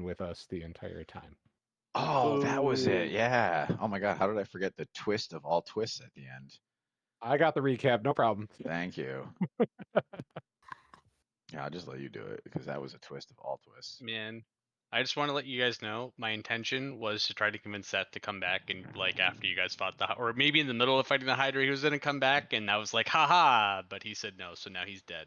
with us the entire time. Oh, that was it. Ooh. Yeah. Oh my God, how did I forget the twist of all twists at the end? I got the recap, no problem. Thank you. Yeah, I'll just let you do it because that was a twist of all twists. Man, I just want to let you guys know my intention was to try to convince Seth to come back and like after you guys fought or maybe in the middle of fighting the Hydra, he was gonna come back, and I was like, haha, but he said no, so now he's dead.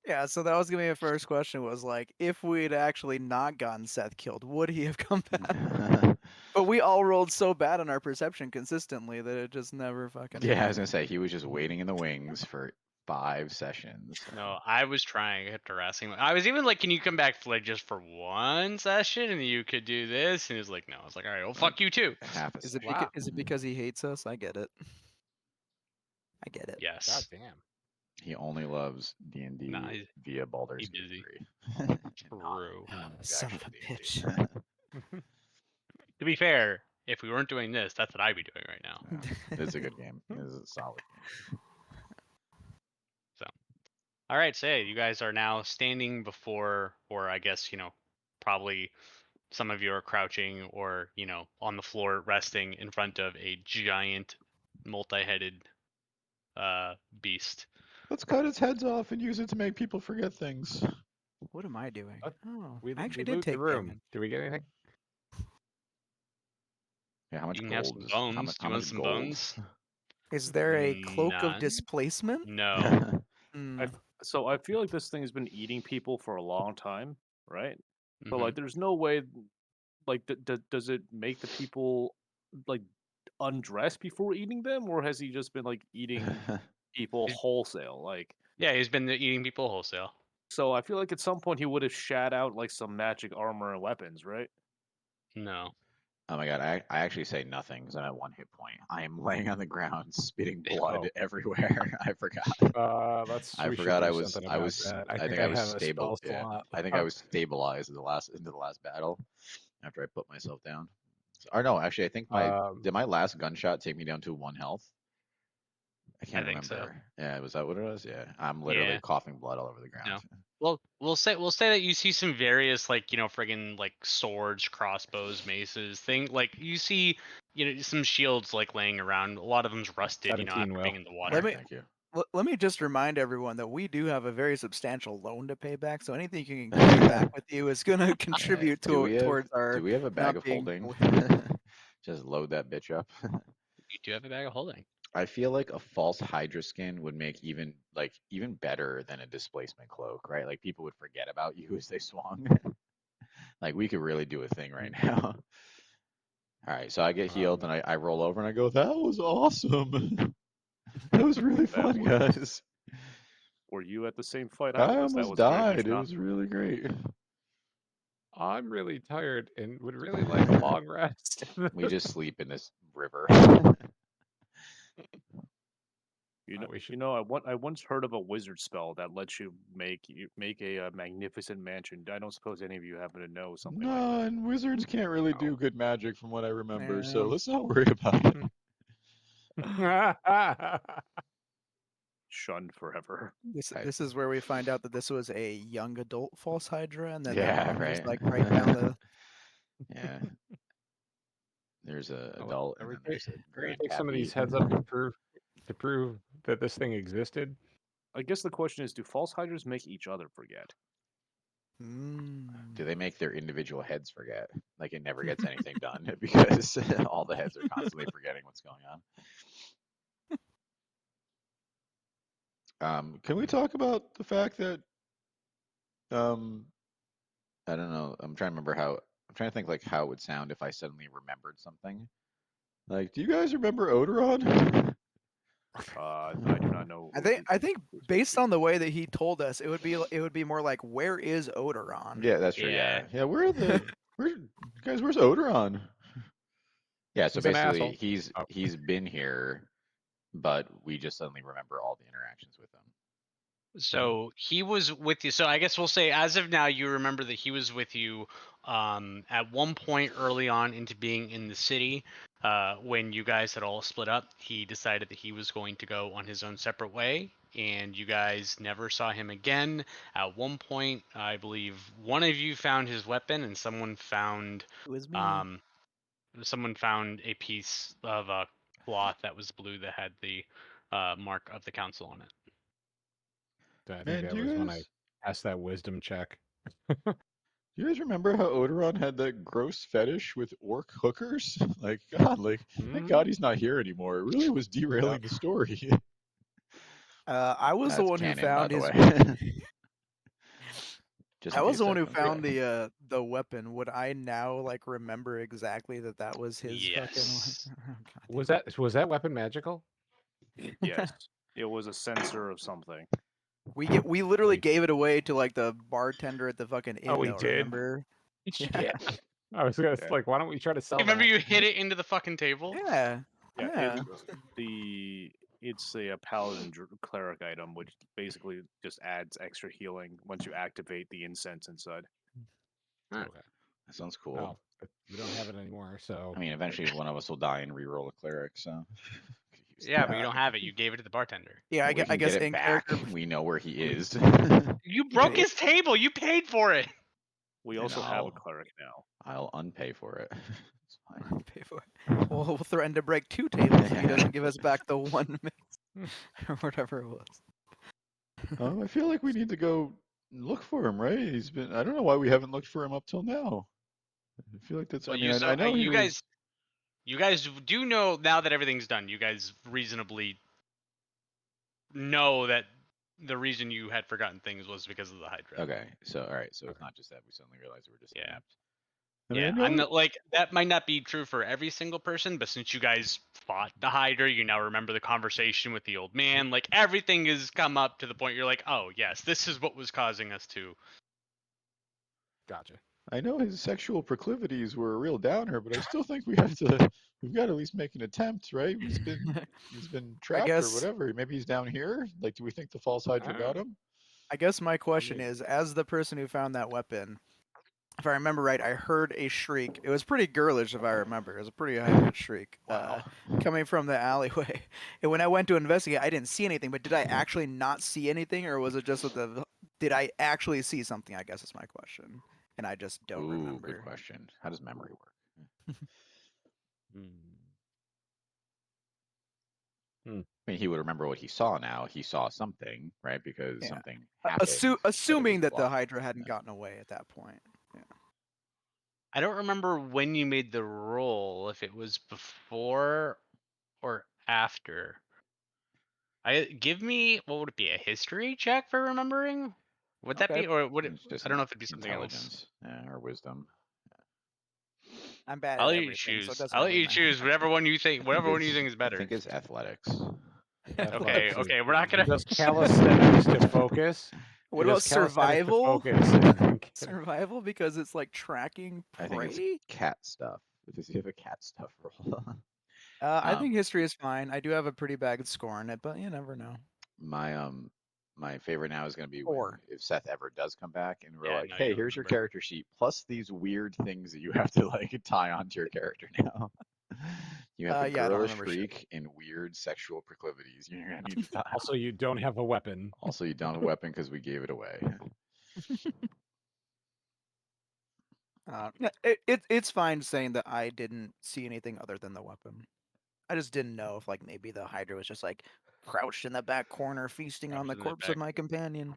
Yeah, so that was gonna be my first question. Was like, if we'd actually not gotten Seth killed, would he have come back? But we all rolled so bad on our perception consistently that it just never fucking. Yeah, I was happened. gonna say he was just waiting in the wings for 5 sessions. No, I was trying. I kept harassing him. I was even like, can you come back for like just for one session and you could do this? And he was like, no. I was like, all right, well, fuck you too. Half a Is it Wow. is it because he hates us? I get it. I get it. God Yes. damn. He only loves D&D Nah, he's- via Baldur's he Gate busy. 3. True. Son of a Actual D&D. bitch. To be fair, if we weren't doing this, that's what I'd be doing right now. Yeah, it's a good game. It's a solid game. All right, so hey, you guys are now standing before, or I guess, probably some of you are crouching or, on the floor resting in front of a giant multi-headed beast. Let's cut its heads off and use it to make people forget things. What am I doing? What? Oh, We I actually we did loot take the room. damage. Do we get anything? Yeah, how much You can have gold some is bones. how Do much, you how want much some gold? bones? Is there a cloak of None. displacement? No. Hmm. So I feel like this thing has been eating people for a long time, right? But Mhm. like, there's no way. Like, does it make the people like undress before eating them, or has he just been like eating people He's- wholesale? Like, Yeah, he's been eating people wholesale. so I feel like at some point he would have shat out like some magic armor and weapons, right? No. Oh my God, I actually say nothing because I'm at 1 hit point. I am laying on the ground, spitting blood Oh. everywhere. I forgot. I We should forgot do I was something I about was that. I think I I was have a stable. spell Yeah, slot. I think I was stabilized into the last battle after I put myself down. Or no, actually, I think did my last gunshot take me down to 1 health? I can't think so. remember. Yeah, was that what it was? Yeah, I'm literally Yeah. coughing blood all over the ground. No. Well, we'll say that you see some various like friggin' like swords, crossbows, maces, like you see some shields like laying around. A lot of them's rusted, 17 after will. being in the water. Let me Thank you. let me just remind everyone that we do have a very substantial loan to pay back. So anything you can carry back with you is going to contribute towards our. Do we have a bag not of being holding? with- Just load that bitch up. You do have a bag of holding. I feel like a false Hydra skin would make even better than a displacement cloak, right? Like people would forget about you as they swung. Like we could really do a thing right now. All right, so I get healed and I roll over and I go, "That was awesome. That was really fun, guys. Were you at the same fight I I was? That almost was very much died. It not. was really great." I'm really tired and would really like a long rest. We just sleep in this river. We should- You know, I once heard of a wizard spell that lets you make a magnificent mansion. I don't suppose any of you happen to know something like No, that. and wizards can't really do good magic from what I remember, so Yeah. let's not worry about it. Shunned forever. This is where we find out that this was a young adult false Hydra, and then Yeah, the just right. like right down the. Yeah. There's a Oh, adult are and we then there's a We're gonna take some of grandpappy. these heads up to prove that this thing existed. I guess the question is, do false hydras make each other forget? Do they make their individual heads forget? Like it never gets anything done because all the heads are constantly forgetting what's going on. Can we talk about the fact that I don't know, I'm trying to think like how it would sound if I suddenly remembered something. Like, do you guys remember Odoron? I do not know. I think based on the way that he told us, it would be more like, where is Odoron? Yeah, that's true. Yeah. Yeah. Where's Odoron? Yeah, so He's an basically asshole. he's been here, but we just suddenly remember all the interactions with him. So he was with you. So I guess we'll say, as of now, you remember that he was with you at one point early on into being in the city. When you guys had all split up, he decided that he was going to go on his own separate way. and you guys never saw him again. At one point, I believe one of you found his weapon, and someone found It was me. someone found a piece of cloth that was blue that had the mark of the council on it. I think Man, that do you was when I guys- passed that wisdom check. Do you guys remember how Odoron had that gross fetish with orc hookers? Like, God, like, thank God he's not here anymore. It really was derailing the story. I was the That's one who canon, by found the his. way. Just I in was case the one that who one found forgot. the weapon. Would I now like remember exactly that that was his fucking Yes. weapon? Oh, God Was damn that weapon magical? Yes, it was a sensor of something. it. We literally Wait. gave it away to like the bartender at the fucking inn. Oh, we though, did? Remember? Shit. I was gonna Yeah. like, why don't we try to sell Remember that? you hit it into the fucking table? Yeah. Yeah, Yeah. it's a paladin cleric item, which basically just adds extra healing once you activate the incense inside. Okay. That sounds cool. Oh, but we don't have it anymore, so. I mean, eventually one of us will die and re-roll a cleric, so. could use Yeah, that. but you don't have it. You gave it to the bartender. Yeah, Well, we I can guess get it in back. character. We know where he is. You broke his table. You paid for it. We And also have a I'll- cleric now. I'll unpay for it. It's fine. Pay for it. We'll threaten to break 2 tables if he doesn't give us back the 1 minute or whatever it was. I feel like we need to go look for him, right? I don't know why we haven't looked for him up till now. I feel like that's, Well, I mean, I know he you was, guys do know now that everything's done. You guys reasonably know that the reason you had forgotten things was because of the Hydra. okay, so, all right, so it's not just that we suddenly realized we were just Yeah. I mean, Yeah, I know I'm not like that might not be true for every single person, but since you guys fought the Hydra, you now remember the conversation with the old man. Like everything has come up to the point you're like, oh yes, this is what was causing us to. Gotcha. I know his sexual proclivities were a real downer, but I still think we've got to at least make an attempt, right? He's been trapped or guess- whatever. Maybe he's down here. Like, do we think the false Hydra got him? I guess my question mean- is, as the person who found that weapon, if I remember right, I heard a shriek. It was pretty girlish, if I remember. It was a pretty high-pitched shriek coming from the alleyway. And when I went to investigate, I didn't see anything. But did I actually not see anything, or was it just that did I actually see something? I guess is my question, and I just don't Ooh, remember. good question. How does memory work? I mean, he would remember what he saw now. He saw something, right? Because Yeah. something happened. Assuming that the blocked. Hydra hadn't Yeah. gotten away at that point. I don't remember when you made the roll, if it was before or after. Give me what would it be, a history check for remembering? Would that Okay. be, or would it? It's just I don't know if it'd be something else. intelligence, yeah, or wisdom. I'm bad I'll at let you everything, so it choose. doesn't I'll let really you matter. choose whatever one you think. Whatever one you think is I better. think it's athletics. Okay, Athletics is okay, we're not gonna. Just calisthenics to focus. What about Just calisthenics to survival? focus, I think. Survival because it's like tracking I think it's prey. cat stuff. Does he have a cat stuff roll? I Um, think history is fine. I do have a pretty bad score on it, but you never know. My favorite now is going to be when, Four. if Seth ever does come back and we're Yeah, like, no, you hey, don't here's your remember. character sheet plus these weird things that you have to like tie onto your character now. You have a Yeah, I don't girlish remember shit. freak and weird sexual proclivities. You're gonna need to tie. Also, you don't have a weapon. Also, you don't have a weapon because we gave it away. It's fine saying that I didn't see anything other than the weapon. I just didn't know if like maybe the Hydra was just like crouched in the back corner feasting on the Crouched in the corpse of back. my companion.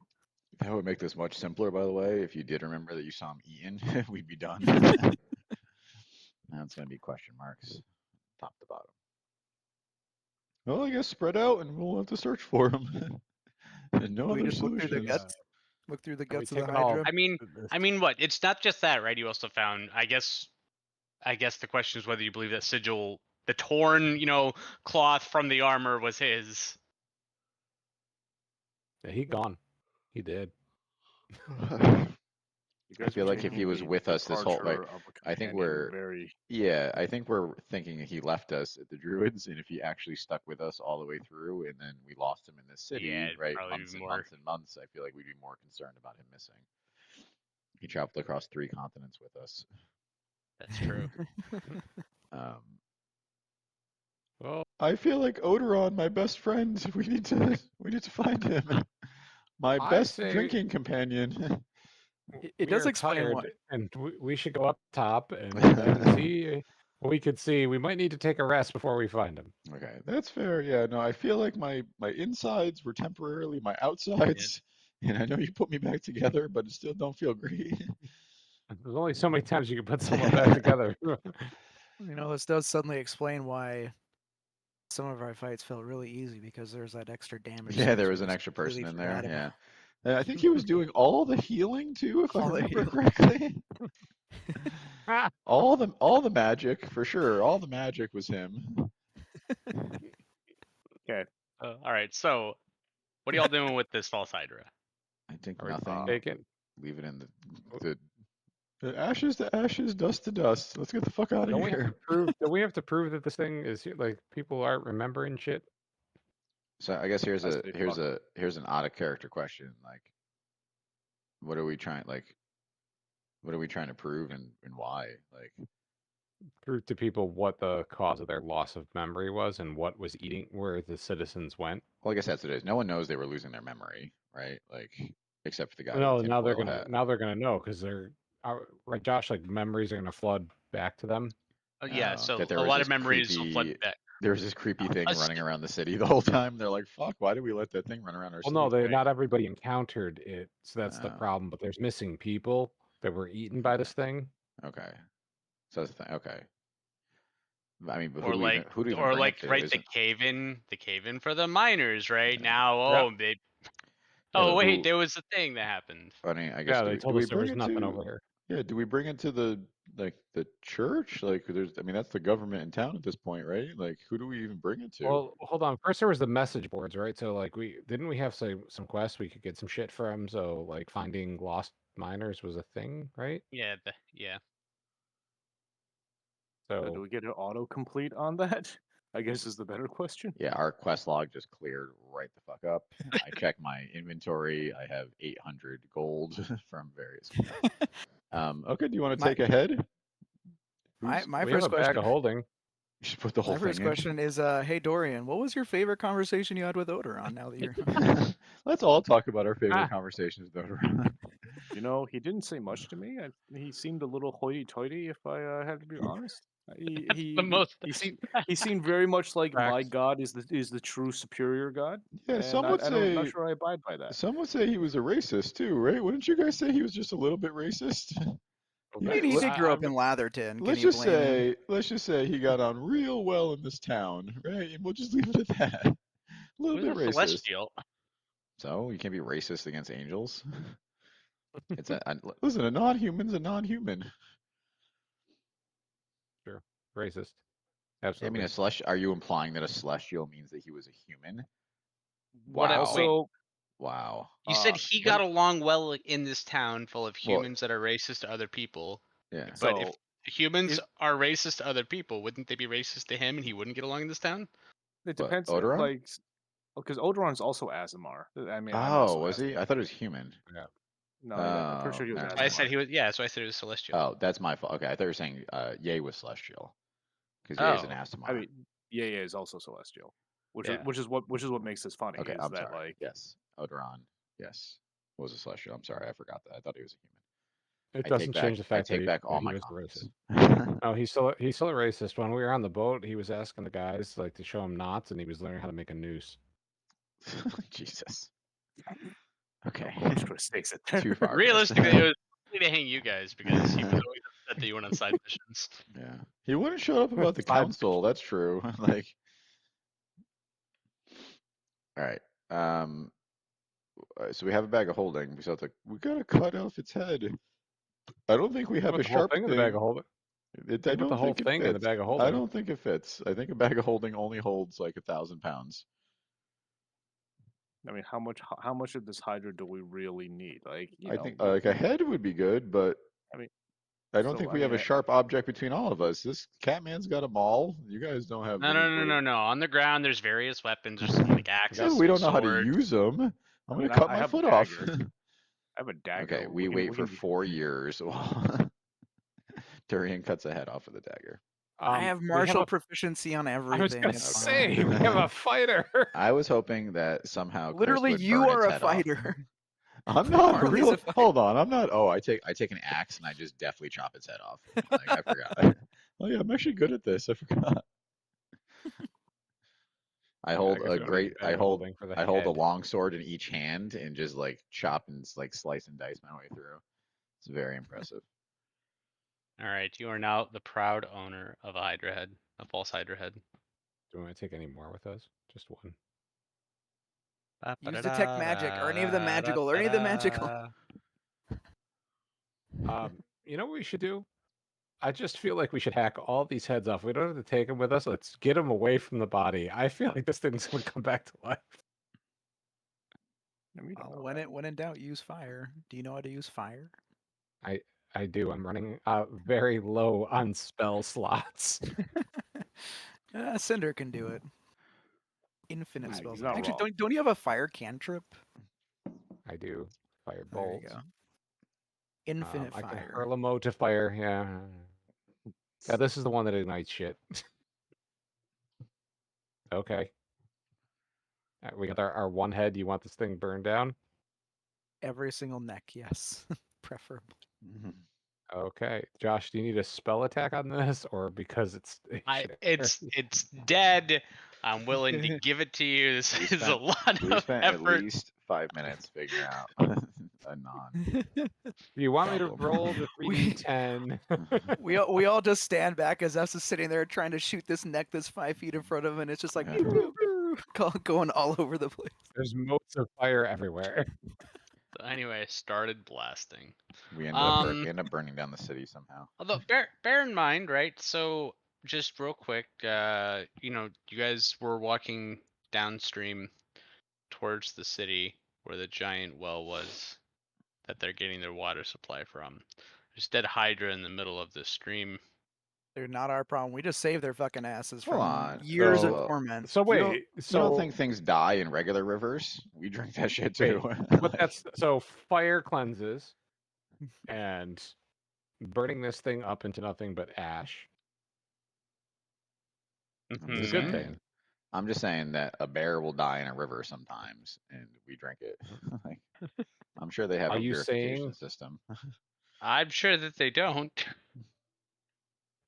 That would make this much simpler, by the way. If you did remember that you saw him eaten, we'd be done. Now it's gonna be question marks, top to bottom. Well, I guess spread out, and we'll have to search for him. And no We other just look through the solutions. guts. Look through the Are we guts of the taking all- Hydra. I mean, what? It's not just that, right? You also found, I guess the question is whether you believe that sigil, the torn, cloth from the armor was his. Yeah, he gone. He did. You I guys feel are like if taking he was the with us this whole, like, departure of a I think companion we're- very. Yeah, I think we're thinking he left us at the Druids, and if he actually stuck with us all the way through, and then we lost him in this city, Yeah, it'd right, probably months be and more- months and months, I feel like we'd be more concerned about him missing. He traveled across 3 continents with us. That's true. Um, Well, I feel like Odoron, my best friend. We need to find him. My I best say drinking companion. It we does are explain why. tired, and we should go up top and then see what we could see. We might need to take a rest before we find him. Okay, that's fair. Yeah, no, I feel like my insides were temporarily my outsides, and I know you put me back together, but it still don't feel great. There's only so many times you can put someone back together. This does suddenly explain why some of our fights felt really easy because there's that extra damage. Yeah, source there we was an just extra person completely in there. forgot Yeah, about. and I think he was doing all the healing too, if I All the remember healing. correctly. all the magic for sure. All the magic was him. Okay. All right. So, what are y'all doing with this false hydra? I think Are we nothing. taking? Leave it in the ashes to ashes, dust to dust. Let's get the fuck out of Don't we have here. to prove? Do we have to prove that this thing is like people aren't remembering shit? So I guess here's That's a pretty here's a here's an out of character question. Like, what are we trying to prove and why? Like, Prove to people what the cause of their loss of memory was and what was eating where the citizens went. well, I guess that's what it is. No one knows they were losing their memory, right? Like, except for the guy. No, with the now they're tinfoil gonna hat. now they're gonna know because right, Josh. Like memories are gonna flood back to them. Yeah. So that there a was lot this of memories will creepy- flood back. There was this creepy thing Us- running around the city the whole time. They're like, "Fuck! Why did we let that thing run around our Well, city?" no, Right. not everybody encountered it, so that's the Oh. problem. But there's missing people that were eaten by this thing. Okay, so that's the thing. Okay. I mean, but Or like, who do you even or bring like, it to? right, Isn't- the cave in for the miners, right Yeah. now. Yeah. Oh, they. Yeah, Oh but wait, who- there was a thing that happened. I mean, I guess Yeah, do they we, told do we us there bring was it nothing to? over here. Yeah, do we bring it to the church? Like, there's, I mean, that's the government in town at this point, right? Like, who do we even bring it to? Well, hold on. First, there was the message boards, right? So, like, we have some quests we could get some shit from. So, like, finding lost miners was a thing, right? Yeah. Yeah. Do So, we get an autocomplete on that? I guess is the better question. Yeah, our quest log just cleared right the fuck up. I checked my inventory. I have 800 gold from various. Okay, do you want to My- take ahead? My we have first a bag question. of holding. You should put the whole My first thing in. question is, hey Dorian, what was your favorite conversation you had with Odoron? Now that you're Let's all talk about our favorite Ah. conversations, though. He didn't say much to me. He seemed a little hoity-toity, if I had to be honest. He the most. he seemed very much like my Facts. god is the true superior god. Yeah, And some I, would I'm say. not sure I abide by that. Some would say he was a racist too, right? Wouldn't you guys say he was just a little bit racist? I mean, he Let- did grow up in Latherton. Can Let's you just blame him? let's just say he got on real well in this town, right? And we'll just leave it at that. A little Who's bit a racist. celestial? So you can't be racist against angels. It's listen, a non-human's a non-human. Racist. I Absolutely. mean, are you implying that a celestial means that he was a human? What Wow. Also, Wow. You said Uh, he when- got along well in this town full of Well- humans that are racist to other people. Yeah. But if So, humans is- are racist to other people, wouldn't they be racist to him and he wouldn't get along in this town? it What, depends. Odoron? Like, because Odoron's also Azamar. I mean, I'm Oh, also was he? Aasimar. I thought it was human. No, I'm pretty sure he was never Azamar. mind. I said he was. Yeah, so I said it was celestial. Oh, that's my fault. Okay, I thought you were saying Ye was celestial. Because Ye is an Oh, Astamar. I mean, yeah, is also celestial, which Yeah. is what makes this funny. Okay, is I'm that sorry. like Yes, Odoron. Yes, was a celestial. I'm sorry, I forgot that. I thought he was a human. It I doesn't take change the back, fact I take that back all he my was a comments. racist. No, he's still a racist. When we were on the boat, he was asking the guys like to show him knots, and he was learning how to make a noose. Jesus. Okay. of course Chris takes it there. Too far. Chris. realistically, it was really to hang you guys because he was always upset that you went on side missions. Yeah, he wouldn't shut up about the Side council. That's true. Like, all right. So we have a bag of holding. We gotta cut off its head. I don't think we have Put a the whole sharp thing in the bag of holding. I Put the don't whole think it thing in the fits. bag of I holding. don't think it fits. I think a bag of holding only holds like 1,000 pounds. I mean, how much of this Hydra do we really need? Like, I think like a head would be good, but I mean, I don't so, think I we have a mean, I- sharp object between all of us. This Catman's got a maul. You guys don't have. No. On the ground, there's various weapons. There's like axes. We don't know how to swords. use them. I'm I gonna mean, cut I my have a foot off. dagger. I have a dagger. Okay, we wait for 4 years while Durian cuts a head off with a dagger. I have we martial a- proficiency on I was everything. gonna it's say fine. we have a fighter. I was hoping that somehow Chris Literally, would you burn are its a head off. fighter. I'm not Marley's real. a fighter. Hold on, I'm not. Oh, I take an axe and I just definitely chop its head off. Like I forgot. Oh yeah, I'm actually good at this. I forgot. I hold guess a we don't great. need I bed hold. holding for the I hold a head. long sword in each hand and just like chop and like slice and dice my way through. It's very impressive. All right, you are now the proud owner of a Hydra head, a false Hydra head. Do we want to take any more with us? Just one. Use detect magic, or any of the magical, or any of the magical. You know what we should do? I just feel like we should hack all these heads off. We don't have to take them with us. Let's get them away from the body. I feel like this thing's gonna come back to life. We don't know When that. in doubt, use fire. Do you know how to use fire? I do. I'm running very low on spell slots. Cinder can do it. Infinite He's spells. not Actually, wrong. don't you have a fire cantrip? I do. Fire There bolt. you go. Infinite I can fire. hurl a mo to fire. Yeah. Yeah, this is the one that ignites shit. Okay. We got our one head. You want this thing burned down? Every single neck, yes, preferably. Okay. Josh, do you need a spell attack on this, or because it's It's dead. I'm willing to give it to you. This We is a spent- lot We of spent at effort. least 5 minutes figuring out a non. Do you want me to problem. roll the We- 3d10? we all just stand back as us is sitting there trying to shoot this neck that's 5 feet in front of him, and it's just like going all over the place. There's motes of fire everywhere. So anyway, I started blasting. We ended up burning down the city somehow. Although bear in mind, right? So just real quick, you guys were walking downstream towards the city where the giant well was that they're getting their water supply from. There's dead Hydra in the middle of the stream. They're not our problem. We just save their fucking asses Hold from on. years So- of torment. So You don't- wait, You so don't think things die in regular rivers? We drink that shit too. but Like, that's so fire cleanses, and burning this thing up into nothing but ash I'm is a just good saying. thing. I'm just saying that a bear will die in a river sometimes, and we drink it. Like, I'm sure they have Are a you purification saying- system. I'm sure that they don't.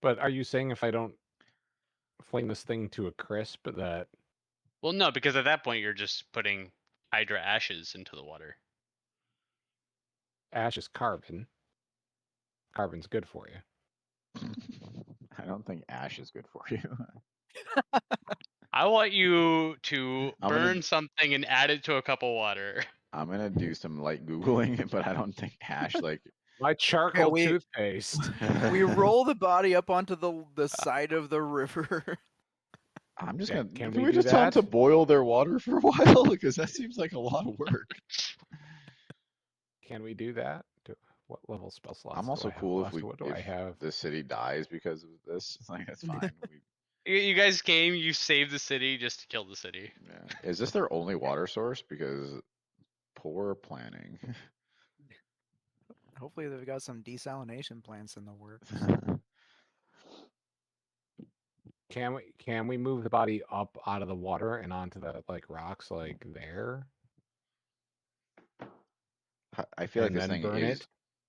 But are you saying if I don't flame this thing to a crisp that Well, no, because at that point you're just putting Hydra ashes into the water. ash is carbon? Carbon's good for you. I don't think ash is good for you. I want you to I'm gonna- burn something and add it to a cup of water. I'm gonna do some light googling, but I don't think ash like. My charcoal we- toothpaste. We roll the body up onto the side of the river. I'm just Yeah, gonna. can do we we do just tell them to that? boil their water for a while? Because that seems like a lot of work. Can we do that? What level spell slots? I'm do also I have cool if left? we What do I if have? the city dies because of this. Like that's fine. You guys came, you saved the city just to kill the city. Yeah. Is this their only water source? Because poor planning. Hopefully, they've got some desalination plants in the works. Can we move the body up out of the water and onto the like rocks like there? I feel like And this then thing burn is it?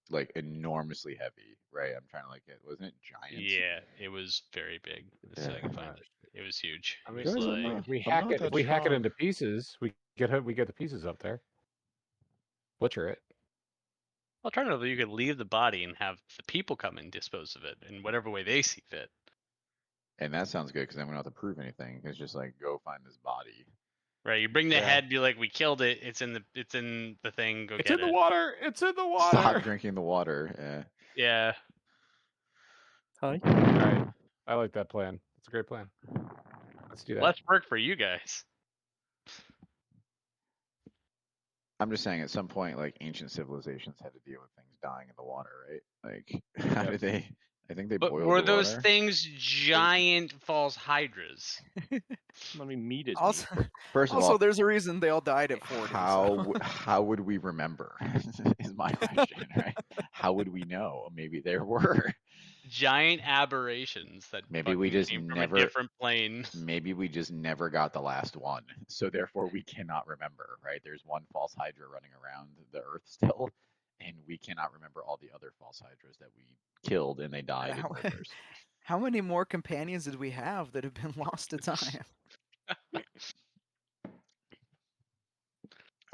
like enormously heavy, right? I'm trying to like it. Wasn't it giant? Yeah, it was very big. Let's see if I can Yeah. find it. It was huge. I It mean, was Guys, I'm like- not- if we I'm hack not it, that if we hack it strong. into pieces, we get the pieces up there. Butcher it. Alternatively, you could leave the body and have the people come and dispose of it in whatever way they see fit. And that sounds good because then we don't have to prove anything. It's just like go find this body. Right? You bring the Yeah. head, be like, "We killed it. It's in the thing. Go It's get in the it." water. It's in the water. Stop drinking the water. Yeah. Hi. All right. I like that plan. It's a great plan. Let's do that. Less work for you guys. I'm just saying at some point like ancient civilizations had to deal with things dying in the water, right? Like how Yep. did they? I think they But boiled were the those water. things giant false hydras? I mean, meat is Also, meat. First of also, all, there's a reason they all died at 40. so- how would we remember? Is my question, right? How would we know? Maybe there were. giant aberrations that Maybe we fucking just came from never- a different plane. Maybe we just never got the last one, so therefore we cannot remember, right? There's one false Hydra running around the Earth still, and we cannot remember all the other false Hydras that we killed and they died in How- rivers. How many more companions did we have that have been lost to time?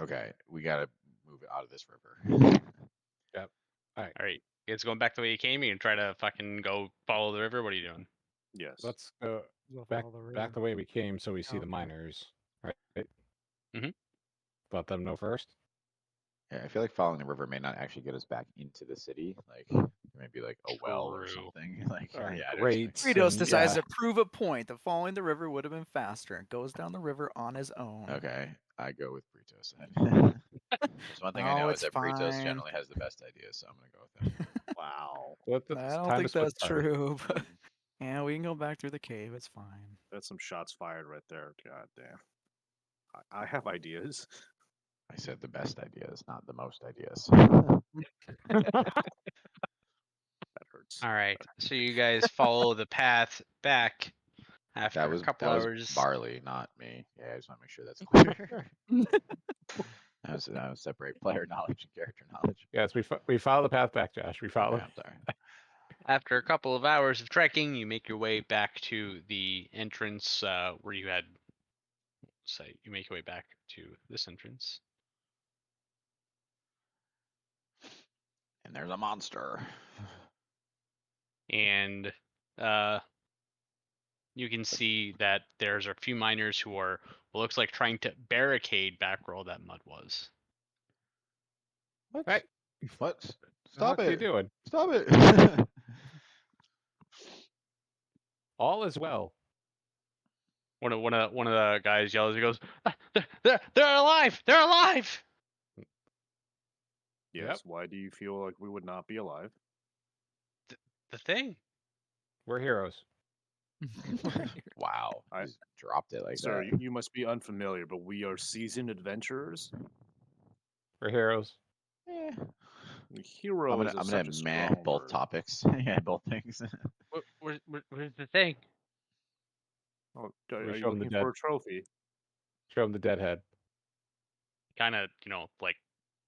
Okay, we gotta move out of this river. All right, it's going back the way you came. You can try to fucking go follow the river. What are you doing? Yes. Let's go We'll back follow the back river. the way we came, so we see the Okay. miners. Right. Mhm. Let them know first. Yeah, I feel like following the river may not actually get us back into the city. Like maybe like a well or True. something. Like Or yeah, great. Fritos And, decides yeah. to prove a point that following the river would have been faster and goes down the river on his own. Okay, I go with Britos then. There's one thing I No, know it's is that Britos fine. generally has the best ideas, so I'm gonna go with him. Wow. I don't think that's true, but yeah, we can go back through the cave. It's fine. That's some shots fired right there. God damn. I have ideas. I said the best ideas, not the most ideas. That hurts. All right, so you guys follow the path back after That was a couple that was hours. Barley, not me. Yeah, I just want to make sure that's clear. that was separate player knowledge and character knowledge. Yes, we follow the path back, Josh. We follow. Okay, I'm sorry. After a couple of hours of trekking, you make your way back to the entrance where you had. Say you make your way back to this entrance. And there's a monster. And you can see that there's a few miners who are what looks like trying to barricade back where all that mud was. What? Hey, What? what Stop are you it! doing? Stop it! All is well. One of the guys yells. He goes, "Ah, they're alive! They're alive!" Yes. Yep. Why do you feel like we would not be alive? The thing. We're heroes. Wow, I- just dropped it like Sir, that. you must be unfamiliar, but we are seasoned adventurers. We're heroes. Eh. Hero I'm is gonna such a meh strong both word. topics. Yeah, both things. Where's the thing? Oh, We are you show 'em the looking dead. for a trophy? Show him the dead head. Kind of, like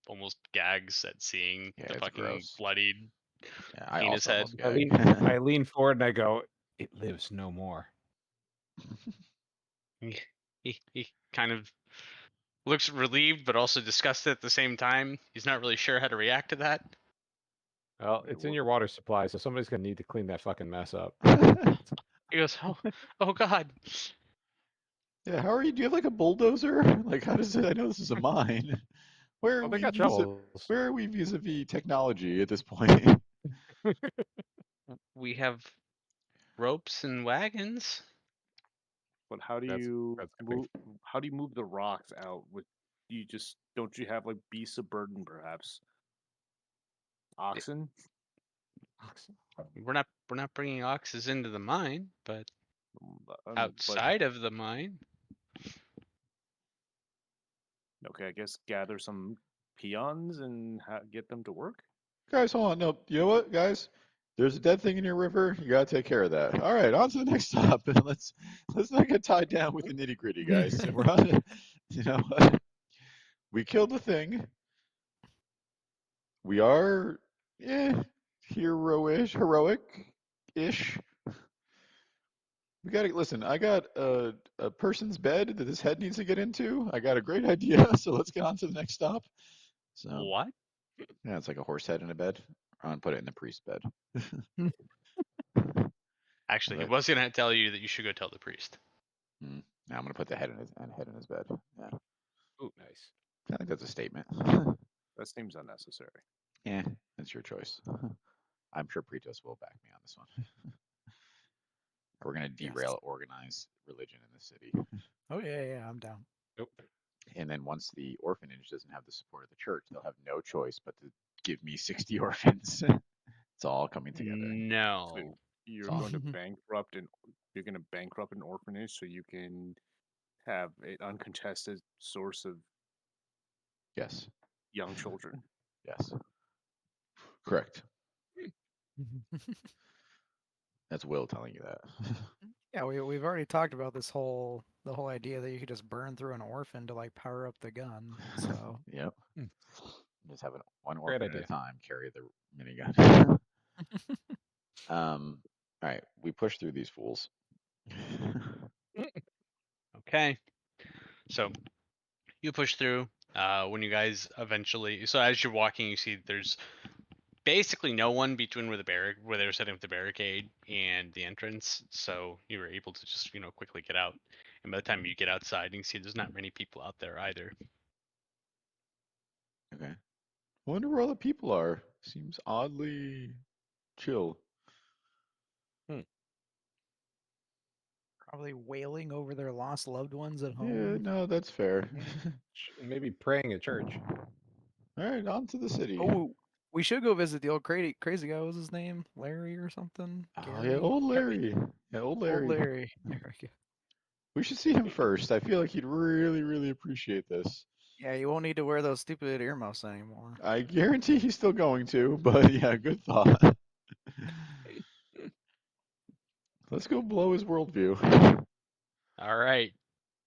almost gags at seeing Yeah, the it's fucking gross. bloodied. Yeah, I Penis also head. almost I lean, gagged. I lean forward and I go, "It lives no more." He kind of looks relieved, but also disgusted at the same time. He's not really sure how to react to that. Well, Yeah, it's in well- your water supply, so somebody's gonna need to clean that fucking mess up. He goes, oh God. Yeah, how are you? Do you have like a bulldozer? Like, how does it? I know this is a mine. Where are Well, they we? got shovels. Where are we vis-a-vis technology at this point? We have ropes and wagons. But how do That's- you that's gonna be move? How do you move the rocks out? With don't you have like beasts of burden perhaps? Oxen? We're not bringing oxes into the mine, but But- outside of the mine. okay, I guess gather some peons and get them to work. Guys, hold on. No, you know what, guys? There's a dead thing in your river. You gotta take care of that. All right, on to the next stop. And let's not get tied down with the nitty gritty, guys. We're on. You know, we killed the thing. We are, heroic-ish. We gotta listen. I got a person's bed that this head needs to get into. I got a great idea, so let's get on to the next stop. So What? yeah, it's like a horse head in a bed. I'm gonna put it in the priest bed. Actually, he Right. was gonna tell you that you should go tell the priest. Now I'm gonna put the head in his bed. Yeah, Ooh, nice. I think that's a statement. That seems unnecessary. Yeah, that's your choice. I'm sure Pritos will back me on this one. We're gonna derail organized religion in the city. Oh yeah, I'm down. Nope. And then once the orphanage doesn't have the support of the church, they'll have no choice but to give me 60 orphans. It's all coming together. No. So you're It's going to awesome. you're going to bankrupt an orphanage so you can have an uncontested source of Yes. young children. Yes. Correct. That's Will telling you that. Yeah, we've already talked about the whole idea that you could just burn through an orphan to like power up the gun. So Yep. Hmm. Just have one Great orphan at a idea. time carry the minigun. All right, we push through these fools. Okay. So you push through. When you guys eventually, so as you're walking, you see there's basically no one between where they're setting up the barricade and the entrance. So you were able to just quickly get out. And by the time you get outside, you can see there's not many people out there either. Okay. I wonder where all the people are. Seems oddly chill. probably wailing over their lost loved ones at Yeah, home. no, that's fair. Maybe praying at church. All right, on to the city. Oh, we should go visit the old crazy guy. What was his name? Larry or something? Oh, Gary? yeah, old Larry. Yeah, old Larry. Old Larry. There we go. We should see him first. I feel like he'd really, really appreciate this. Yeah, you won't need to wear those stupid earmuffs anymore. I guarantee he's still going to, but yeah, good thought. Let's go blow his worldview. All right.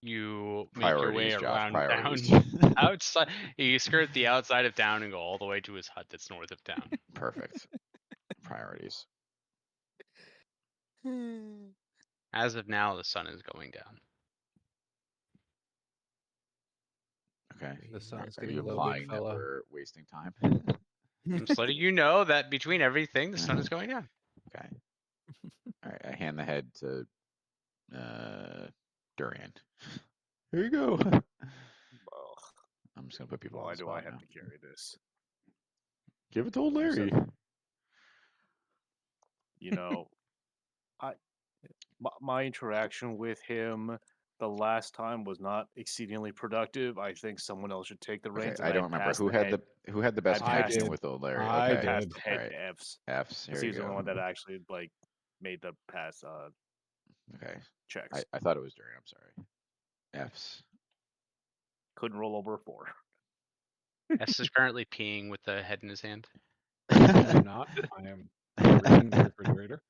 You make your way Priorities, Josh, around priorities. town. Outside, you skirt the outside of town and go all the way to his hut that's north of town. Perfect. Priorities. As of now, the sun is going down. Okay. The sun's Are getting you low, big implying that fella. we're wasting time? I'm just letting you know that between everything, the sun is going down. Okay. All right. I hand the head to Durian. Here you go. Well, I'm just gonna put people on why the do I spot have now. to carry this? Give it to old You Larry. said- You know, my interaction with him the last time was not exceedingly productive. I think someone else should take the Okay, reins. I don't remember who had the best I connection did. with old Larry. I Okay. passed did. the head Alright. to F's. F's. Here Because you he's the only go. one that actually like made the pass Okay. checks. I thought it was Durian. I'm sorry. F's. Couldn't roll over a 4. S is currently peeing with the head in his hand. I'm not. I am reading the refrigerator.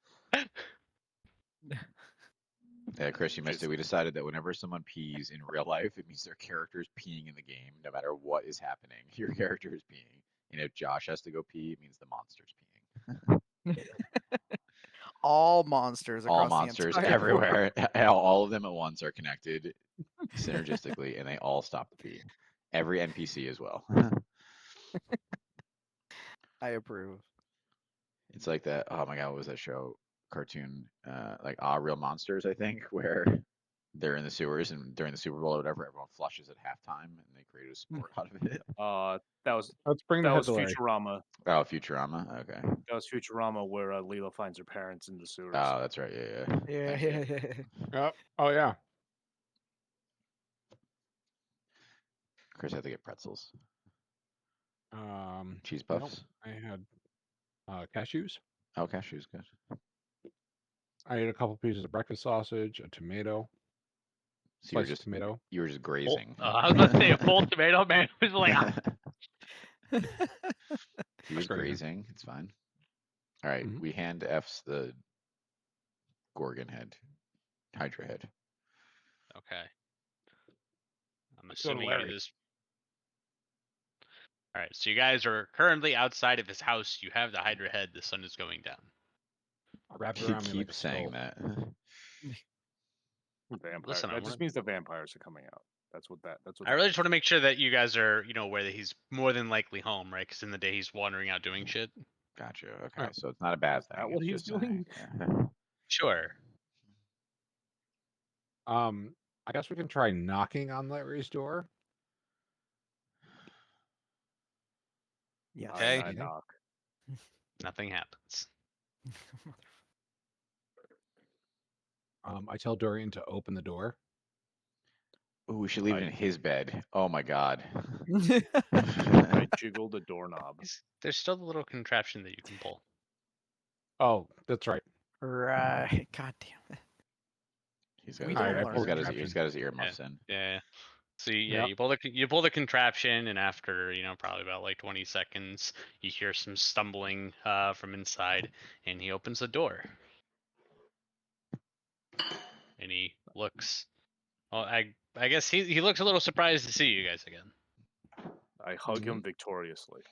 Yeah, Chris, you missed Just- it. We decided that whenever someone pees in real life, it means their character is peeing in the game, no matter what is happening. Your character is peeing. And if Josh has to go pee, it means the monster's peeing. All monsters across All monsters the entire world. everywhere, all of them at once are connected synergistically, and they all stop to pee. Every NPC as well. I approve. It's like that. Oh my god, what was that show? Cartoon, like Real Monsters, I think, where they're in the sewers and during the Super Bowl or whatever, everyone flushes at halftime and they create a sport out of it. That was Let's bring the that head was to Larry. Futurama. Oh, Futurama. Okay. That was Futurama where Leela finds her parents in the sewers. Oh, that's right. Yeah. Yeah, Thank you. yeah. Oh yeah. Chris had to get pretzels, cheese nope, puffs. I had cashews. Oh, cashews, good. I ate a couple pieces of breakfast sausage, a tomato, So you were sliced just tomato. grazing. I was about to say a full tomato man was like, He was Grazing. grazing. It's fine. All right, Mhm. we hand F's the Gorgon head, Hydra head. okay. I'm go to assuming you Larry. this. All right, so you guys are currently outside of his house. You have the Hydra head. The sun is going down. I wrapped it He around me like a keeps saying skull. that. Vampire. Listen, that I'm just gonna- means the vampires are coming out. That's what that. That's what. I really just want to make sure that you guys are, aware that he's more than likely home, right? Because in the day he's wandering out doing shit. Gotcha. Okay, Alright. so it's not a bad Is that thing. what it's he's just saying, doing? yeah. Sure. I guess we can try knocking on Larry's door. Yes. Okay. I knock. Nothing happens. I tell Dorian to open the door. Ooh, we should leave it in his bed. Oh my god. I jiggle the doorknob. There's still the little contraption that you can pull. Oh, that's right. Right. God damn it. He's got, We his, don't ear- learn. he's got his earmuffs in. Yeah. So Yep. you pull the contraption, and after probably about like 20 seconds, you hear some stumbling from inside, and he opens the door. and he looks. Well, I guess he looks a little surprised to see you guys again. I hug him victoriously.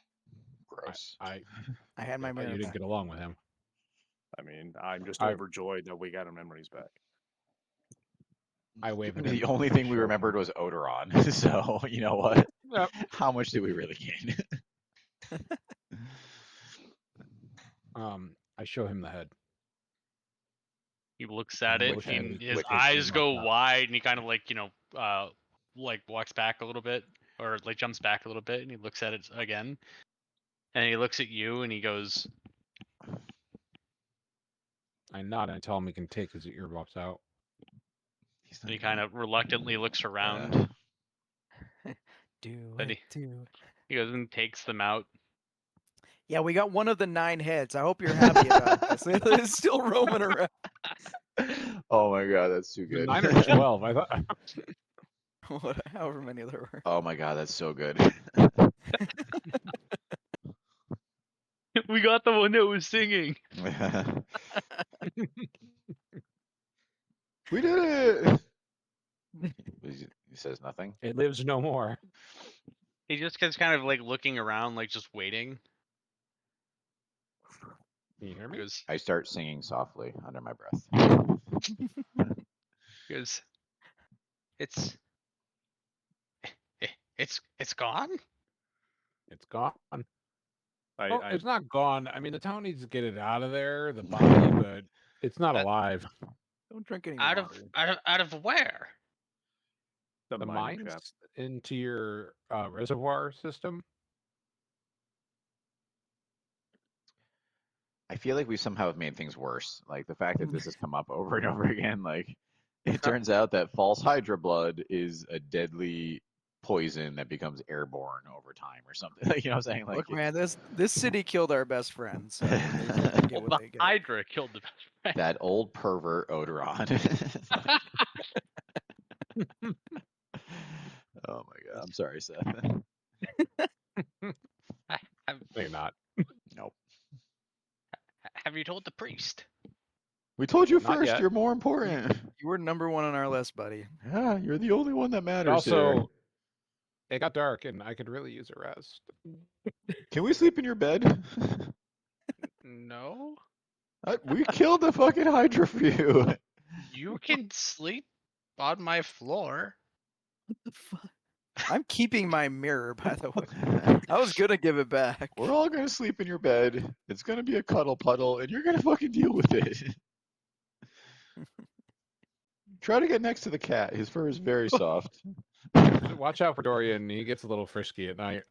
Gross. I had my thought mirror you didn't back. get along with him. I mean, I'm just I- overjoyed that we got our memories back. I wave at him. The only thing we show him. remembered was Odoron. So you know what? Yep. How much did we really gain? I show him the head. He looks at it, With and his- his with his eyes thing go like that. wide, and he kind of like like walks back a little bit, or like jumps back a little bit, and he looks at it again, and he looks at you, and he goes, I nod and I tell him he can take his earbuds out. He's and he not kind gonna- of reluctantly looks around. Do But it, do it. He goes and takes them out. Yeah, we got one of the 9 heads. I hope you're happy about this. It's still roaming around. Oh my god, that's too The good. 9 or 12. I thought. However many there were. Oh my god, that's so good. We got the one that was singing. We did it. He says nothing. It lives no more. He just gets kind of like looking around, like just waiting. Can you hear He me? goes, I start singing softly under my breath. he goes, it's gone. It's gone. I, Well, I it's not gone. I mean, the town needs to get it out of there, the body, but it's not alive. Don't drink any Out water. of where? the The mining mines shaft. into your reservoir system. I feel like we somehow have made things worse. Like the fact that this has come up over and over again. Like it turns out that false Hydra blood is a deadly poison that becomes airborne over time or something. You know what I'm saying? Like Look, man, this city killed our best friend. So they get Well, what the they get. Hydra killed the best friend. that old pervert Odoron. Oh my god. I'm sorry, Seth. Maybe not. Nope. Have you told the priest? We told you Not first, yet. you're more important. You were number 1 on our list, buddy. Yeah, you're the only one that But matters here. also, it got dark and I could really use a rest. Can we sleep in your bed? No. We killed the fucking Hydra for you. You can sleep on my floor. What the fuck? I'm keeping my mirror, by the way. I was gonna give it back. We're all gonna sleep in your bed. It's gonna be a cuddle puddle, and you're gonna fucking deal with it. Try to get next to the cat. His fur is very soft. Watch out for Dorian. He gets a little frisky at night.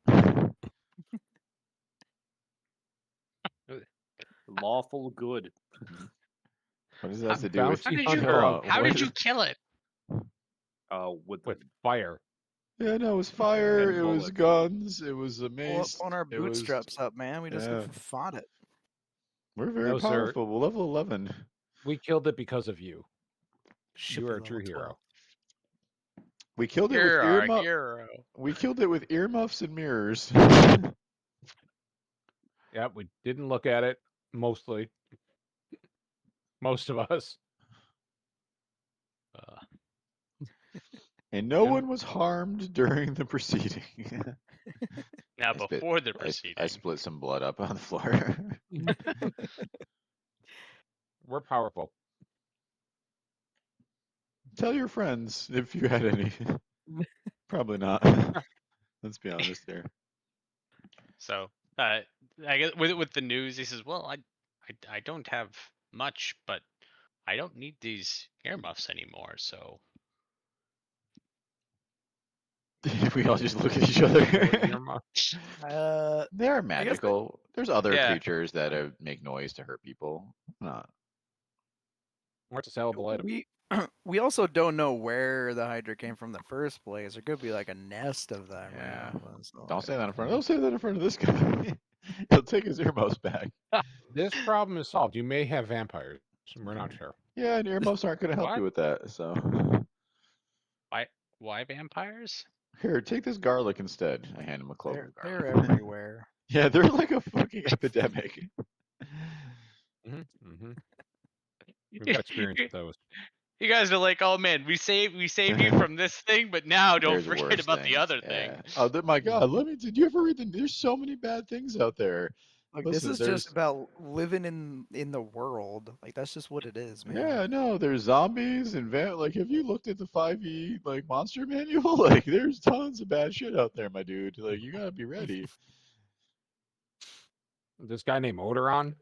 Lawful good. What does that have I'm to do with bouncing How did you, Hero, how What did is- you kill it? With With fire. Yeah, no, it was fire. And It was bullets. guns. It was a Pull up mace. on our it was- bootstraps up, man. We just yeah. fought it. We're very No, sir. powerful. We're level 11. We killed it because of you. Should You be are a level true 12. hero. We killed it You're with our earmuffs. hero. We killed it with earmuffs and mirrors. Yeah, we didn't look at it mostly. Most of us. And no Yeah. one was harmed during the proceeding. Now I spit- before the I proceeding. split some blood up on the floor. We're powerful. Tell your friends if you had any. Probably not. Let's be honest here. So I guess with the news, he says, "Well, I don't have much, but I don't need these earmuffs anymore." So We all just look at each other. They are guess magical. There's other Yeah. creatures that make noise to hurt people. Not. What's a sellable item? we also don't know where the Hydra came from in the first place. There could be like a nest of them. Yeah. So, Don't say that in front. Don't say that in front of this guy. He'll take his earmuffs back. This problem is solved. You may have vampires. We're not sure. Yeah, and earmuffs aren't going to help What? you with that. So why vampires? here, take this garlic instead. I hand him a clove They're, of garlic. they're everywhere. Yeah, they're like a fucking epidemic. Mm-hmm. We've got experience with those. You guys are like, oh man, we saved you from this thing, but now don't There's forget worse about the things, other yeah. thing. Oh, my God! Did you ever read the? There's so many bad things out there. Like Listen, this is just about living in the world. Like that's just what it is, man. Yeah, no, there's zombies and like, have you looked at the 5e like monster manual? Like, there's tons of bad shit out there, my dude. Like, you gotta be ready. This guy named Odoron.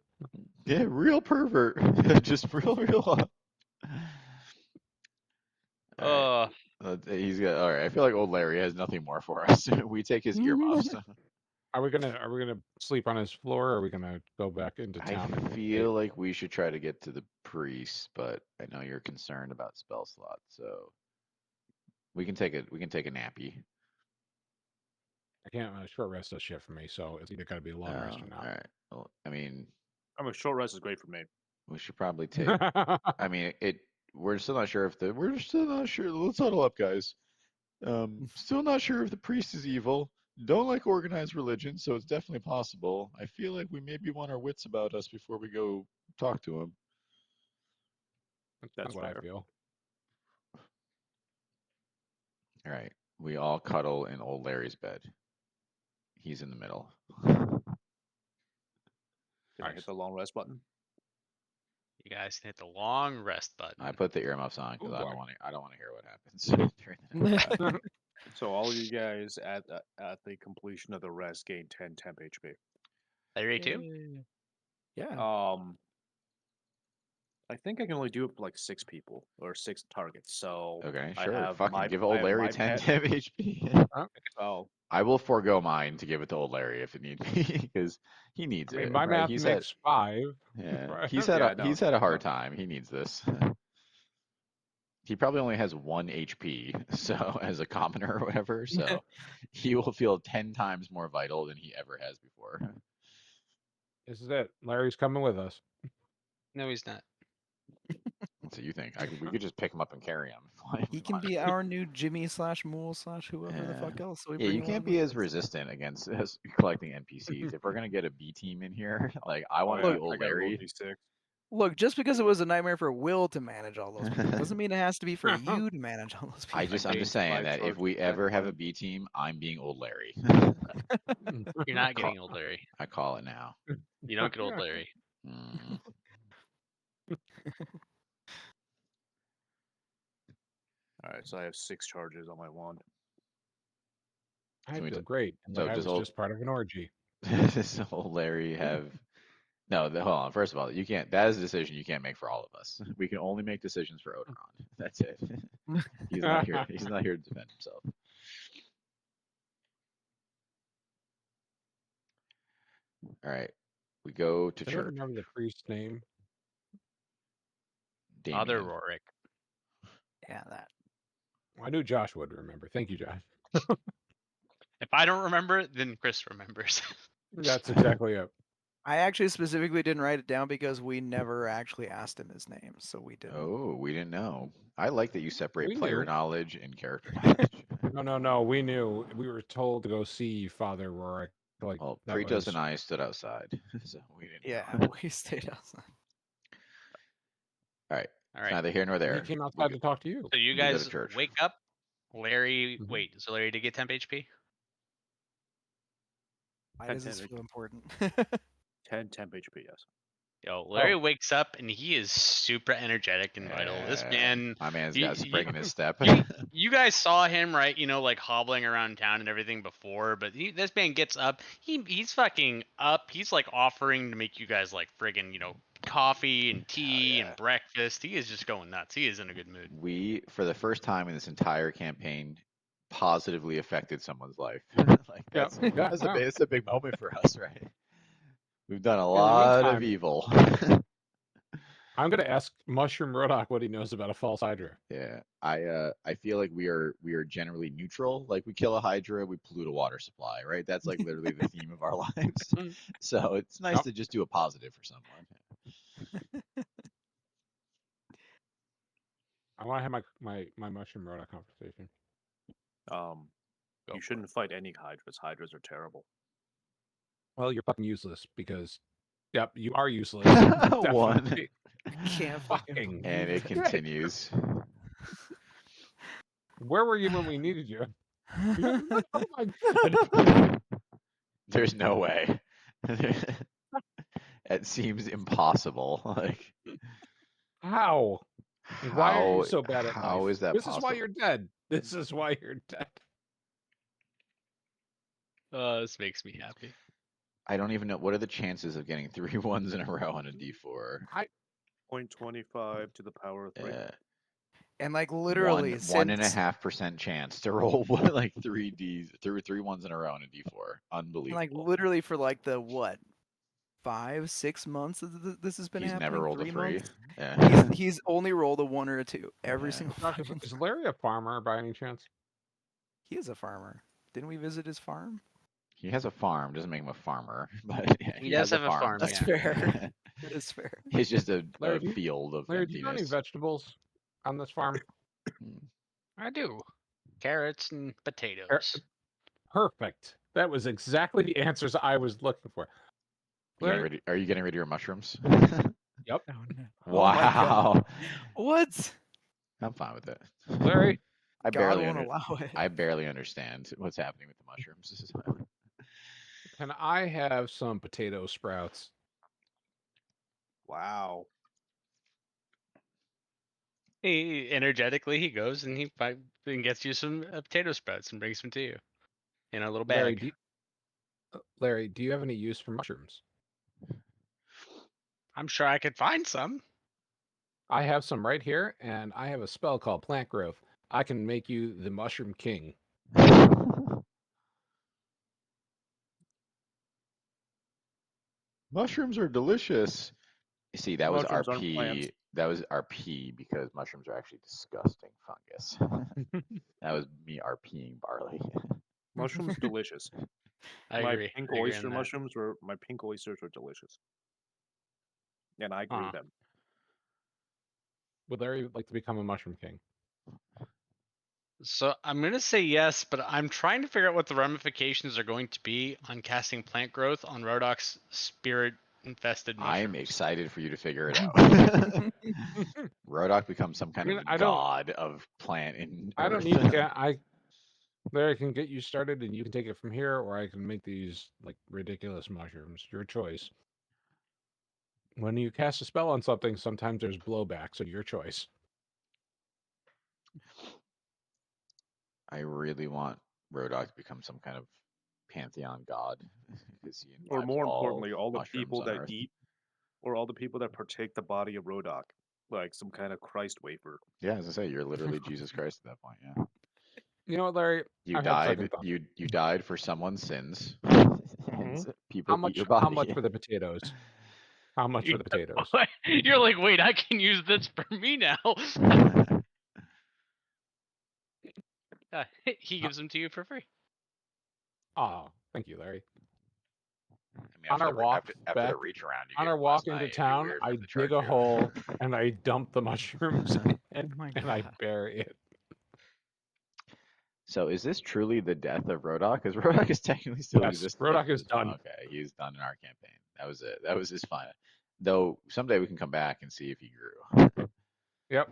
Yeah, real pervert. Just real. All right. He's got. All right. I feel like old Larry has nothing more for us. We take his earmuffs. Are we gonna sleep on his floor, or are we gonna go back into town? I feel like we should try to get to the priest, but I know you're concerned about spell slots, so we can take a nappy. I can't. Short rest does shit for me, so it's either gotta be a long rest or All not. right. Well, I mean, a short rest is great for me. we should probably take. I mean, we're still not sure if we're still not sure. Let's huddle up, guys. Still not sure if the priest is evil. Don't like organized religion, so it's definitely possible. I feel like we maybe want our wits about us before we go talk to him. That's what fair. I feel. All right. We all cuddle in old Larry's bed. He's in the middle. Can I Nice. hit the long rest button? You guys can hit the long rest button. I put the earmuffs on because Ooh, I don't boy. want to hear what happens during the So all you guys at the completion of the rest gain 10 temp HP. Larry too. Yeah. I think I can only do it for like 6 people or 6 targets. So Okay, I sure. have Fucking give old I have Larry my 10 pet- temp HP. Oh, I will forego mine to give it to old Larry if it need be because he needs I mean, it. my right? math He's makes 5. yeah. Right. He's had Yeah, he's had a hard no. time. He needs this. He probably only has 1 HP, so as a commoner or whatever, so he will feel 10 times more vital than he ever has before. This is it. Larry's coming with us. No, he's not. So you think we could just pick him up and carry him? if He we can wanted be to. our new Jimmy / Mool / whoever the fuck else. So we Yeah, bring you him can't along be with as us. resistant against us collecting NPCs. If we're gonna get a B team in here, like I want to yeah, be old I got a roll Larry. D6. Look, just because it was a nightmare for Will to manage all those people doesn't mean it has to be for you to manage all those people. I'm just gained saying 5 that if charges we back ever have a then. B team, I'm being old Larry. You're not getting old Larry. I call it now. You don't get old Larry. Mm. All right, so I have 6 charges on my wand. I Can we feel t- great. so Like I does was old- just part of an orgy. Does old Larry have? No, hold on. First of all, you can't. That is a decision you can't make for all of us. We can only make decisions for Odoron. That's it. He's not here. He's not here to defend himself. All right, we go to I don't church. remember the priest's name. Father Damien. Rorik. Yeah, that. I knew Josh would remember. Thank you, Josh. If I don't remember, then Chris remembers. That's exactly it. I actually specifically didn't write it down because we never actually asked him his name, so we didn't. Oh, we didn't know. I like that you separate We player knew. knowledge and character knowledge. No. We knew. We were told to go see Father Rorik. Like, Well, that Pretos was- and I stood outside, so we didn't. Yeah, know. we stayed outside. All right. All It's right. neither here nor there. He came We outside go- to talk to you. So you We go to guys church. wake up. Larry, Mhm. wait. So Larry did get temp HP? Why 10 does this damage. feel important? 10 temp HP, yes. Yo, Larry wakes up and he is super energetic and vital. This Yeah, man, my man's you- got spring in his step. you guys saw him, right? You know, like hobbling around town and everything before, but this man gets up. He's fucking up. He's like offering to make you guys like friggin', coffee and tea yeah. and breakfast. He is just going nuts. He is in a good mood. We, for the first time in this entire campaign, positively affected someone's life. Like Yeah, that's a big moment for us, right? We've done a the lot of meantime- evil. I'm gonna ask Mushroom Rodak what he knows about a false Hydra. Yeah, I feel like we are generally neutral. Like we kill a Hydra, we pollute a water supply, right? That's like literally the theme of our lives. So it's nice Yep. to just do a positive for someone. I want to have my Mushroom Rodak conversation. Go for you it. shouldn't fight any Hydras. Hydras are terrible. Well, you're fucking useless because, yep, you are useless. One. Definitely. Can't fucking. Fucking. And it Okay. continues. Where were you when we needed you? Oh my god. There's no way. It seems impossible. Like, How? Why are you so bad at how life? is that This possible? is why you're dead. This is why you're dead. This makes me happy. I don't even know. What are the chances of getting 3 ones in a row on a d4? 0.25 to the power of 3. And like literally, One and a since- half % chance to roll like 3 ones in a row on a d4. and, Unbelievable. like literally for like the what, 5-6 months that this has been He's happening. never rolled 3 a 3. months. Yeah. He's only rolled a 1 or a 2 every Yeah. single Josh, 5 months. is Larry a farmer by any chance? He is a farmer. Didn't we visit his farm? He has a farm. Doesn't make him a farmer, but yeah, He does has have a farm, That's yeah. fair. That is fair. It's just a Larry, do you- field of Larry, do you know any emptiness. vegetables on this farm? I do. Carrots and potatoes. Perfect. That was exactly the answers I was looking for. Larry, Are you getting rid of your mushrooms? yep. Oh, no. Wow. What? I'm fine with it. Larry, I God barely won't under- allow it. I barely understand what's happening with the mushrooms. can I have some potato sprouts? Wow. He energetically he goes and and gets you some potato sprouts and brings them to you in a little bag. Larry, do you have any use for mushrooms? I'm sure I could find some. I have some right here, and I have a spell called Plant Growth. I can make you the Mushroom King. Mushrooms are delicious. You see, that was Mushrooms aren't plants. RP. That was RP because mushrooms are actually disgusting fungus. That was me RPing barley. Mushrooms delicious. I my agree. pink I agree oyster on that. mushrooms were my pink oysters were delicious. And I grew Huh. them. Would Larry like to become a Mushroom King? So I'm gonna say yes, but I'm trying to figure out what the ramifications are going to be on casting plant growth on Rodok's spirit infested mushrooms. I'm excited for you to figure it out. Rodok becomes some kind mean, of I don't- god of plant in I don't Earth. need to get. Larry can get you started, and you can take it from here, or I can make these like ridiculous mushrooms. Your choice. When you cast a spell on something, sometimes there's blowback, so your choice. I really want Rodok to become some kind of pantheon god. 'cause he Or imbibes more importantly, all the mushrooms people on that Earth. eat, or all the people that partake the body of Rodok, like some kind of Christ wafer. Yeah, as I say, you're literally Jesus Christ at that point. Yeah, You know what, Larry? you I've had second died. thoughts. You died for someone's sins. And Mhm. people How eat your much? How body. much for the potatoes? How much for the potatoes? You're like, wait, I can use this for me now. He gives them to you for free. Oh, thank you, Larry. I mean, On our after the- walk after the back- reach around, you On gave our him walk last into night, it'd be town, weird for I him to charge dig a you. hole and I dump the mushrooms and, Oh my and I God. bury it. So is this truly the death of Rodok? Because Rodok is technically still Yes, existing. Rodok at is this point. done. Okay, he's done in our campaign. That was it. That was his final. Though someday we can come back and see if he grew. Yep.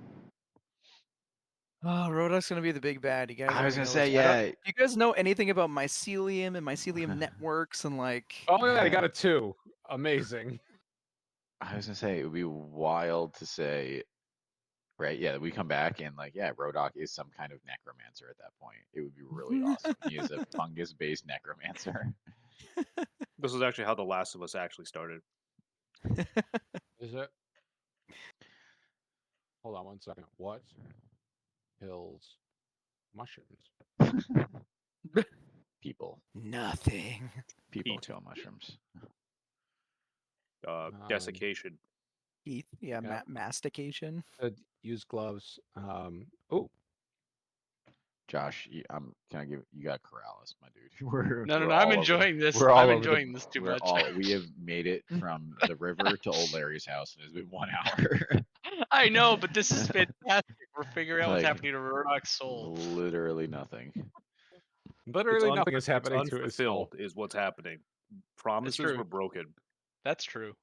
Oh, Rodok's gonna be the big bad. You guys. I was already gonna know say, this. I don't- yeah. Do you guys know anything about mycelium and mycelium networks and like? Oh yeah, I got a 2. Amazing. I was gonna say it would be wild to say, right? Yeah, we come back and like, yeah, Rodok is some kind of necromancer at that point. It would be really awesome. He is a fungus-based necromancer. This is actually how The Last of Us actually started. Is it? Hold on 1 second. What kills mushrooms? People Nothing. Heat. kill mushrooms. Desiccation. Heath. Yeah, Yeah. mastication. Use gloves. Oh, Josh, can I give you got Corrales, my dude. We're No, we're I'm all over- enjoying this. we're all I'm over the- enjoying this too much. We have made it from the river to Old Larry's house, and it's been 1 hour. I know, but this is fantastic. We're figuring out what's Like, happening to Rodok's soul. Literally nothing. literally It's nothing is it's happening to his soul. unfulfilled is what's happening. Promises true. were broken. That's true.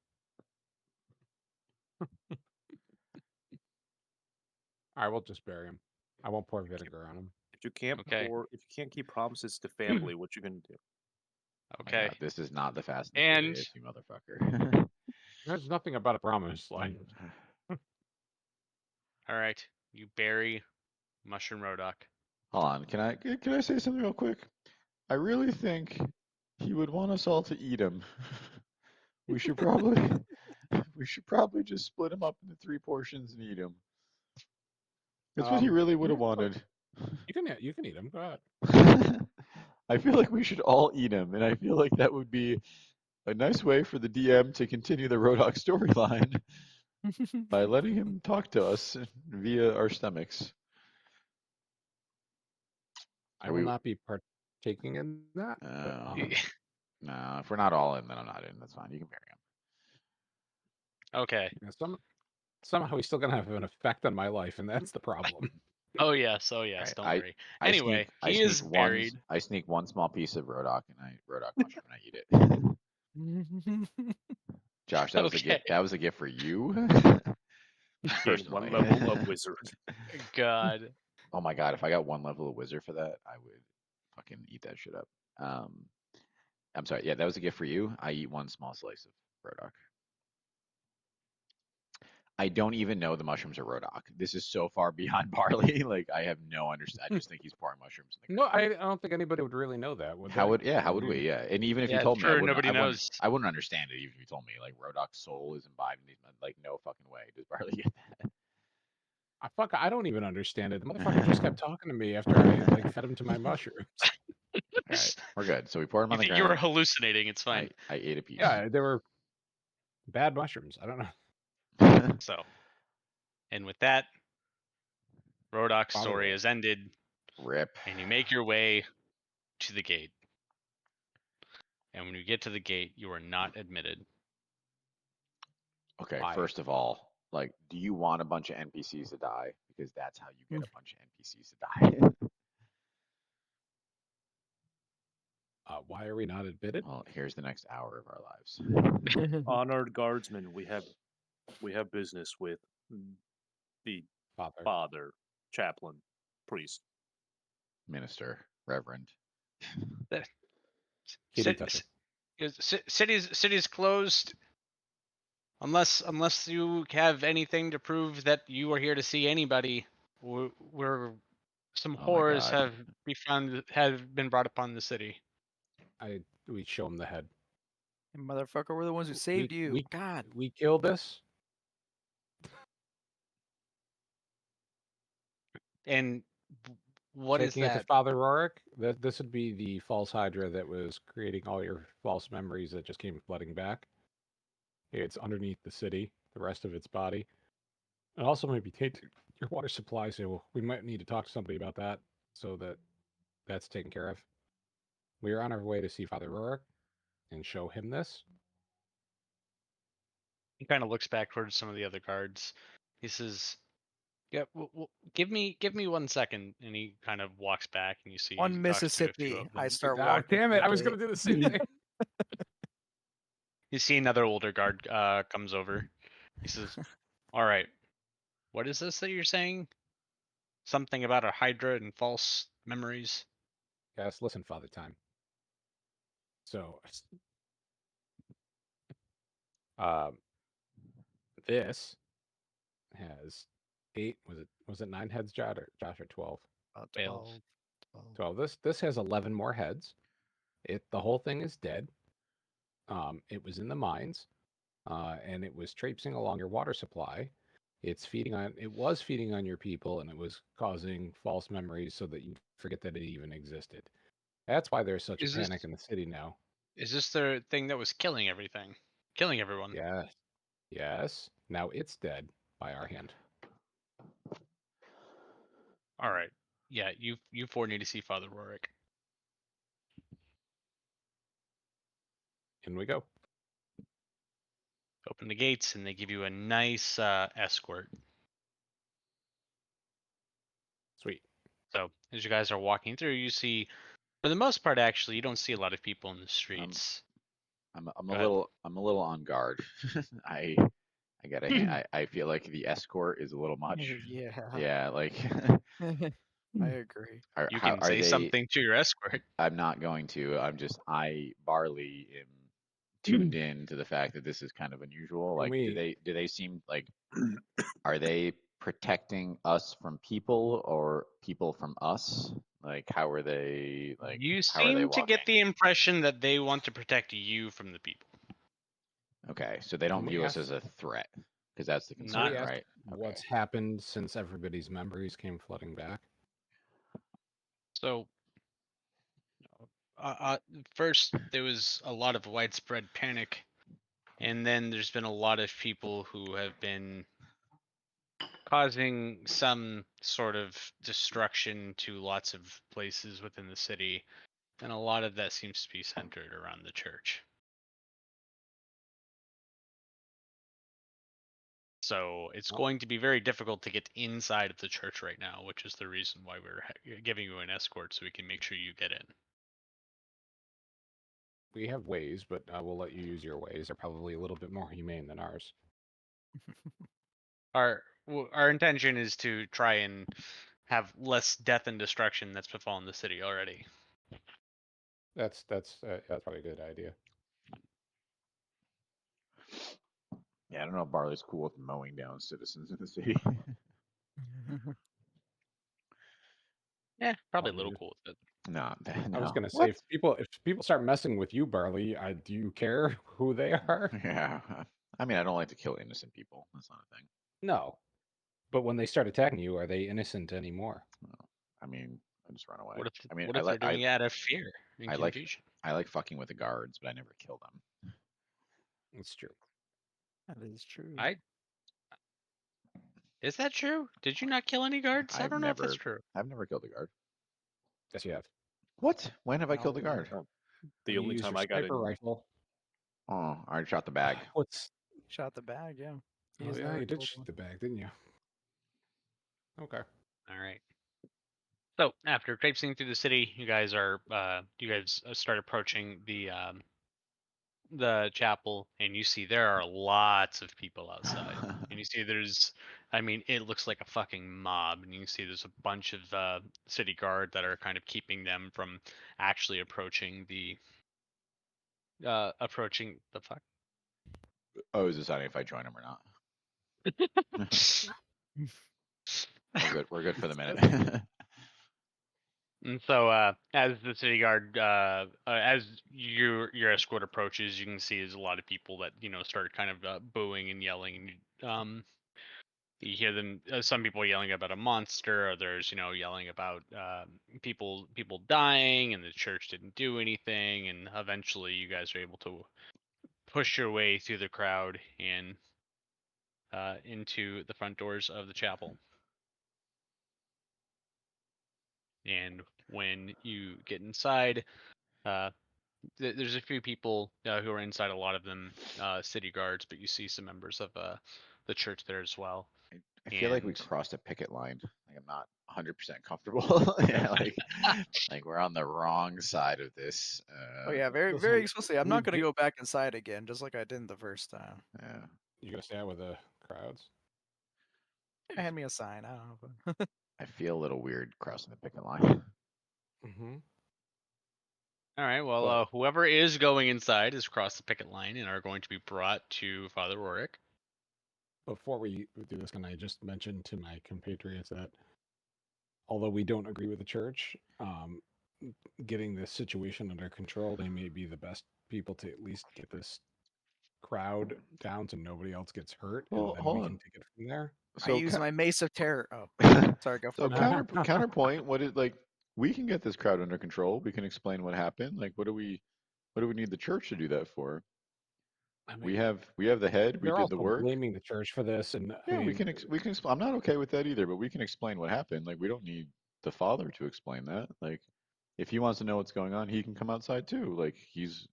I will just bury him. I won't pour vinegar on him. If you can't Okay. if you can't keep promises to family, what you gonna do? Oh my Okay. God, this is not the Fast And- Furious, you motherfucker. There's nothing about a promise. Like, All right. You bury Mushroom Rodoc. Hold on, can I say something real quick? I really think he would want us all to eat him. We should probably just split him up into 3 portions and eat him. That's what he really would have wanted. you can eat him. Go ahead. I feel like we should all eat him, and I feel like that would be a nice way for the DM to continue the Rodoc storyline by letting him talk to us via our stomachs. I Are will we- not be partaking in that. but, No, if we're not all in, then I'm not in. That's fine. You can bury him. Okay. yeah, somehow he's still gonna have an effect on my life, and that's the problem. Oh yes. Oh yes. Right, Don't worry. I Anyway, sneak- I he is sneak buried. I sneak one small piece of Rodoc mushroom and I eat it. Josh, that was a Okay. gift. That was a gift for you. Gain one Personally. level of wizard. God. Oh my God, if I got 1 level of wizard for that, I would fucking eat that shit up. I'm sorry. Yeah, that was a gift for you. I eat 1 small slice of Rodoc. I don't even know the mushrooms are Rodoc. This is so far beyond barley. Like I have no understanding. I just think he's pouring mushrooms in the No, I don't think anybody would really know that. Would How they? would how I would we? mean, Yeah, and even if Yeah, you told me, true, nobody I wouldn't, knows. I wouldn't understand it even if you told me like Rodoc's soul is imbibed in these. Like no fucking way does barley get that. I don't even understand it. The motherfucker just kept talking to me after I like fed him to my mushrooms. All right, we're good. So we poured them You on the think you were ground. hallucinating? It's fine. I ate a piece. Yeah, they were bad mushrooms. I don't know. So, and with that, Rodoc's Father story Rourke. is ended, Rip. and you make your way to the gate. And when you get to the gate, you are not admitted. Okay, Why? first of all, like, do you want a bunch of NPCs to die? Because that's how you get a bunch of NPCs to die. Why are we not admitted? Well, here's the next hour of our lives. Honored guardsmen, we have business with the Father. father, chaplain, priest. Minister, Reverend. Kitty toucher. City's closed. Unless you have anything to prove that you are here to see anybody, we're some Oh my horrors God. have been brought upon the city. We show him the head. Motherfucker, we're the ones who saved you. we- God. We killed this. And what is Taking it to that? Father Rorik. This would be the false Hydra that was creating all your false memories that just came flooding back. It's underneath the city, the rest of its body. And also maybe take your water supply, so we might need to talk to somebody about that so that that's taken care of. We are on our way to see Father Rorik and show him this. He kind of looks back towards some of the other guards. He says, "Yeah, give me 1 second." And he kind of walks back, and you see On he talks to a few Mississippi, of I them. start Oh, walking. damn to it. the I was gate. going to do the same thing. You see another older guard comes over. He says, "All right, what is this that you're saying? Something about a Hydra and false memories?" Yes, listen, Father Time. So, this has 8. Was it 9 heads, Josh, or 12? 12. 12. This has 11 more heads. The whole thing is dead. It was in the mines, and it was traipsing along your water supply. It was feeding on your people, and it was causing false memories so that you forget that it even existed. That's why there's such Is a this- panic in the city now. Is this the thing that was killing everyone? Yes. Yes. Now it's dead by our hand. All right. Yeah, you 4 need to see Father Rorik. In we go. Open the gates, and they give you a nice escort. Sweet. So as you guys are walking through, you see, for the most part, actually, you don't see a lot of people in the streets. I'm Go a ahead. little on guard. I I gotta. I feel like the escort is a little much. Yeah, Yeah, like I agree. You how can are say they? something to your escort. I'm not going to. I Barley am tuned in to the fact that this is kind of unusual. Can Like, we do they seem like are they protecting us from people or people from us? Like, how are they You how are they seem to walking? get the impression that they want to protect you from the people. Okay, so they Can don't we view us ask- as a threat because that's the can concern, we ask right? what's Okay. happened since everybody's memories came flooding back? So, first there was a lot of widespread panic, and then there's been a lot of people who have been causing some sort of destruction to lots of places within the city, and a lot of that seems to be centered around the church. So it's going to be very difficult to get inside of the church right now, which is the reason why we're giving you an escort so we can make sure you get in. We have ways, but we'll let you use your ways. They're probably a little bit more humane than ours. Our intention is to try and have less death and destruction that's befallen the city already. That's probably a good idea. Yeah, I don't know if Barley's cool with mowing down citizens in the city. Yeah, probably a Probably little is. cool with it. No, I was no. gonna say What? if people start messing with you, Barley, do you care who they are? Yeah. I mean, I don't like to kill innocent people. That's not a thing. No. But when they start attacking you, are they innocent anymore? I mean, I just run away. What if I mean, what if they're doing it out of fear and I like confusion? I like fucking with the guards, but I never kill them. It's true. That is true. Is that true? Did you not kill any guards? I don't know if that's true. I've never killed a guard. Yes, you have. What? When have I killed a No. guard? The You only used time your I got in, sniper rifle. Oh, I already shot the bag. What's? Shot the bag, yeah. Oh He's yeah, never you did killed shoot one. the bag, didn't you? Okay. All right. So after traipsing through the city, you guys start approaching the chapel, and you see there are lots of people outside. And you see it looks like a fucking mob, and you can see there's a bunch of city guard that are kind of keeping them from actually approaching the fuck. Oh, is deciding if I join them or not. We're good. We're good for the minute. And so, as the city guard, as your escort approaches, you can see there's a lot of people that start kind of booing and yelling. And you hear them. Some people yelling about a monster. Others, yelling about people dying, and the church didn't do anything. And eventually, you guys are able to push your way through the crowd and into the front doors of the chapel. And when you get inside, there's a few people who are inside. A lot of them city guards, but you see some members of the church there as well. I feel like we And- crossed a picket line. Like I'm not 100% comfortable. Yeah, like we're on the wrong side of this. Oh yeah, very listen, very explicitly. I'm we not gonna get- go back inside again, just like I did the first time. Yeah. You gonna stay out with the crowds? Hand me a sign. I don't know. I feel a little weird crossing the picket line. Mm-hmm. All right. Well, whoever is going inside is across the picket line and are going to be brought to Father Rorik. Before we do this, can I just mention to my compatriots that although we don't agree with the church, getting this situation under control, they may be the best people to at least get this crowd down so nobody else gets hurt, Well, and then hold we on. can take it from there. I use my mace of terror. Oh, sorry, go So for it. counterpoint, we can get this crowd under control. We can explain what happened. Like what do we need the church to do that for? I mean, We have the head. We they're did the also work. blaming the church for this, and Yeah, we can explain. I'm not okay with that either, but we can explain what happened. Like we don't need the father to explain that. Like if he wants to know what's going on, he can come outside too. Like he's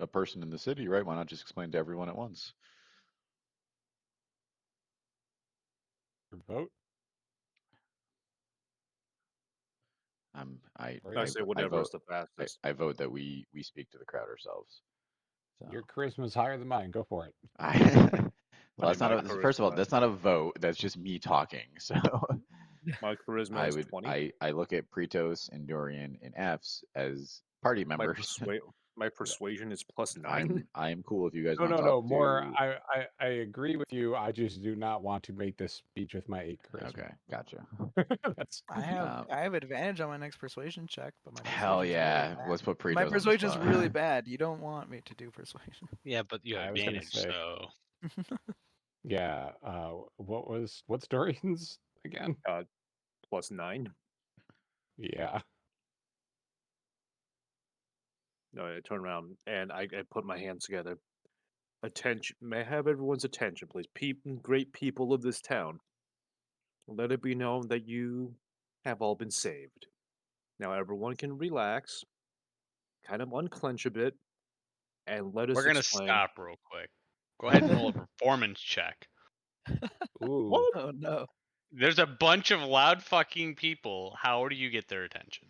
a person in the city, right? Why not just explain to everyone at once? vote. I say whatever is vote. the fastest. I vote that we speak to the crowd ourselves. So Your charisma's higher than mine. Go for it. Well, that's My not a, first of all, charisma- that's not a vote. That's just me talking. So My charisma I is would 20. I look at Pretos and Dorian and Fs as party My, members. my persuasion is +9. I'm cool if you guys No, want no, to no. talk More. to. I agree with you. I just do not want to make this speech with my 8 charisma. Okay, gotcha. That's I have Um, I have advantage on my next persuasion check, but my Hell persuasion's yeah, really bad. let's put Pretos My on the persuasion's spot. really bad. You don't want me to do persuasion. Yeah, but you have I was gonna advantage, say. so yeah. What's Dorian's again? +9. Yeah. No, I turn around and I put my hands together. Attention, may I have everyone's attention, please? Great people of this town. Let it be known that you have all been saved. Now everyone can relax, kind of unclench a bit, and let us we're gonna explain. stop real quick. Go ahead and roll a performance check. Ooh. What? Oh no. There's a bunch of loud fucking people. How do you get their attention?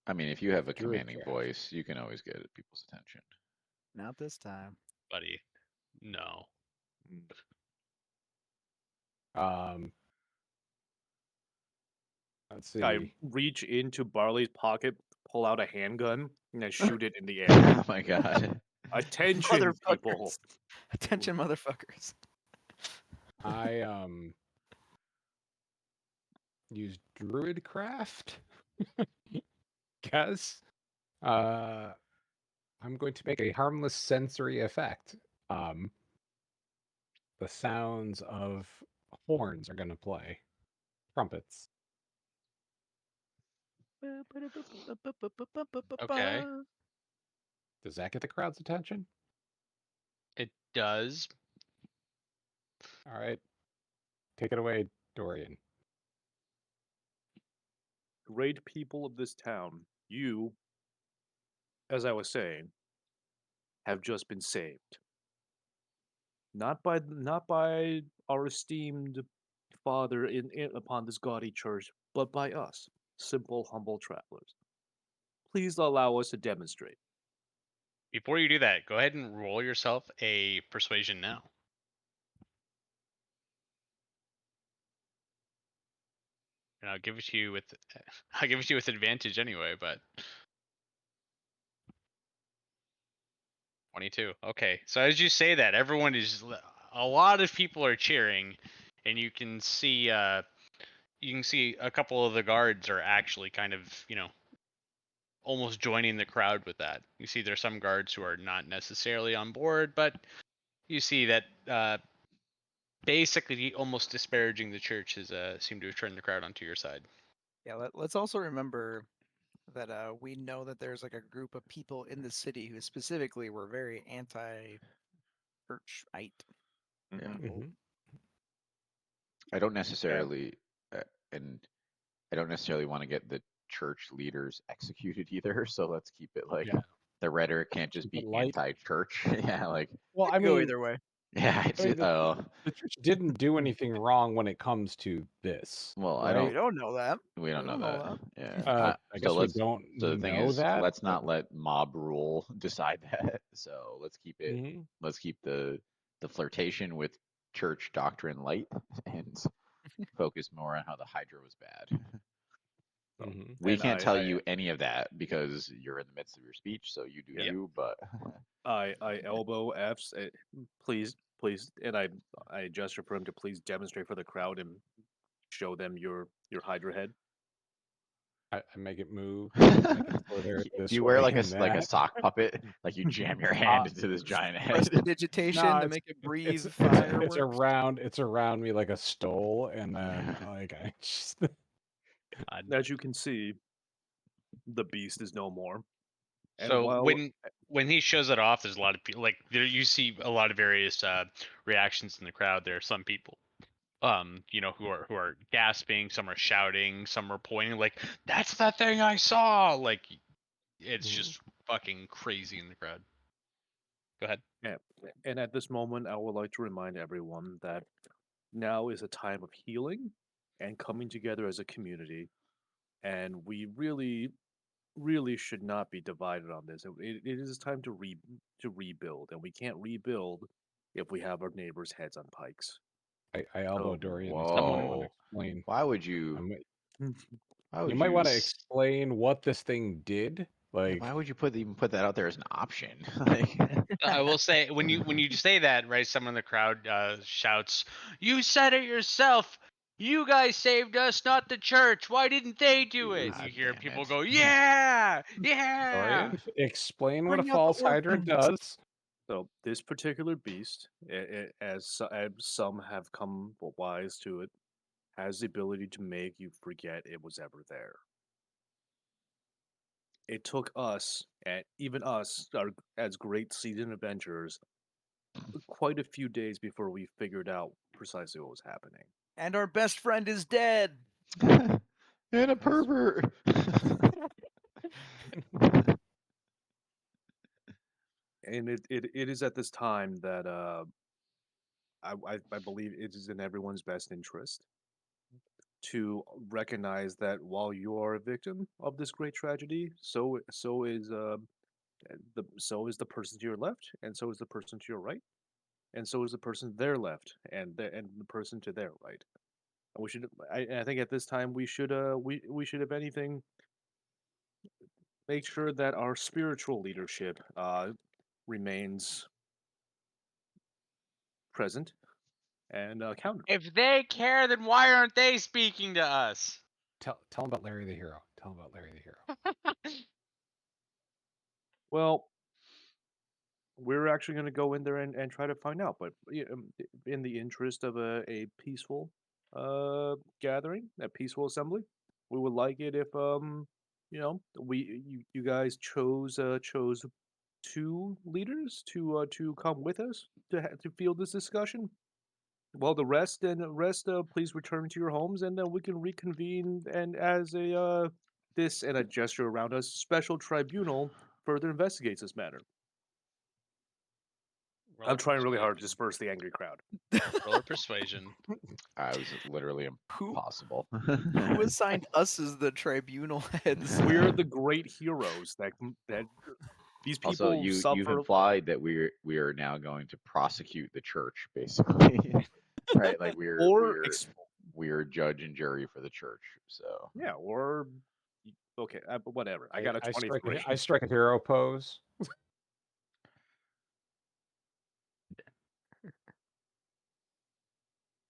I mean, if you have a Druid commanding craft. voice, you can always get people's attention. Not this time. Buddy, no. Let's see. I reach into Barley's pocket, pull out a handgun, and I shoot it in the air. Oh my god. Attention, people! Motherfuckers. Attention, motherfuckers. I use Druidcraft. Guess. I'm going to make a harmless sensory effect. The sounds of horns are going to play. Trumpets. Okay. Does that get the crowd's attention? It does. All right. Take it away, Dorian. Great people of this town, you, as I was saying, have just been saved. Not by our esteemed father upon this gaudy church, but by us, simple, humble travelers. Please allow us to demonstrate. Before you do that, go ahead and roll yourself a persuasion now. And I'll give it to you with I'll give it to you with advantage anyway, but 22. Okay. So as you say that, everyone is a lot of people are cheering, and you can see a couple of the guards are actually kind of, almost joining the crowd with that. You see there's some guards who are not necessarily on board, but you see that basically almost disparaging the church has seemed to have turned the crowd onto your side. Yeah, let's also remember that we know that there's like a group of people in the city who specifically were very anti-churchite. Yeah. Mhm. I don't necessarily, and I don't necessarily want to get the church leaders executed either. So let's keep it like Yeah. the rhetoric can't just Keep be it light. anti-church. Yeah, like Well, I Go mean, either way. yeah, it's I mean, oh the church didn't do anything wrong when it comes to this. well, I right? We don't know that. we don't know don't know that. Yeah. I guess so we let's. don't So the thing know is, that. let's not let mob rule decide that. So let's keep it. Mhm. Let's keep the flirtation with church doctrine light and focus more on how the Hydra was bad. Mhm. We And can't tell I- you any of that because you're in the midst of your speech, so you do Yeah. you. But I elbow F's. Please, and I gesture for him to please demonstrate for the crowd and show them your Hydra head. I make it move. do you wear like a and like a that. sock puppet? Like you jam your hand into this giant head. Prestidigitation No, to it's- make it breathe It's fireworks. around. It's around me like a stole, and then like I just. As you can see, the beast is no more. And So while when he shows it off, there's a lot of people like there. You see a lot of various reactions in the crowd. There are some people, who are gasping. Some are shouting. Some are pointing. Like that's the thing I saw. Like it's Mhm. just fucking crazy in the crowd. Go ahead. and at this moment, I would like to remind everyone that now is a time of healing and coming together as a community, and we really should not be divided on this. It is time to rebuild, and we can't rebuild if we have our neighbors' heads on pikes. I elbow Oh, Dorian. And someone want to explain. Why would I you? might- Why would You might want to s- explain what this thing did. Like, Why would you even put that out there as an option? Like, I will say when you say that, right? Someone in the crowd shouts, "You said it yourself. You guys saved us, not the church. Why didn't they do it?" God You hear damn people it. go, "Yeah, yeah." Dorian, explain what a Bring out the false hydrant orphans. does. So this particular beast, as some have come wise to it, has the ability to make you forget it was ever there. It took us, and even us, as great seasoned adventurers, quite a few days before we figured out precisely what was happening. And our best friend is dead. And a pervert. And it is at this time that I believe it is in everyone's best interest to recognize that while you are a victim of this great tragedy, so is the person to your left, and so is the person to your right, and so is the person to their left, and the person to their right. And we should, I think at this time we should, if anything, make sure that our spiritual leadership remains present and accountable. If they care, then why aren't they speaking to us? Tell him about Larry the Hero. Tell him about Larry the Hero. Well, we're actually going to go in there and try to find out, but in the interest of a peaceful gathering, a peaceful assembly, we would like it if you guys chose two leaders to come with us to field this discussion. Well, the rest, please return to your homes, and then we can reconvene. And as this and a gesture around us, special tribunal further investigates this matter. Roll I'm trying really hard to persuasion. disperse the angry crowd. Roll persuasion. I was literally Who impossible. who assigned us as the tribunal heads? We're the great heroes that these people Also, you've suffer. implied that we are now going to prosecute the church, basically, right? Like we're judge and jury for the church. So Yeah, or okay, but whatever. I got a I strike 23. I strike a hero pose.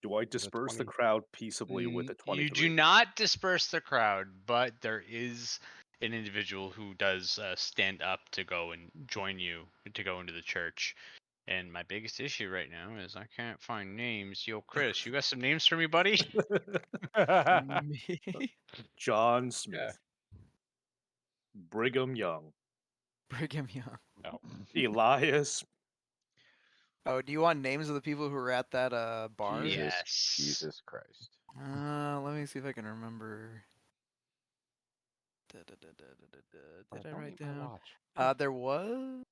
Do I disperse the 20. crowd peaceably with a 23? You do not disperse the crowd, but there is an individual who does stand up to go and join you to go into the church. And my biggest issue right now is I can't find names. Yo, Chris, you got some names for me, buddy? Me? John Smith, Brigham Young, Brigham Young. Elias. Oh, do you want names of the people who were at that bar? Yes. Jesus Christ. Let me see if I can remember. Did I write down? There was.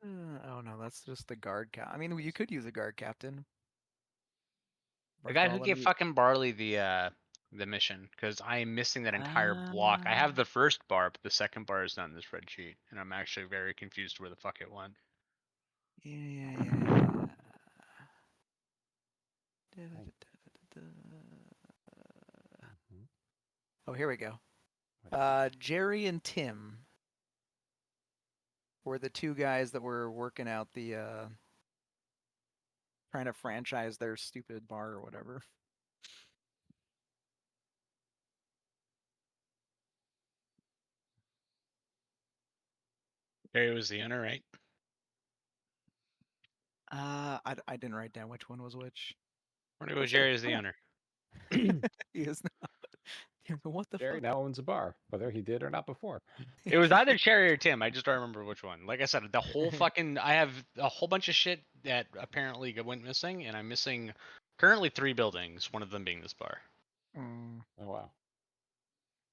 Oh no, that's just the guard cap. I mean, you could use a guard captain. The guy who gave Bartholomew- fucking Barley the mission, because I am missing that entire block. I have the first bar, but the second bar is not in the spreadsheet, and I'm actually very confused where the fuck it went. Yeah. Oh, here we go. Jerry and Tim were the two guys that were working out the trying to franchise their stupid bar or whatever. Jerry was the owner, right? I didn't write down which one was which. Or it was Jerry as the owner. He is not. Yeah, but what the Jerry fuck? now owns a bar, whether he did or not before. It was either Cherry or Tim. I just don't remember which one. Like I said, the whole fucking I have a whole bunch of shit that apparently went missing, and I'm missing currently 3 buildings, one of them being this bar. Mm. Oh wow.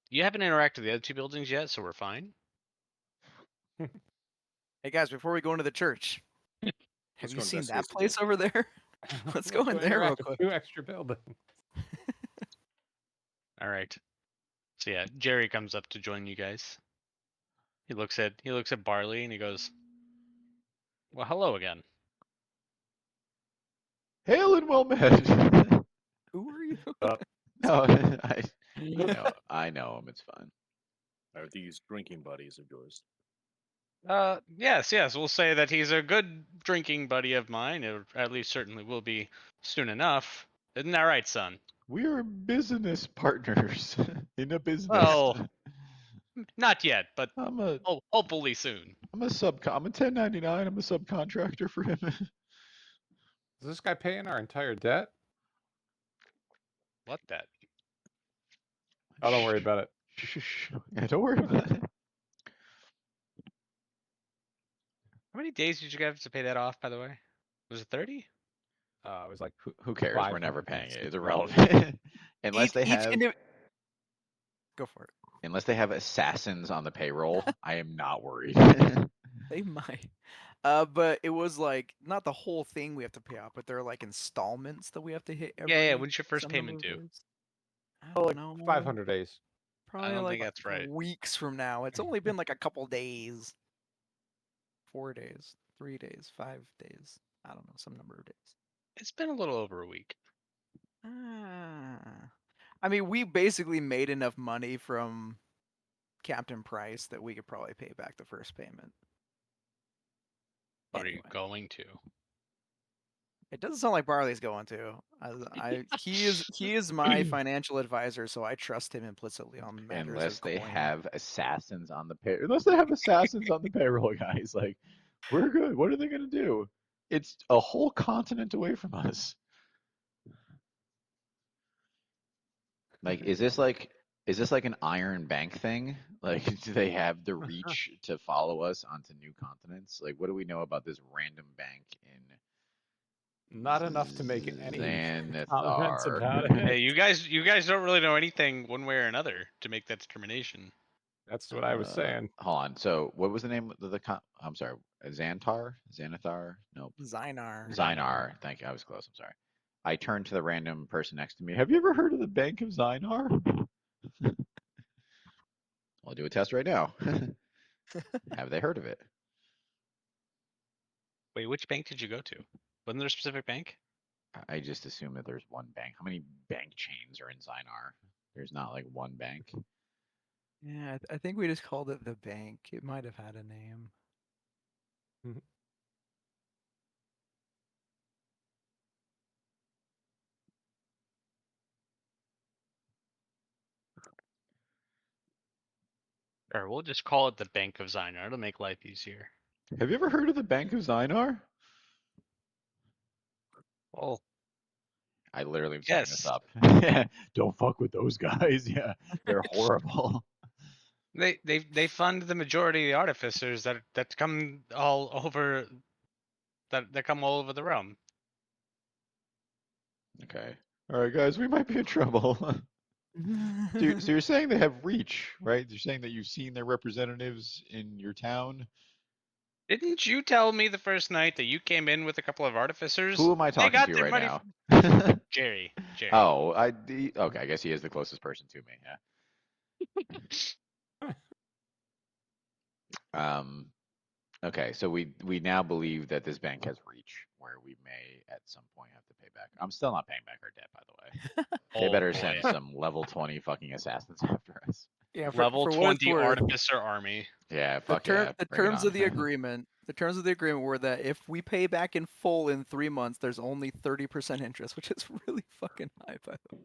You haven't interacted with the other 2 buildings yet, so we're fine. Hey guys, before we go into the church, have Let's you go seen investigate that place over there? Let's go in there real interact with quick. 2 extra buildings. All right. So yeah, Jerry comes up to join you guys. He looks at Barley and he goes, "Well, hello again." Hail and well met. Who are you? No, I know him. It's fine. Are these drinking buddies of yours? Yes, we'll say that he's a good drinking buddy of mine, or at least certainly will be soon enough. Isn't that right, son? We are business partners in a business. Well, not yet, but I'm a hopefully soon. I'm a 1099. I'm a subcontractor for him. Is this guy paying our entire debt? What that? Oh, don't worry about it. Yeah, don't worry about it. How many days did you have to pay that off, by the way? Was it 30? It was like Who cares? We're never paying it. It's $560. irrelevant. Unless they have Go for it. unless they have assassins on the payroll, I am not worried. They might. But it was like not the whole thing we have to pay off, but there are like installments that we have to hit every. Yeah. When's your first some number payment of due? days. I Oh, don't like know. 500 days. Probably don't like think that's right. weeks from now. It's only been like a couple days. 4 days, 3 days, 5 days. I don't know, some number of days. It's been a little over a week. I mean, we basically made enough money from Captain Price that we could probably pay back the first payment. What are you Anyway. going to? It doesn't sound like Barley's going to. He is my financial advisor, so I trust him implicitly on matters Unless of they coin. have assassins on the payroll, guys. Like, we're good. What are they gonna do? It's a whole continent away from us. Like, is this like an Iron Bank thing? Like, do they have the reach to follow us onto new continents? Like, what do we know about this random bank in Not enough to make any comments Xanathar? about it. Hey, you guys don't really know anything one way or another to make that determination. That's what I was saying. Hold on. So, what was the name of the I'm sorry, Xanathar? Nope. Zynar. Zynar. Thank you. I was close. I'm sorry. I turned to the random person next to me. Have you ever heard of the Bank of Zynar? I'll do a test right now. Have they heard of it? Wait, which bank did you go to? Wasn't there a specific bank? I just assume that there's one bank. How many bank chains are in Zynar? There's not like one bank. Yeah, I think we just called it the bank. It might have had a name. Or we'll just call it the Bank of Zynar. It'll make life easier. Have you ever heard of the Bank of Zynar? Well, I literally am setting this yes. up. Don't fuck with those guys. Yeah, they're horrible. They fund the majority of the artificers that come all over that come all over the realm. Okay. All right, guys, we might be in trouble. So you're saying they have reach, right? You're saying that you've seen their representatives in your town. Didn't you tell me the first night that you came in with a couple of artificers? Who am I They talking got to their right money now? from- Jerry. Oh, okay. I guess he is the closest person to me. Yeah. Okay. So we now believe that this bank has reach, where we may at some point have to pay back. I'm still not paying back our debt, by the way. They Oh, better boy. send some level 20 fucking assassins after us. Yeah, Level for what it's 20 worth, artificer army. Yeah. the Fuck yeah. the bring it terms of the on. agreement. The terms of the agreement were that if we pay back in full in 3 months, there's only 30% interest, which is really fucking high, by the way.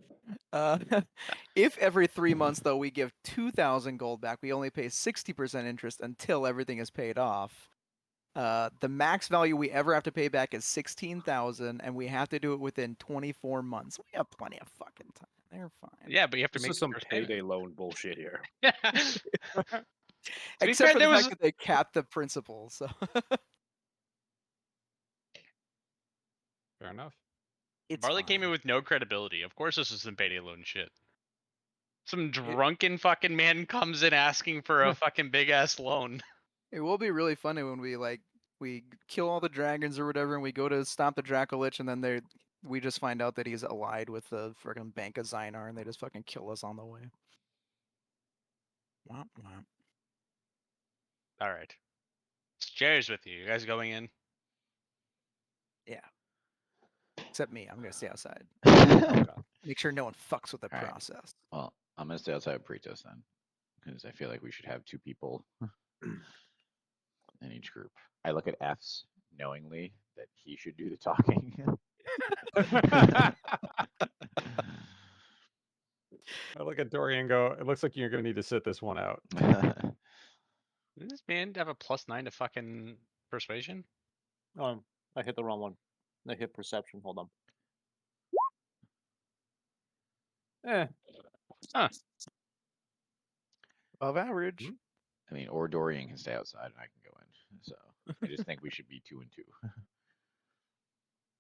If every 3 months though we give 2,000 gold back, we only pay 60% interest until everything is paid off. The max value we ever have to pay back is 16,000, and we have to do it within 24 months. We have plenty of fucking time. They're fine. Yeah, but you have to This make is the some first payment. payday loan bullshit here. To be Except fair, for the there fact was that they capped the principal. So Fair enough. it's Barley came in fine. with no credibility. Of course, this is some payday loan shit. Some drunken fucking man comes in asking for a fucking big ass loan. It will be really funny when we kill all the dragons or whatever, and we go to stop the Dracolich, and then we just find out that he's allied with the freaking Bank of Zynar, and they just fucking kill us on the way. Womp womp. All right. Jerry's with you. You guys going in? except me. I'm gonna stay outside. God. Make sure no one fucks with the All right. process. Well, I'm gonna stay outside of Pretos then, because I feel like we should have 2 people in each group. I look at F's knowingly that he should do the talking. I look at Dorian and go, it looks like you're going to need to sit this one out. Does this man have a +9 to fucking persuasion? I hit the wrong one. I hit perception. Hold on. Above average. I mean, or Dorian can stay outside and I can go in. So I just think we should be 2 and 2.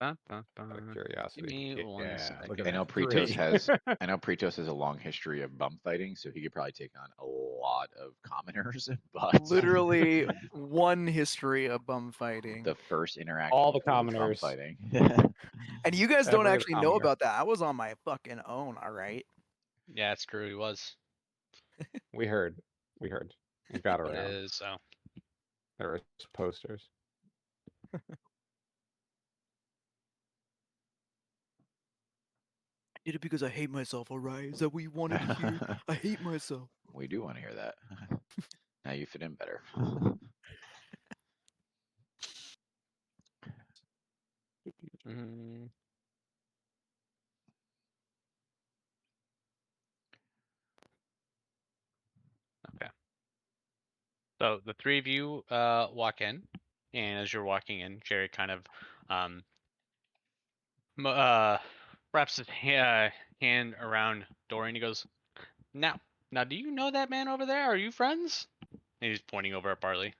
Out of curiosity. Give me one look second. at I know that. Pretos 3. has I know Pretos has a long history of bum fighting, so he could probably take on a lot of commoners. But Literally one history of bum fighting. the first interaction All the with bum commoners. fighting. And you guys don't Every actually know commoner. about that. I was on my fucking own, all right? Yeah, it's true. He was. We heard. We got It around. is. So There were posters. I did it because I hate myself, all right? Is that what you wanted to hear? I hate myself. We do want to hear that. Now you fit in better. mm, okay. So the 3 of you walk in, and as you're walking in, Jerry kind of wraps his hand around Dorian. He goes, Now, do you know that man over there? Are you friends?" And he's pointing over at Barley.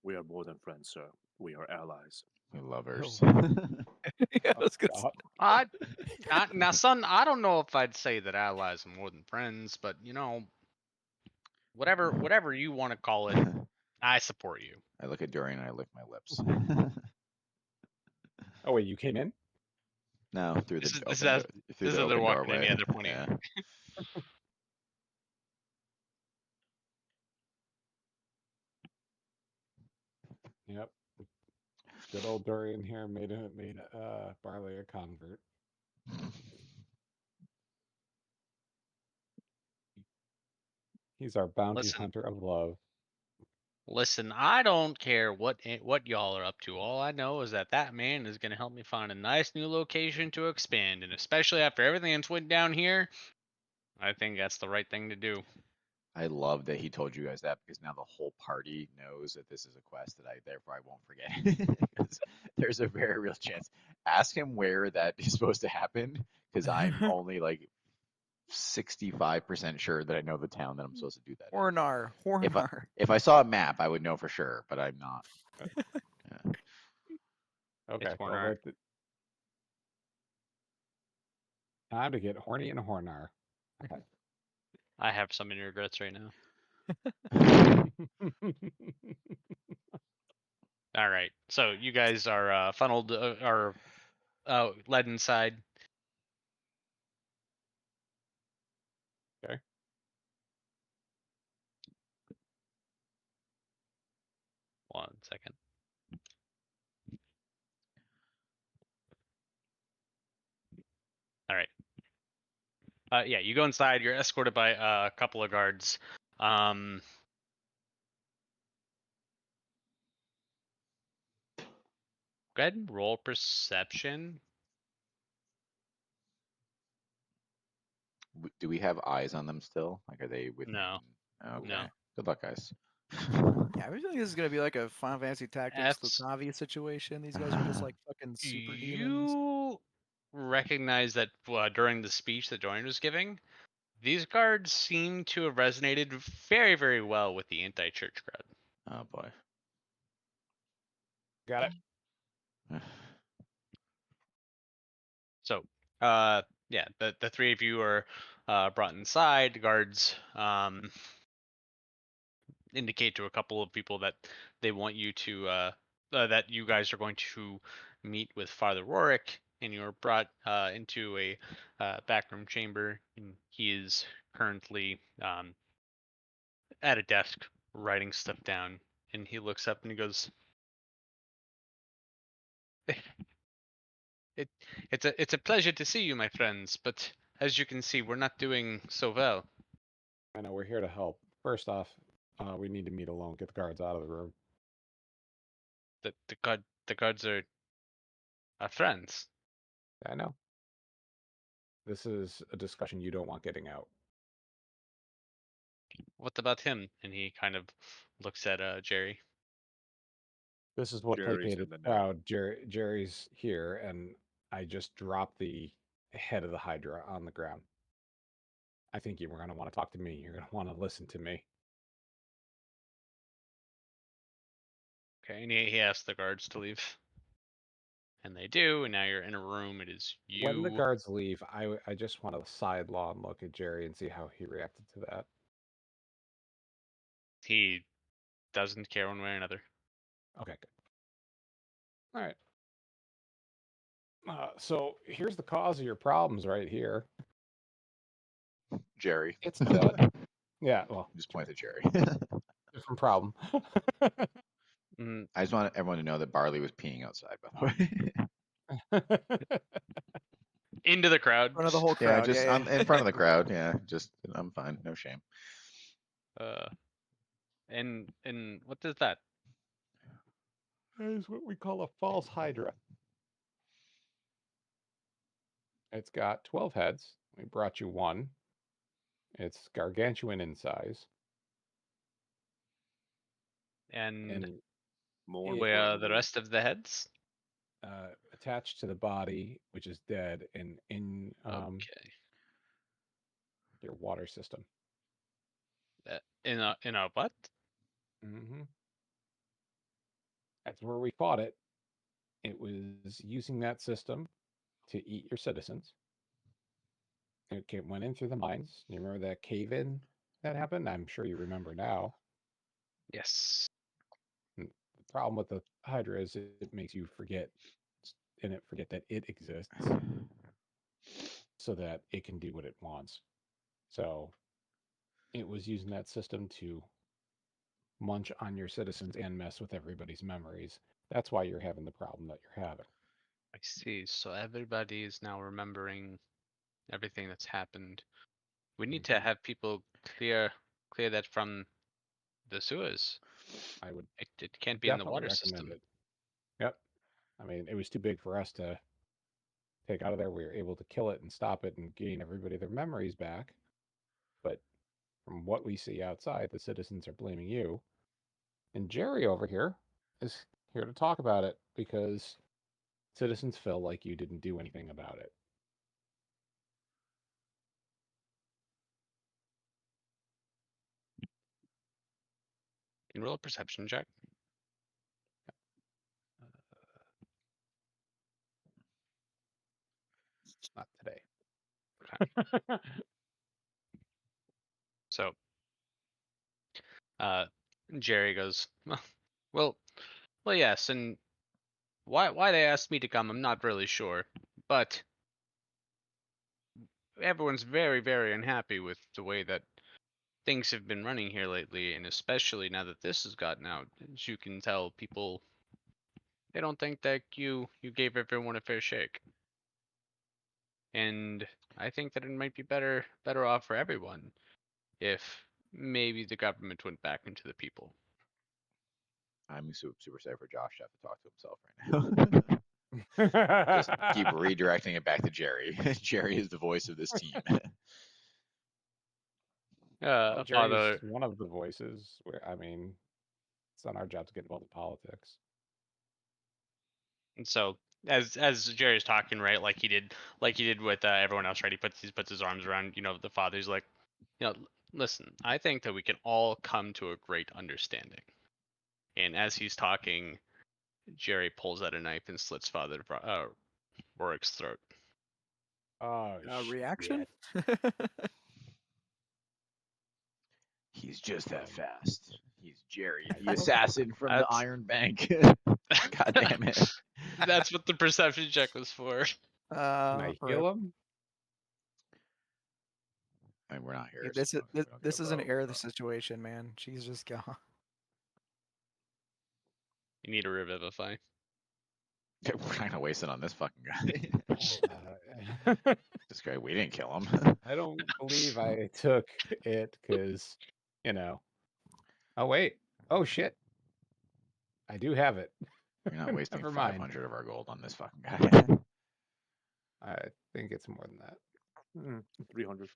We are more than friends, sir. We are allies. We lovers. Yeah, I was gonna say. Now, son, I don't know if I'd say that allies are more than friends, but whatever you want to call it, I support you. I look at Dorian and I lick my lips. Oh, wait, you came in? No, through the This is- open this do- is- through this the is they're open walking in, doorway. yeah, they're pointing. Yeah. Yep. Good old Dorian here made Barley a convert. He's our bounty Listen. hunter of love. Listen, I don't care what y'all are up to. All I know is that man is gonna help me find a nice new location to expand, and especially after everything that's went down here, I think that's the right thing to do. I love that he told you guys that because now the whole party knows that this is a quest that I won't forget. 'Cause there's a very real chance. Ask him where that is supposed to happen because I'm only like 65% sure that I know the town that I'm supposed to do that in. Hornar. Hornar. If I saw a map, I would know for sure, but I'm not. Okay. well, Hornar. time to get horny and Hornar. Okay. I have so many regrets right now. All right, so you guys are funneled or led inside. Okay. One second. All right. Yeah, you go inside. You're escorted by a couple of guards. Go ahead and roll perception. Do we have eyes on them still? Like, are they with? No. Okay. No. Good luck, guys. Yeah, I feel like this is gonna be like a Final Fantasy Tactics F's. Lucavi situation. These guys are just like fucking superhumans. You recognize that during the speech that Dorian was giving, these guards seem to have resonated very, very well with the anti-church crowd. Oh boy. Got it. So, yeah, the 3 of you are brought inside. The guards indicate to a couple of people that they want you to that you guys are going to meet with Father Rorik, and you're brought into a backroom chamber, and he is currently at a desk writing stuff down, and he looks up and he goes, It's a pleasure to see you, my friends. But as you can see, we're not doing so well. I know we're here to help. First off, we need to meet alone. Get the guards out of the room. The guards are our friends. I know. This is a discussion you don't want getting out. What about him? And he kind of looks at Jerry. This is what Jerry's placated in the the know. crowd. Jerry's here, and I just dropped the head of the Hydra on the ground. I think you were going to want to talk to me. You're going to want to listen to me. Okay, and he asks the guards to leave. And they do, and now you're in a room. It is When the you. guards leave, I just want to sidelong look at Jerry and see how he reacted to that. He doesn't care one way or another. Okay, good. All right. So here's the cause of your problems right here. Jerry. It's dead. Yeah, well, Just point to Jerry. different problem. Mm, I just want everyone to know that Barley was peeing outside, by the way. into the crowd. In front of the whole Yeah, crowd. just yeah, I'm in front of the crowd. Yeah, just I'm fine. No shame. And what is that? Is what we call a false Hydra. It's got 12 heads. We brought you one. It's gargantuan in size. And More it- where are the importantly, rest of the heads? Attached to the body, which is dead, and in Okay. your water system. In a what? Mm-hmm. That's where we fought it. It was using that system to eat your citizens. It went in through the mines. You remember that cave-in that happened? I'm sure you remember now. Yes. The problem with the Hydra is it makes you forget that it exists so that it can do what it wants. So it was using that system to munch on your citizens and mess with everybody's memories. That's why you're having the problem that you're having. I see. So everybody is now remembering everything that's happened. We need to Mhm. have people clear that from the sewers. I would It can't be in the definitely water recommend system. it. Yep. I mean, it was too big for us to take out of there. We were able to kill it and stop it and gain everybody their memories back. But from what we see outside, the citizens are blaming you. And Jerry over here is here to talk about it because citizens feel like you didn't do anything about it. Can you roll a perception check? Not today. So, Jerry goes, well, yes, and why they asked me to come, I'm not really sure, but everyone's very, very unhappy with the way that things have been running here lately, and especially now that this has gotten out. As you can tell, people, they don't think that you gave everyone a fair shake, and I think that it might be better off for everyone if maybe the government went back into the people. I'm super excited for Josh to have to talk to himself right now. Just keep redirecting it back to Jerry. Jerry is the voice of this team. Well, Jerry's Father, one of the voices. I mean, it's not our job to get involved in politics. and so as Jerry's talking, right, like he did with everyone else, right? He puts his arms around, the father. He's like, listen, I think that we can all come to a great understanding. And as he's talking, Jerry pulls out a knife and slits Father Rorik's throat. Oh, reaction? shit. He's just that fast. He's Jerry, the That's- assassin from the that's- Iron Bank. God damn it. That's what the perception check was for. Can I heal him? I mean, we're not here. This so is we don't this get a is an vote, error of the but- situation, man. She's just gone. You need a revivify. We're not gonna waste it on this fucking guy. This guy, we didn't kill him. I don't believe I took it because, you know. Oh wait. Oh shit. I do have it. We're not wasting Never mind. 500 of our gold on this fucking guy. I think it's more than that. 300.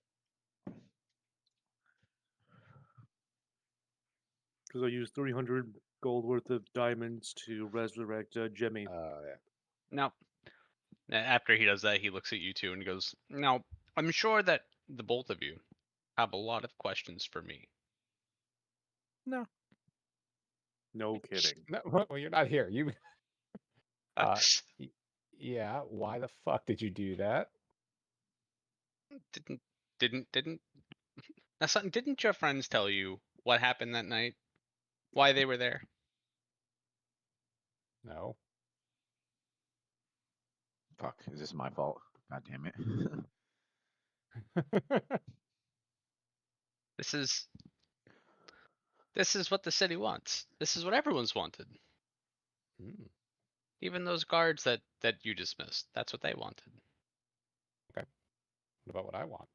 Because I used 300 gold worth of diamonds to resurrect Jemmy. Yeah. Now, after he does that, he looks at you two and goes, "Now, I'm sure that the both of you have a lot of questions for me." No kidding. No, well, you're not here. You. Uh, Yeah. Why the fuck did you do that? didn't. Now, son, didn't your friends tell you what happened that night? Why they were there? No. Fuck, is this my fault? God damn it. This is what the city wants. This is what everyone's wanted. Hmm. Even those guards that you dismissed. That's what they wanted. What about what I want?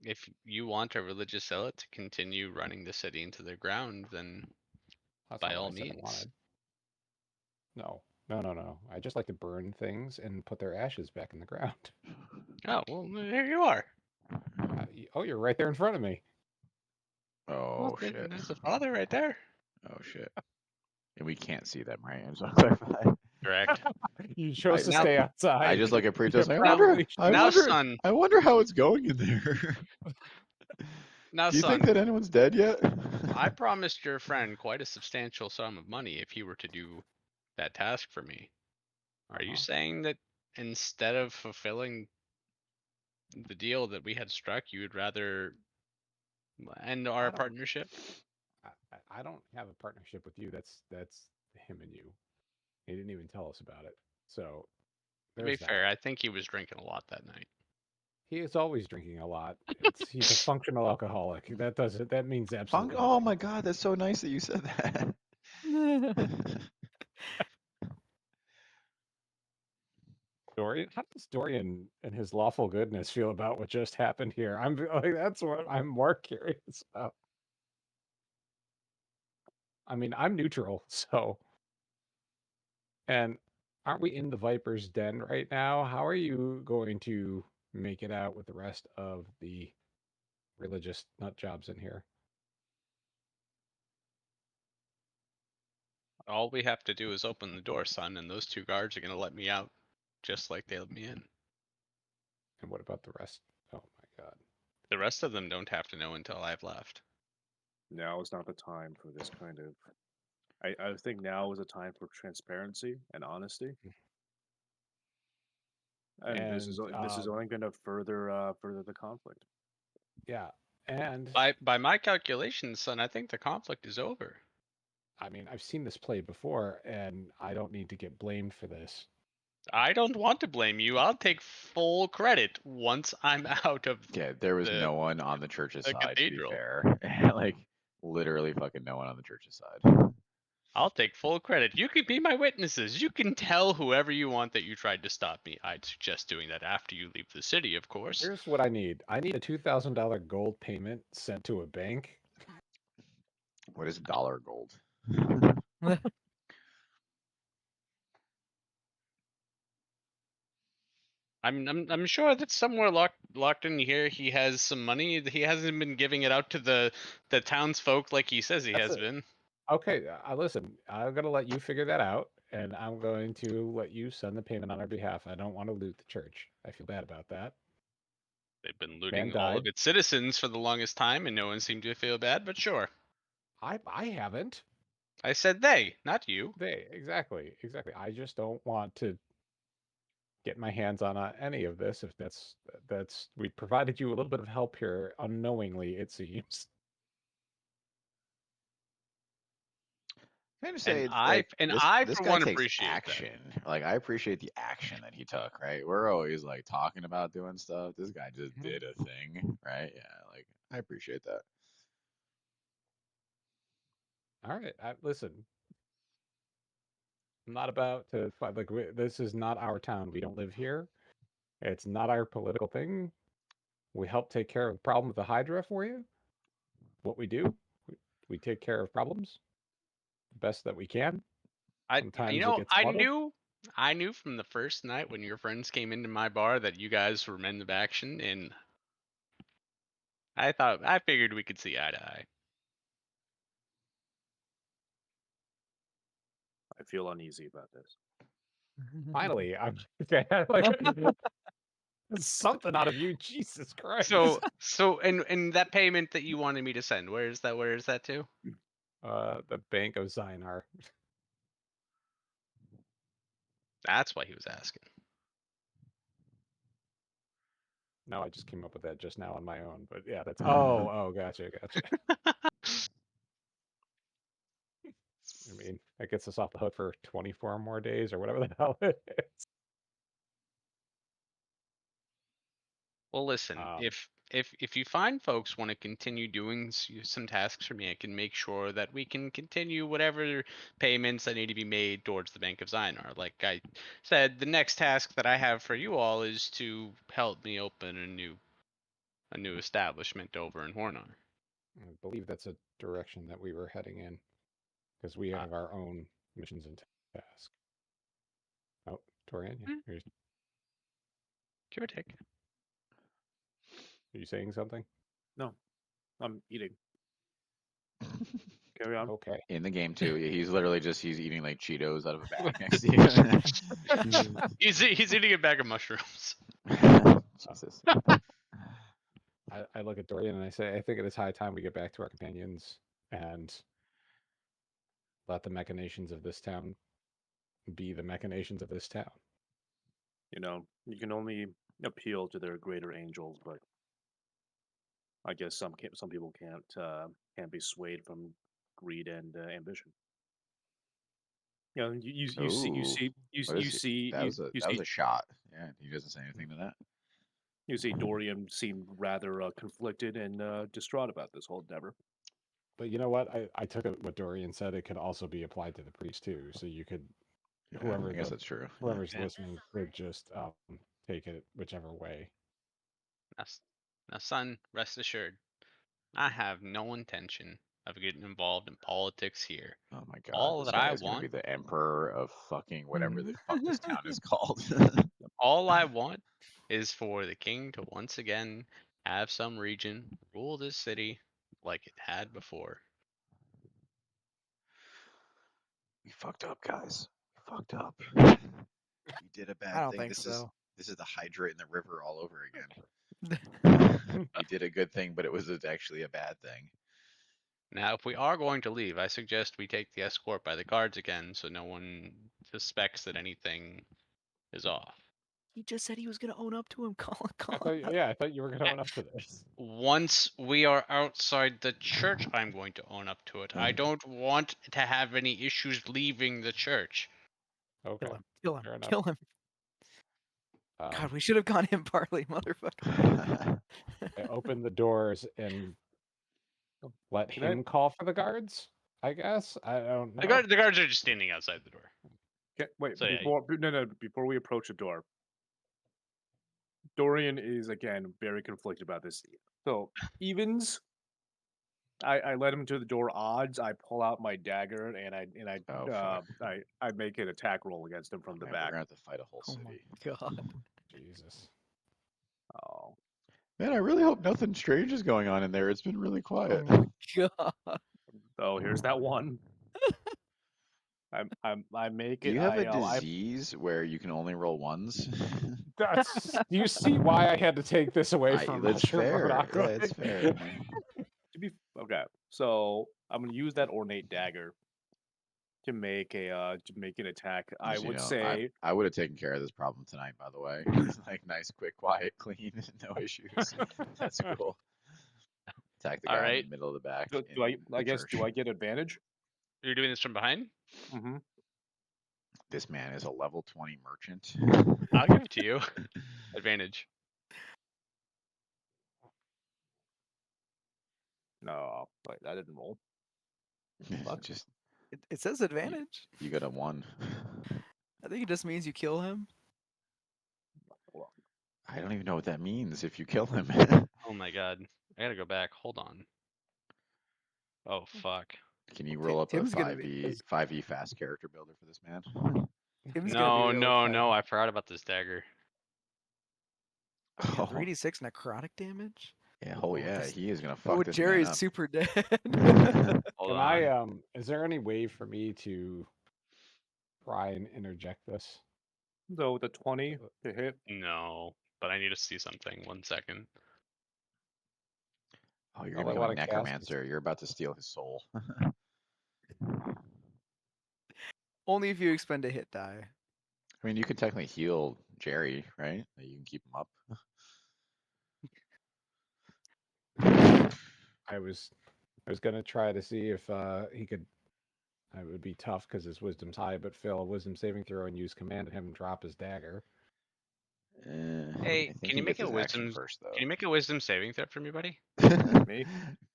If you want a religious zealot to continue running the city into the ground, then That's by not what all I said I means. wanted. No. No. I just like to burn things and put their ashes back in the ground. Oh, well, here you are. Oh, you're right there in front of me. Oh Well, shit. there's a father right there. Oh shit. And we can't see them, right? I just want to clarify. Correct. You chose to now- stay outside. I just look at Pretos. I Probably wonder. I now, wonder. son. I wonder how it's going in there. Now, Do you son. think that anyone's dead yet? I promised your friend quite a substantial sum of money if he were to do that task for me. Are you Uh-huh. saying that instead of fulfilling the deal that we had struck, you would rather end our don't- partnership? I don't have a partnership with you. That's him and you. He didn't even tell us about it. So To be there's that. fair, I think he was drinking a lot that night. He is always drinking a lot. He's a functional alcoholic. That means absolutely. Oh my god, that's so nice that you said that. Dorian, how does Dorian and his lawful goodness feel about what just happened here? I'm like, that's what I'm more curious about. I mean, I'm neutral, so. And aren't we in the Viper's Den right now? How are you going to make it out with the rest of the religious nut jobs in here? All we have to do is open the door, son, and those two guards are gonna let me out, just like they let me in. And what about the rest? Oh my god. The rest of them don't have to know until I've left. Now is not the time for this kind of. I think now is a time for transparency and honesty. And this is And, only going to further the conflict. Yeah. And By my calculations, son, I think the conflict is over. I mean, I've seen this play before, and I don't need to get blamed for this. I don't want to blame you. I'll take full credit once I'm out of. Yeah, there was The- no one on the church's the side, cathedral. to be fair. Like, literally fucking no one on the church's side. I'll take full credit. You can be my witnesses. You can tell whoever you want that you tried to stop me. I'd suggest doing that after you leave the city, of course. Here's what I need. I need a $2,000 gold payment sent to a bank. What is dollar gold? I'm sure that somewhere locked in here he has some money. He hasn't been giving it out to the townsfolk like he says he That's has it. been. Okay, listen, I'm going to let you figure that out, and I'm going to let you send the payment on our behalf. I don't want to loot the church. I feel bad about that. They've been looting Man all of died. its citizens for the longest time, and no one seemed to feel bad. But sure, I haven't. I said they, not you. Exactly. I just don't want to get my hands on any of this. If that's we provided you a little bit of help here unknowingly, it seems. Can I just say, I this for guy one takes appreciate that. action. Like, I appreciate the action that he took. Right, we're always like talking about doing stuff. This guy just did a thing, right? Yeah, like I appreciate that. All right, listen. I'm not about to fight. Like, this is not our town. We don't live here. It's not our political thing. We help take care of the problem with the Hydra for you. What we do, we take care of problems the best that we can. Sometimes it gets muddled. I knew from the first night when your friends came into my bar that you guys were men of action, and I figured we could see eye to eye. I feel uneasy about this. Finally, I'm like, something out of you, Jesus Christ. So and that payment that you wanted me to send, where is that to? The Bank of Zynar. That's why he was asking. No, I just came up with that just now on my own. But yeah, that's gotcha. I mean, that gets us off the hook for 24 more days or whatever the hell it is. Well, listen, if you find folks want to continue doing some tasks for me, I can make sure that we can continue whatever payments that need to be made towards the Bank of Zynar. Like I said, the next task that I have for you all is to help me open a new establishment over in Hornar. I believe that's a direction that we were heading in, because we have our own missions and tasks. Oh, Torian, are Give or take. you saying something? No, I'm eating. Carry on. Okay. In the game too, he's literally he's eating like Cheetos out of a bag next to you. He's eating a bag of mushrooms. Jesus. I look at Dorian and I say, I think it is high time we get back to our companions and let the machinations of this town be the machinations of this town. You know, you can only appeal to their greater angels, but I guess some people can't be swayed from greed and ambition. You know, you see That was a shot. Yeah, he doesn't say anything to that. You see, Dorian seemed rather conflicted and distraught about this whole endeavor. But you know what? I took what Dorian said. It could also be applied to the priest too. So you could, Yeah, I guess that's true. Whoever's listening could just take it whichever way. Now, son, rest assured, I have no intention of getting involved in politics here. Oh my god! All this that guy I is gonna be want, the emperor of fucking whatever the fuck this town is called. all I want is for the king to once again have some region rule this city like it had before. We fucked up, guys. We fucked up. We did a bad I don't thing. think so. This is the Hydra in the river all over again. We did a good thing, but it was actually a bad thing. Now, if we are going to leave, I suggest we take the escort by the guards again so no one suspects that anything is off. He just said he was gonna own up to him. Call I thought you were going to own up to this. Once we are outside the church, I'm going to own up to it. I don't want to have any issues leaving the church. Okay. Kill him. Fair enough. Kill him. God, we should have gone in Barley, motherfucker. I open the doors and let Can him call for the guards. I guess I don't know. The guards are just standing outside the door. Okay, wait, So, yeah, before we approach the door, Dorian is again very conflicted about this. So evens, I let him to the door. Odds, I pull out my dagger and I make an attack roll against him from the Man, back. we're gonna have to fight a whole Oh city. my god. Jesus. Oh, Man, I really hope nothing strange is going on in there. It's been really quiet. Oh my god. oh, here's that one. I make Do it. you have a disease where you can only roll ones? Do you see why I had to take this away from That's Mushroom fair. Morocco? Yeah, it's fair. Okay, so I'm gonna use that ornate dagger to make an attack. I would say I would have taken care of this problem tonight. By the way, like nice, quick, quiet, clean, no issues. That's cool. Attack the guy in the middle of the back. Do I get advantage? You're doing this from behind? Mm-hmm. This man is a level 20 merchant. I'll give it to you. Advantage. No, wait, that didn't roll. Just It says advantage. You got a 1. I think it just means you kill him. I don't even know what that means if you kill him. Oh my god. I gotta go back. Hold on. Oh fuck. Can you Ti- roll up a Tim's gonna be- 5e fast character builder for this man? Tim's gonna be No, real no, upset. no. I forgot about this dagger. Yeah, Oh, 3d6 necrotic damage. yeah, oh Oh, yeah, this- he is gonna fuck Oh, this Jerry's man up. super dead. Hold Can on. I is there any way for me to try and interject this? So with a 20 to hit, No, but I need to see something. 1 second. Oh, you're All gonna I become a wanna cast is- necromancer. You're about to steal his soul. Only if you expend a hit die. I mean, you could technically heal Jerry, right? You can keep him up. I was gonna try to see if he could. It would be tough because his wisdom's high, but fail a wisdom saving throw and use command and have him drop his dagger. I Hey, think can he you make gets a his action wisdom? first, though? Can you make a wisdom saving throw for me, buddy? me?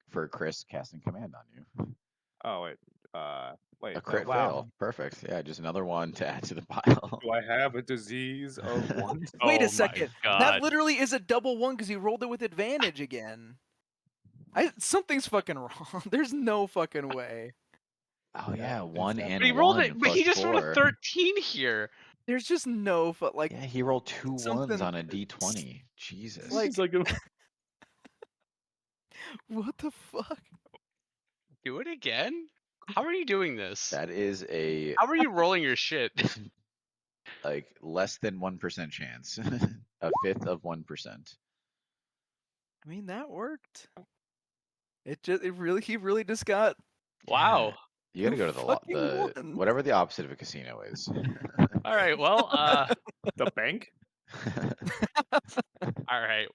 For Chris casting command on you? Oh wait. Wait. A crit wow. fail. Perfect. Yeah, just another one to add to the pile. Do I have a disease of 1? Wait Oh a my second. God. That literally is a double 1 because he rolled it with advantage again. Something's fucking wrong. There's no fucking way. Oh Yeah, yeah, it's 1 that- and But he rolled 1 it. But he plus just rolled a 4. 13 here. There's just no like. Yeah, he rolled 2 ones something- on a d20. Jesus. Like- It's like a- What the fuck? Do it again. How are you doing this? That is a How are you rolling your shit? like less than 1% chance. A fifth of 1%. I mean, that worked. He really just got. Wow. You gotta go to the, fucking the won. whatever the opposite of a casino is. All right. Well. the bank. All right.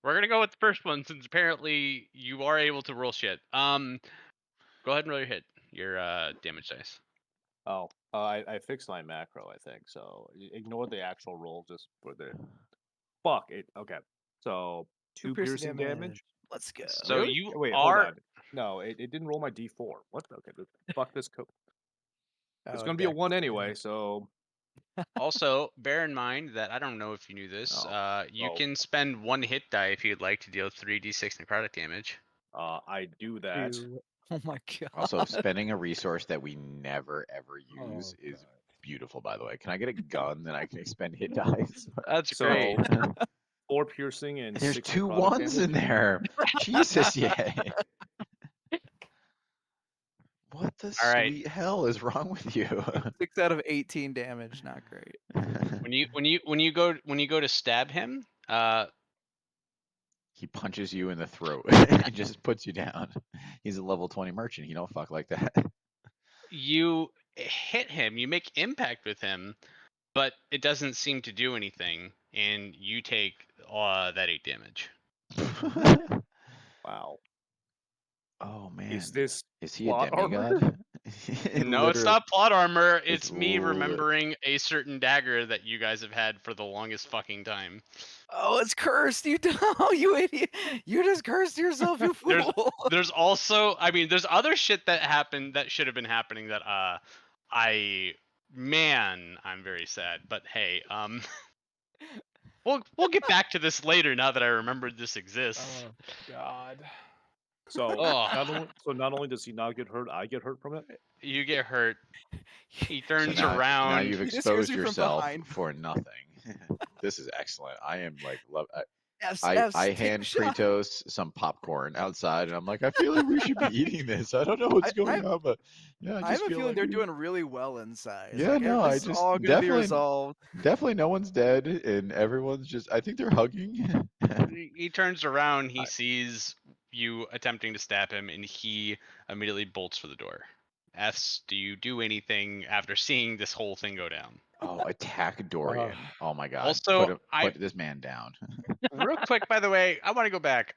We're gonna go with the first one since apparently you are able to roll shit. Go ahead and roll your hit. Your damage dice. Oh, I fixed my macro, I think. So ignore the actual roll, just for the. Fuck it. Okay. So 2 piercing damage. Let's go. So Really? you Wait, are. hold on. No, it didn't roll my d4. What? Okay. Fuck this code. It's Oh, gonna be a dex 1 damage. anyway. So Also, bear in mind that I don't know if you knew this. You Oh. can spend 1 hit die if you'd like to deal 3d6 necrotic damage. I do that. Ew. Oh my god. Also, spending a resource that we never ever use Oh, is God. beautiful, by the way. Can I get a gun that I can expend hit dice? That's So great. 4 piercing and There's 6 2 necrotic ones in damage. there. Jesus, yeah. What the All right. sweet hell is wrong with you? 6 out of 18 damage. Not great. When you go to stab him, He punches you in the throat and just puts you down. He's a level 20 merchant. He don't fuck like that. you hit him, you make impact with him, but it doesn't seem to do anything, and you take that 8 damage. Wow. Oh man. Is this Is he a plot armor? demigod? No, it's not plot armor. It's it's me lit- remembering a certain dagger that you guys have had for the longest fucking time. Oh, it's cursed. You don't. You idiot. You just cursed yourself, you There's- fool. There's also, I mean, there's other shit that happened that should have been happening that I'm very sad. But hey, we'll get back to this later now that I remembered this exists. Oh God. So Ugh. not only does he not get hurt, I get hurt from it. You get hurt. He So turns now around. you've He just hears exposed you from yourself behind. for nothing. This is excellent. I am like love. Yes, I yes, take a hand shot. Kratos some popcorn outside, and I'm like, I feel like we should be eating this. I don't know what's going on, but yeah, I have just a feel feeling like they're we- doing really well inside. Yeah, Like, no, I this is just all gonna be definitely- resolved. Definitely, no one's dead, and everyone's just. I think they're hugging. He turns around. He sees you attempting to stab him, and he immediately bolts for the door. Fs, do you do anything after seeing this whole thing go down? Oh, attack Dorian! Oh my God! Also, put this man down. Real quick, by the way, I want to go back.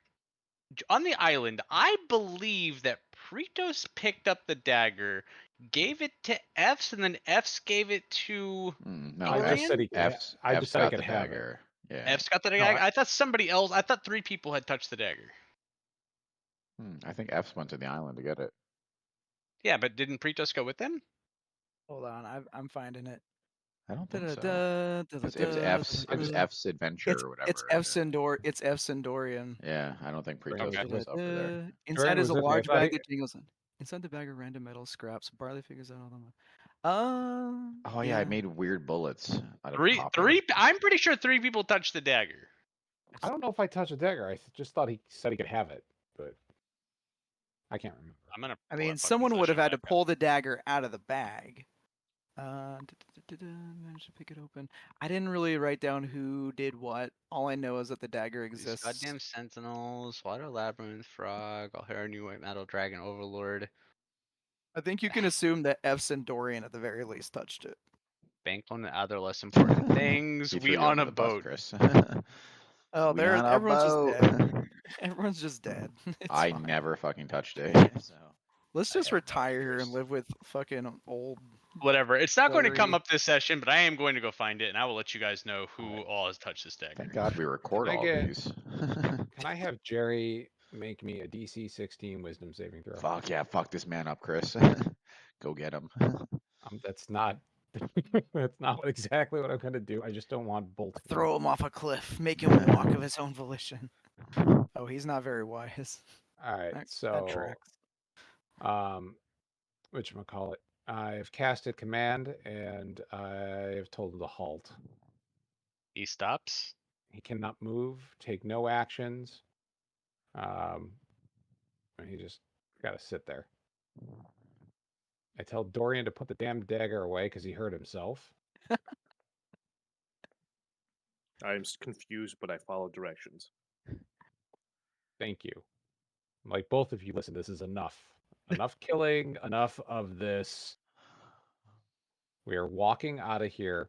On the island, I believe that Pretos picked up the dagger, gave it to Fs, and then Fs gave it to No, I Dorian? just said he. F's, I F's just said I got could the have it. dagger. Yeah. Fs got the No, dagger. I thought somebody else. I thought 3 people had touched the dagger. I think F's went to the island to get it. Yeah, but didn't Pretos go with them? Hold on, I'm finding it. I don't think so. It It was F's adventure or whatever. It's F Sindor. It's F Sindorian. Yeah, I don't think Pretos Okay. was over there. Inside Dorian is a was with me. I large thought bag he- that jingles in. Inside the bag are random metal scraps. Barley figures out all them. Oh yeah, I made weird bullets out of Three, copper. three. I'm pretty sure 3 people touched the dagger. I don't know if I touched a dagger. I just thought he said he could have it, but I can't remember. I'm gonna. I pull mean, that fucking someone would have session had to back up. pull the dagger out of the bag. Managed to pick it open. I didn't really write down who did what. All I know is that the dagger These exists. goddamn sentinels, water labyrinth, frog, Alhara, new white metal, dragon, overlord, I think you can assume that F Sindorian at the very least touched it. bankloan, and other less important things. He We threw you on under a the bus, boat. Chris. Oh, We on a everyone's boat. just dead. Everyone's just dead. It's I fine. never fucking touched it. So Let's I just have no retire here and interest. live with fucking old. Whatever. It's not going to come Blurry. up this session, but I am going to go find it, and I will let you guys know who Alright. all has touched this dagger. Thank God we record I all get- these. Can I have Jerry make me a DC 16 Wisdom saving throw? Fuck yeah, fuck this man up, Chris. Go get him. That's not. That's not exactly what I'm gonna do. I just don't want bolting. Throw him off a cliff. Make him walk of his own volition. Oh, he's not very wise. All right, That so tracks. whatchamacallit, I've casted command and I've told him to halt. He stops. He cannot move, take no actions. And he just gotta sit there. I tell Dorian to put the damn dagger away because he hurt himself. I'm confused, but I follow directions. Thank you. Like both of you, listen, this is enough. Enough killing, enough of this. We are walking out of here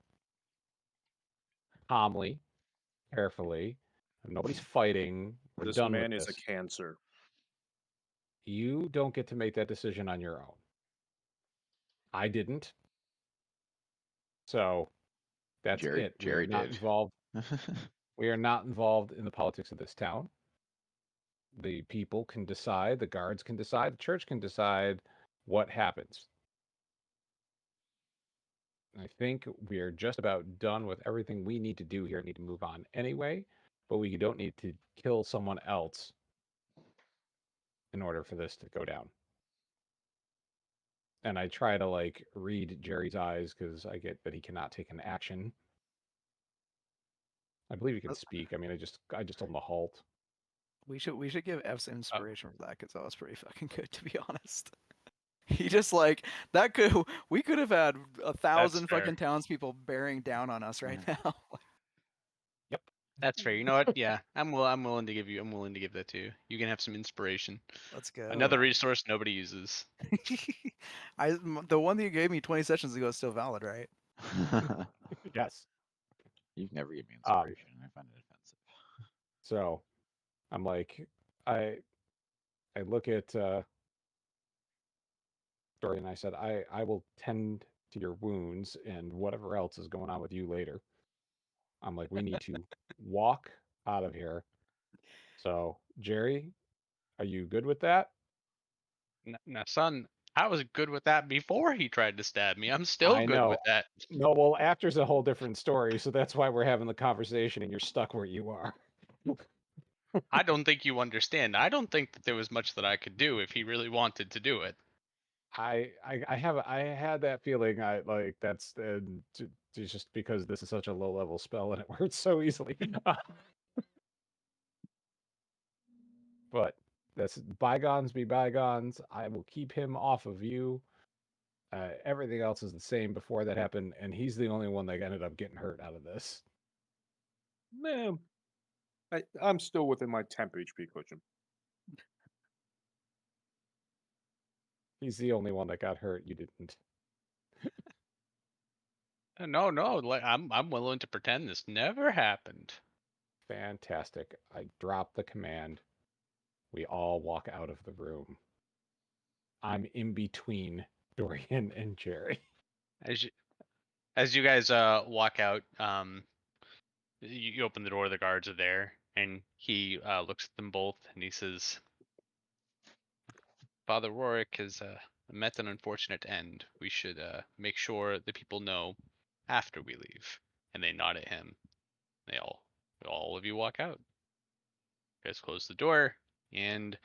calmly, carefully. Nobody's fighting. We're This done man with is a this. cancer. You don't get to make that decision on your own. I didn't. So that's Jerry- it. Jerry we are not did. involved. We are not involved in the politics of this town. The people can decide, the guards can decide, the church can decide what happens. I think we are just about done with everything we need to do here. Need to move on anyway, but we don't need to kill someone else in order for this to go down. And I try to like read Jerry's eyes because I get that he cannot take an action. I believe he can speak. I mean, I just told him to halt. We should give F's inspiration for that because that was pretty fucking good, to be honest. He just like that could we could have had 1,000 fair. fucking townspeople bearing down on us right now. That's fair. You know what? Yeah, I'm willing to give you. I'm willing to give that to you. You can have some inspiration. Let's go. Another resource nobody uses. The one that you gave me 20 sessions ago is still valid, right? Yes. You've never given me inspiration. I find it offensive. So I'm like, I look at Dory and I said, I will tend to your wounds and whatever else is going on with you later. I'm like, we need to walk out of here. So, Jerry, are you good with that? Now, son, I was good with that before he tried to stab me. I'm still I good know. with that. No, well, after's a whole different story, so that's why we're having the conversation and you're stuck where you are. I don't think you understand. I don't think that there was much that I could do if he really wanted to do it. I had that feeling. I like that's just because this is such a low level spell and it works so easily. But that's bygones be bygones. I will keep him off of you. Everything else is the same before that happened, and he's the only one that ended up getting hurt out of this. Man, I'm still within my temp HP cushion. He's the only one that got hurt. You didn't. No, like I'm willing to pretend this never happened. Fantastic. I drop the command. We all walk out of the room. I'm in between Dorian and Jerry. As you guys walk out, you open the door. The guards are there, and he looks at them both, and he says, "Father Rorik has met an unfortunate end. We should make sure the people know after we leave. And they nod at him. All of you walk out. You guys close the door, and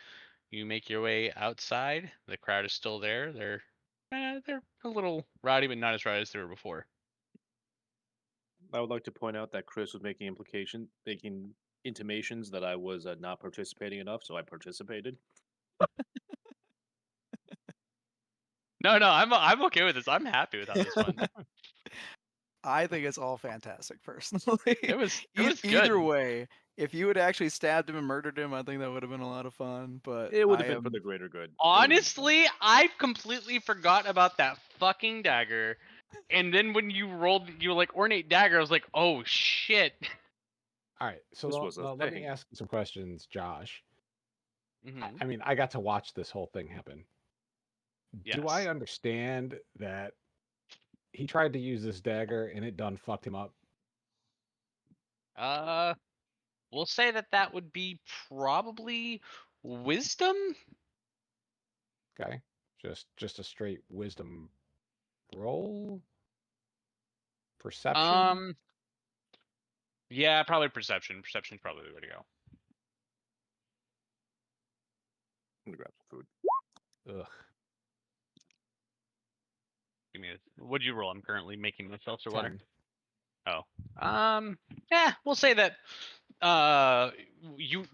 you make your way outside. The crowd is still there. They're a little rowdy, but not as rowdy as they were before. I would like to point out that Chris was making intimations that I was not participating enough, so I participated. No, I'm okay with this. I'm happy with how this went. I think it's all fantastic, personally. It was Either good. way, if you had actually stabbed him and murdered him, I think that would have been a lot of fun. But It would I have been for am- the greater good. Honestly, I completely forgot about that fucking dagger. And then when you rolled, you were like ornate dagger. I was like, oh shit. All right, so This was a let me thing. ask you some questions, Josh. Mhm. I mean, I got to watch this whole thing happen. Do Yes. I understand that he tried to use this dagger and it done fucked him up? We'll say that would be probably wisdom. Okay, just a straight wisdom roll. Perception. Yeah, probably perception. Perception's probably the way to go. I'm gonna grab some food. Ugh. Give me what'd you roll? I'm currently making myself some water. 10. Oh. Yeah, we'll say that you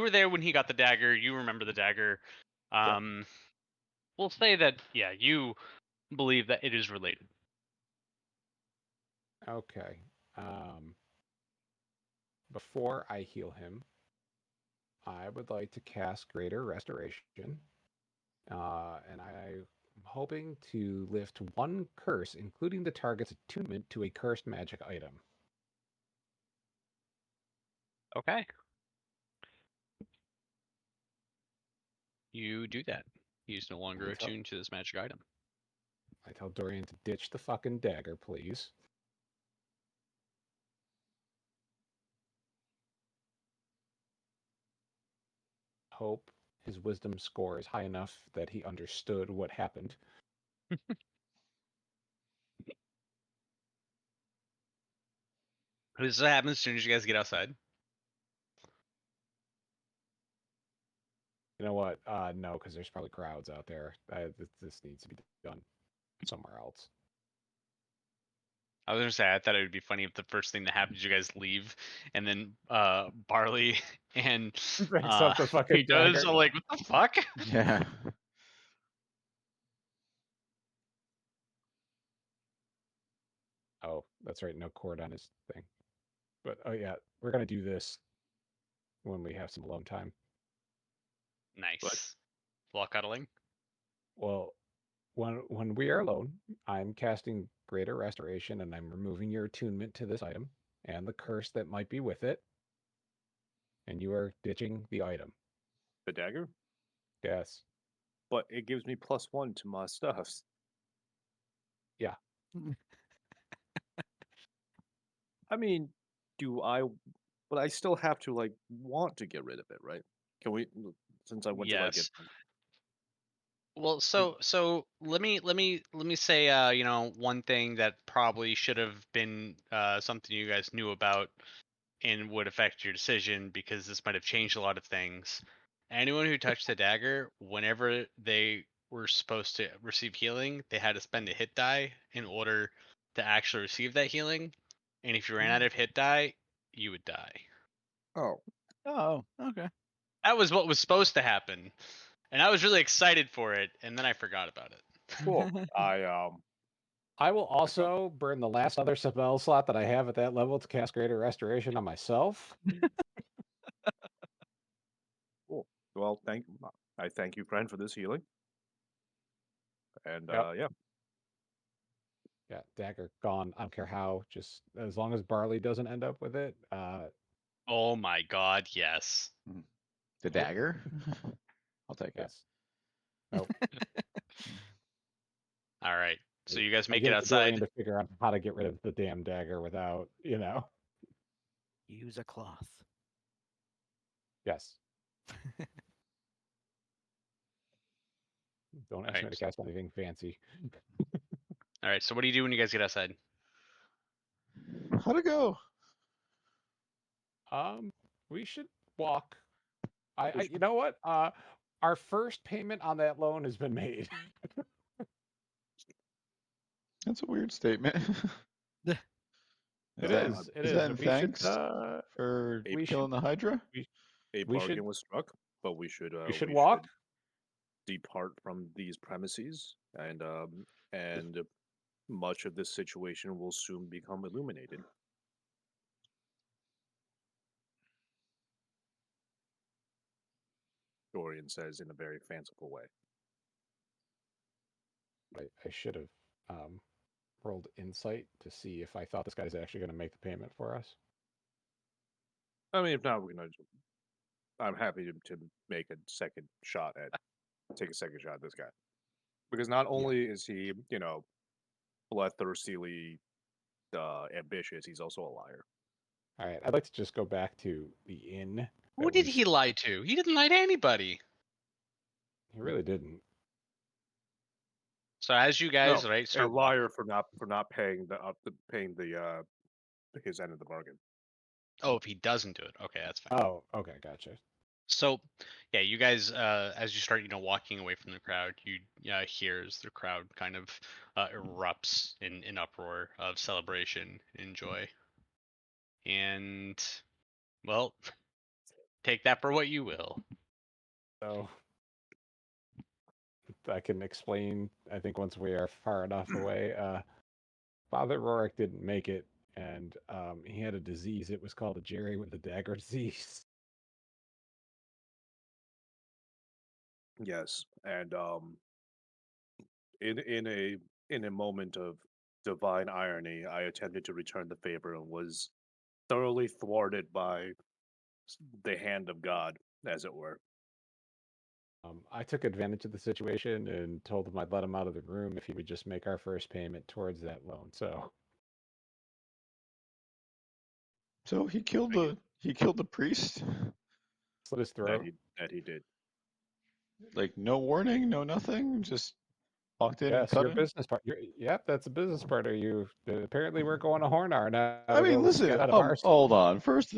were there when he got the dagger. You remember the dagger. We'll say that you believe that it is related. Okay. Before I heal him, I would like to cast Greater Restoration. And I'm hoping to lift one curse, including the target's attunement to a cursed magic item. Okay. You do that. He's no longer What's up? attuned to this magic item. I tell Dorian to ditch the fucking dagger, please. Hope his wisdom score is high enough that he understood what happened. This happens as soon as you guys get outside. You know what? No, because there's probably crowds out there. This needs to be done somewhere else. I was gonna say I thought it would be funny if the first thing that happens you guys leave, and then Barley and Picks up the fucking he does. dagger. I'm like, what the fuck? Yeah. Oh, that's right. No cord on his thing. But oh yeah, we're gonna do this when we have some alone time. Nice. While cuddling. Well, when we are alone, I'm casting Greater Restoration and I'm removing your attunement to this item and the curse that might be with it. And you are ditching the item. The dagger? Yes. But it gives me +1 to my stuffs. Yeah. I mean, but I still have to like want to get rid of it, right? Can we since I went to like Yes. it Well, so let me say one thing that probably should have been something you guys knew about and would affect your decision because this might have changed a lot of things. Anyone who touched the dagger, whenever they were supposed to receive healing, they had to spend a hit die in order to actually receive that healing. And if you ran out of hit die, you would die. Oh. Oh, okay. That was what was supposed to happen. And I was really excited for it, and then I forgot about it. Cool. I will also burn the last other spell slot that I have at that level to cast Greater Restoration on myself. Cool. Well, I thank you, friend, for this healing. And Yep. yeah. Yeah, dagger gone. I don't care how. Just as long as Barley doesn't end up with it. Oh my god, yes. The dagger? I'll take it. Yes. Nope. All right. So you guys I make give it to Dorian outside. to figure out how to get rid of the damn dagger without, Use a cloth. Yes. Don't ask me Alright. to cast anything fancy. All right. So what do you do when you guys get outside? How'd it go? We should walk. You know what? Our first payment on that loan has been made. That's a weird statement. It that- is. It is is. that in We thanks should. for we killing the Hydra? A We bargain should- was struck, but we should walk. depart from these premises, and much of this situation will soon become illuminated. Dorian says in a very fanciful way. I should have rolled insight to see if I thought this guy's actually going to make the payment for us. I mean, if not, we're gonna. I'm happy to make a second shot at take a second shot at this guy, because not only is he, bloodthirstily ambitious, he's also a liar. All right, I'd like to just go back to the inn. Who that did we he lie to? He didn't lie to anybody. He really didn't. So as you guys No, right a start liar for not paying the his end of the bargain. Oh, if he doesn't do it, okay, that's fine. Oh, okay, gotcha. So, yeah, you guys, as you start, walking away from the crowd, you hear as the crowd kind of erupts in uproar of celebration and joy. And, well, take that for what you will. So I can explain. I think once we are far enough away, Father Rorik didn't make it, and he had a disease. It was called a Jerry with the dagger disease. Yes, and in a moment of divine irony, I attempted to return the favor and was thoroughly thwarted by the hand of God, as it were. I took advantage of the situation and told him I'd let him out of the room if he would just make our first payment towards that loan. So he killed the priest? Slit his throat. That he did. Like no warning, no nothing, just walked in and Yes, cut your him? business partner. Yep, that's a business partner. Apparently we're going to Hornar now. I to mean, go listen, get out of our hold on. First,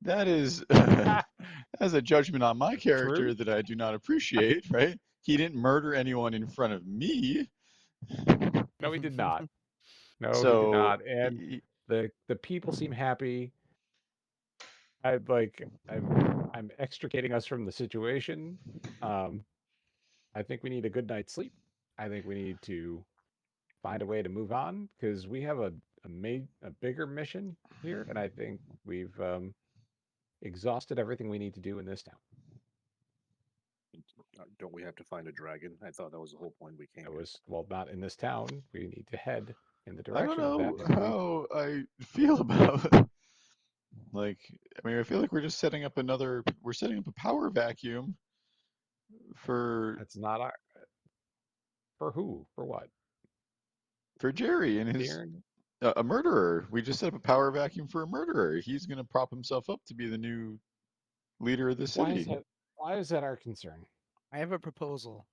that is that's a judgment on my character True. that I do not appreciate, right? He didn't murder anyone in front of me. No, he did not. No, he So did not. And he- the people seem happy. I'm extricating us from the situation. I think we need a good night's sleep. I think we need to find a way to move on because we have a bigger mission here, and I think we've exhausted everything we need to do in this town. Don't we have to find a dragon? I thought that was the whole point we came. It here. was not in this town. We need to head in the I direction don't know of that. how I feel about like I mean I feel like we're setting up a power vacuum for That's not our. For who? For what? Jerry and his Darren? a murderer. We just set up a power vacuum for a murderer. He's going to prop himself up to be the new leader of the city. Why is that our concern? I have a proposal.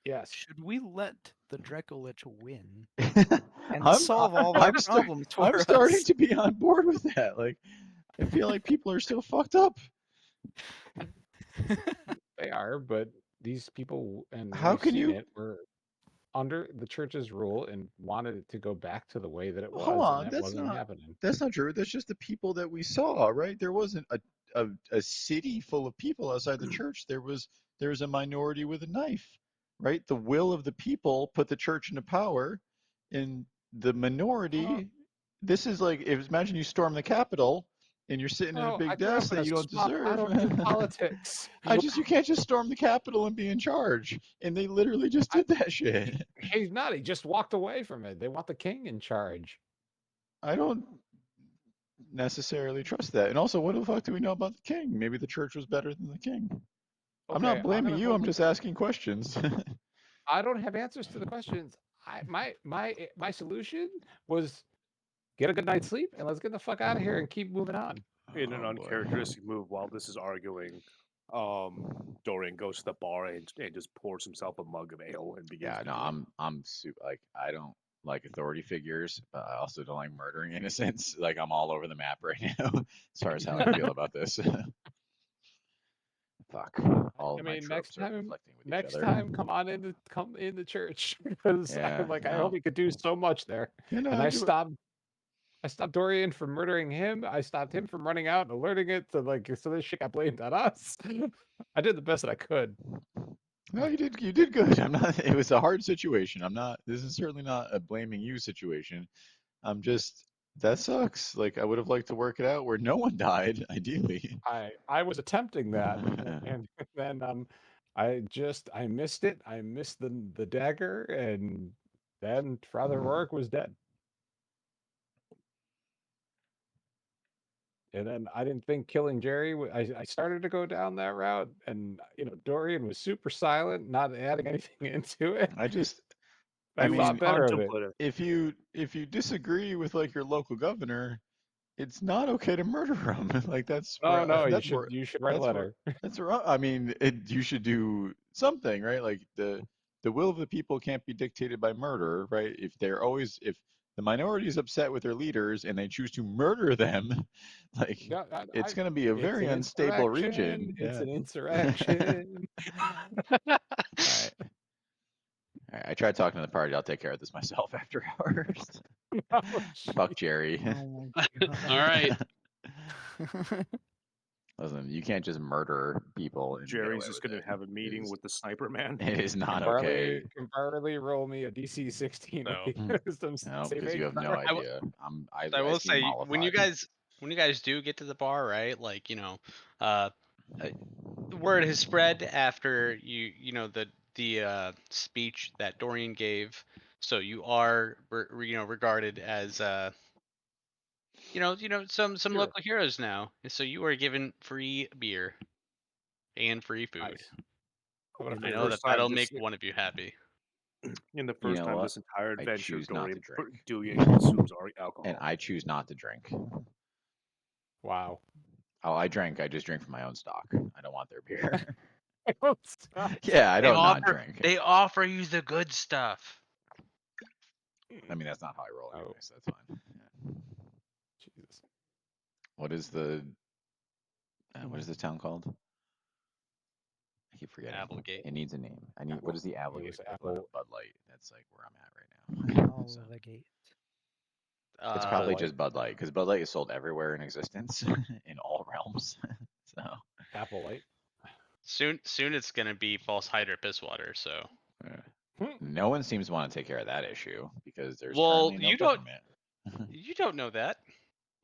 Yes. Should we let the Dracolich win and I'm- solve all of our I'm sta- problems for I'm us? starting to be on board with that. Like, I feel like people are still fucked up. They are, but these people and How we've can seen you- it, were under the church's rule and wanted it to go back to the way that it was, Hold on, and that that's wasn't not- happening. That's not true. That's just the people that we saw, right? There wasn't a city full of people outside the church. There was a minority with a knife, right? The will of the people put the church into power, and the minority. This is like imagine you storm the Capitol and you're sitting in a big desk that you don't deserve. I don't do politics. You can't just storm the Capitol and be in charge. And they literally just did that shit. He's not. He just walked away from it. They want the king in charge. I don't necessarily trust that. And also, what the fuck do we know about the king? Maybe the church was better than the king. I'm Okay, not blaming gonna you. hold I'm just asking questions. I don't have answers to the questions. My solution was get a good night's sleep and let's get the fuck out of here and keep moving on. In an Oh, boy. uncharacteristic move, while this is arguing, Dorian goes to the bar and just pours himself a mug of ale and begins. Yeah, to no, drink. I'm super like I don't like authority figures, but I also don't like murdering innocents. Like I'm all over the map right now as far as how I feel about this. Fuck. All I of my mean, next tropes are time, conflicting with each other. come in the church because Yeah, I no. hope he could do so much there. You know, And I I do it. stopped Dorian from murdering him. I stopped him from running out and alerting it to so this shit got blamed on us. I did the best that I could. No, you did good. I'm not. It was a hard situation. I'm not. This is certainly not a blaming you situation. I'm just. That sucks. Like I would have liked to work it out where no one died, ideally. I was attempting that, and then I missed it. I missed the dagger, and then Father Rourke was dead. And then I didn't think killing Jerry. I started to go down that route, and Dorian was super silent, not adding anything into it. I just. I I mean, thought better of it. Contemplative. if you disagree with like your local governor, it's not okay to murder him. Like that's Oh no, that's you should write a that's where- letter. that's wrong. I mean, you should do something, right? Like the will of the people can't be dictated by murder, right? If the minority is upset with their leaders and they choose to murder them, like Yeah, it's going to be a it's very an unstable insurrection, region. It's Yeah. an insurrection. All right. All right. I tried talking to the party. I'll take care of this myself after hours. No, Fuck Jerry. Oh my God. All right. Listen, you can't just murder people. And get Jerry's away just with going to it. have a meeting It is- with the sniper man. It is not Barley, okay. Can Barley roll me a DC 16 No. with wisdom No, because saving you have no throw? idea. I will seem say when you mollified. guys do get to the bar, right? Like uh, the word has spread after the speech that Dorian gave, so you are regarded as some Hero. local heroes now, and so you are given free beer and free food. Nice. I'm gonna In I the know first that time that'll this- make one of you happy. In the You first know time what? this entire I adventure, choose not to drink. Dorian consumes alcohol. And I choose not to drink. Wow. Oh, I drank. I just drink from my own stock. I don't want their beer. Stop. Yeah, I They don't not offer drink. they offer you the good stuff. I mean, that's not how I roll Oh. anyway, so that's fine. Yeah. Jesus. What is the town called? I keep forgetting. Applegate. It needs a name. What is the Applegate was equivalent of Apple- Bud Light? That's like where I'm at right now. So, Olivegate. it's probably Light. just Bud Light because Bud Light is sold everywhere in existence in all realms. So Apple Light. Soon it's gonna be false hydra piss water. So no one seems to want to take care of that issue because there's Well, currently no you don't- government. you don't know that.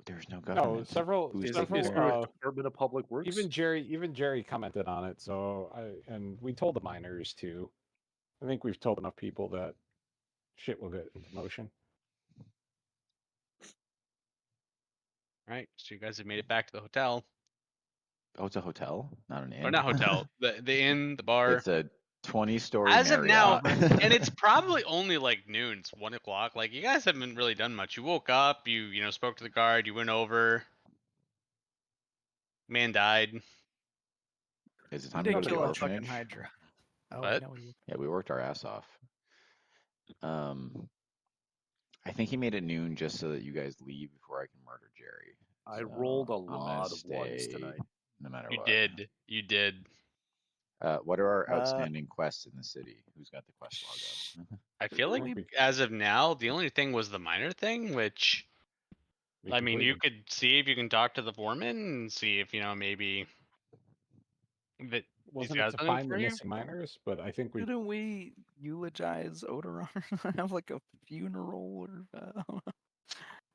There's no No, government. several Who's Is taking is care there of a it? Department of Public Works? even Jerry commented on it, so and we told the miners too. I think we've told enough people that shit will get into motion. All right, so you guys have made it back to the hotel, Oh, it's a hotel, not an inn. or not hotel, the inn, the bar. It's a 20-story As of now, Marriott. and it's probably only like noon. It's 1 o'clock. Like you guys haven't really done much. You woke up, you spoke to the guard, you went over. Man died. Is it We time to go did to the kill a fucking orphanage? Hydra. Oh, What? no, Yeah, we worked our ass off. I think he made it noon just so that you guys leave before I can murder Jerry. I So rolled a I'm gonna lot of ones stay tonight. No matter You what. did. You did. What are our Uh, outstanding quests in the city? Who's got the quest log up? I feel like We- as of now, the only thing was the minor thing, which We I mean, you completed. could see if you can talk to the foreman and see if maybe that Wasn't got it to something find the for you? missing miners? But I think we Didn't we eulogize Odoron? Have like a funeral or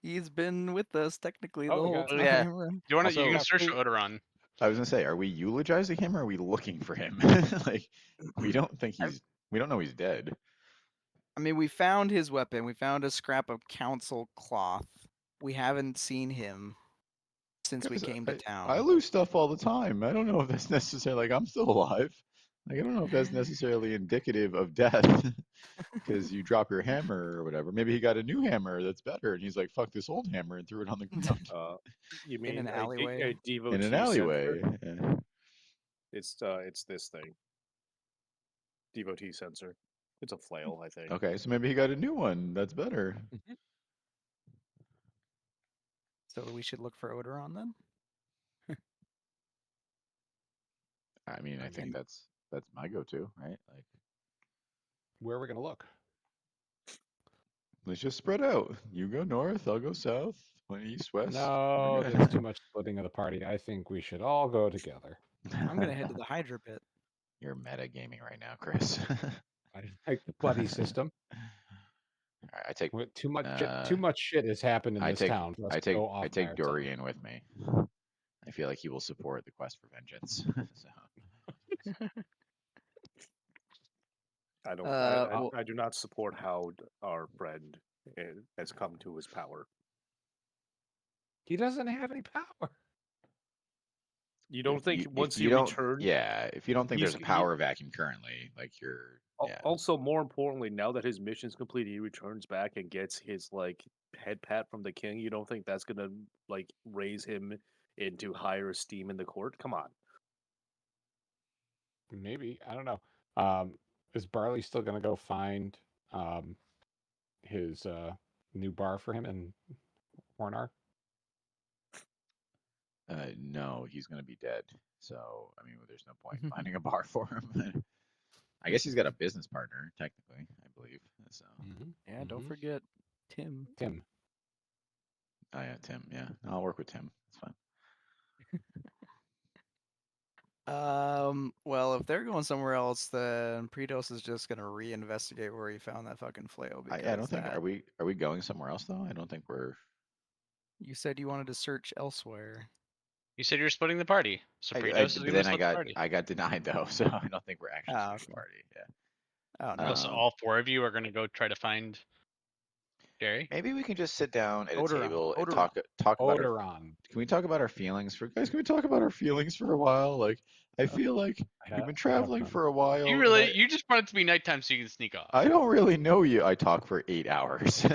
he's been with us technically the Oh, we whole got- time. Yeah. You want to? Also- You can Yeah, search we- Odoron. I was gonna say, are we eulogizing him or are we looking for him? Like, we don't know he's dead. I mean, we found his weapon. We found a scrap of council cloth. We haven't seen him since we Guys, came to town. I lose stuff all the time. I don't know if that's necessarily like I'm still alive. Like I don't know if that's necessarily indicative of death because you drop your hammer or whatever. Maybe he got a new hammer that's better, and he's like, "Fuck this old hammer," and threw it on the ground You mean an a alleyway? devotee in an center? alleyway. Yeah. It's this thing. Devotee sensor. It's a flail, I think. Okay, so maybe he got a new one. That's better. So we should look for Odoron then. I mean, I think that's my go-to, right? Like, Where are we gonna look? let's just spread out. You go north, I'll go south. One east, west. No, we're there's good. too much splitting of the party. I think we should all go together. I'm gonna head to the Hydra pit. You're metagaming right now, Chris. I like the buddy system. All right, I take With too much shit has happened in I this take town. for us I to take go off I by take ourselves. Dorian with me. I feel like he will support the quest for vengeance. So I don't. well- I do not support how our friend has come to his power. He doesn't have any power. You don't think if once you he don't, returned? yeah, if you don't think he's- there's a power vacuum currently, like you're, yeah. Also, more importantly, now that his mission's complete, he returns back and gets his like head pat from the king. You don't think that's gonna like raise him into higher esteem in the court? Come on. Maybe, I don't know. Is Barley still gonna go find his new bar for him in Hornar? No, he's gonna be dead. So I mean, there's no point in finding a bar for him. I guess he's got a business partner, technically, I believe. So Yeah, don't forget Tim. Tim. oh yeah, Tim. Yeah, I'll work with Tim. It's fine. Well, if they're going somewhere else, then Pretos is just gonna reinvestigate where he found that fucking flail. Because I don't think are we going somewhere else though? I don't think we're. You said you wanted to search elsewhere. You said you're splitting the party, so I, Pretos is but gonna then split the party. I got denied though, so I don't think we're actually Ah, splitting the party. Yeah. Oh Oh, no. so all 4 of you are gonna go try to find Jerry? Maybe we can just sit down at a Odoron, table and Odoron. talk about our, Odoron. can we talk about our feelings for guys? Can we talk about our feelings for a while? Like I feel like we've been traveling for a while. You and really you just want it to be nighttime so you can sneak off. I don't really know you. I talk for 8 hours.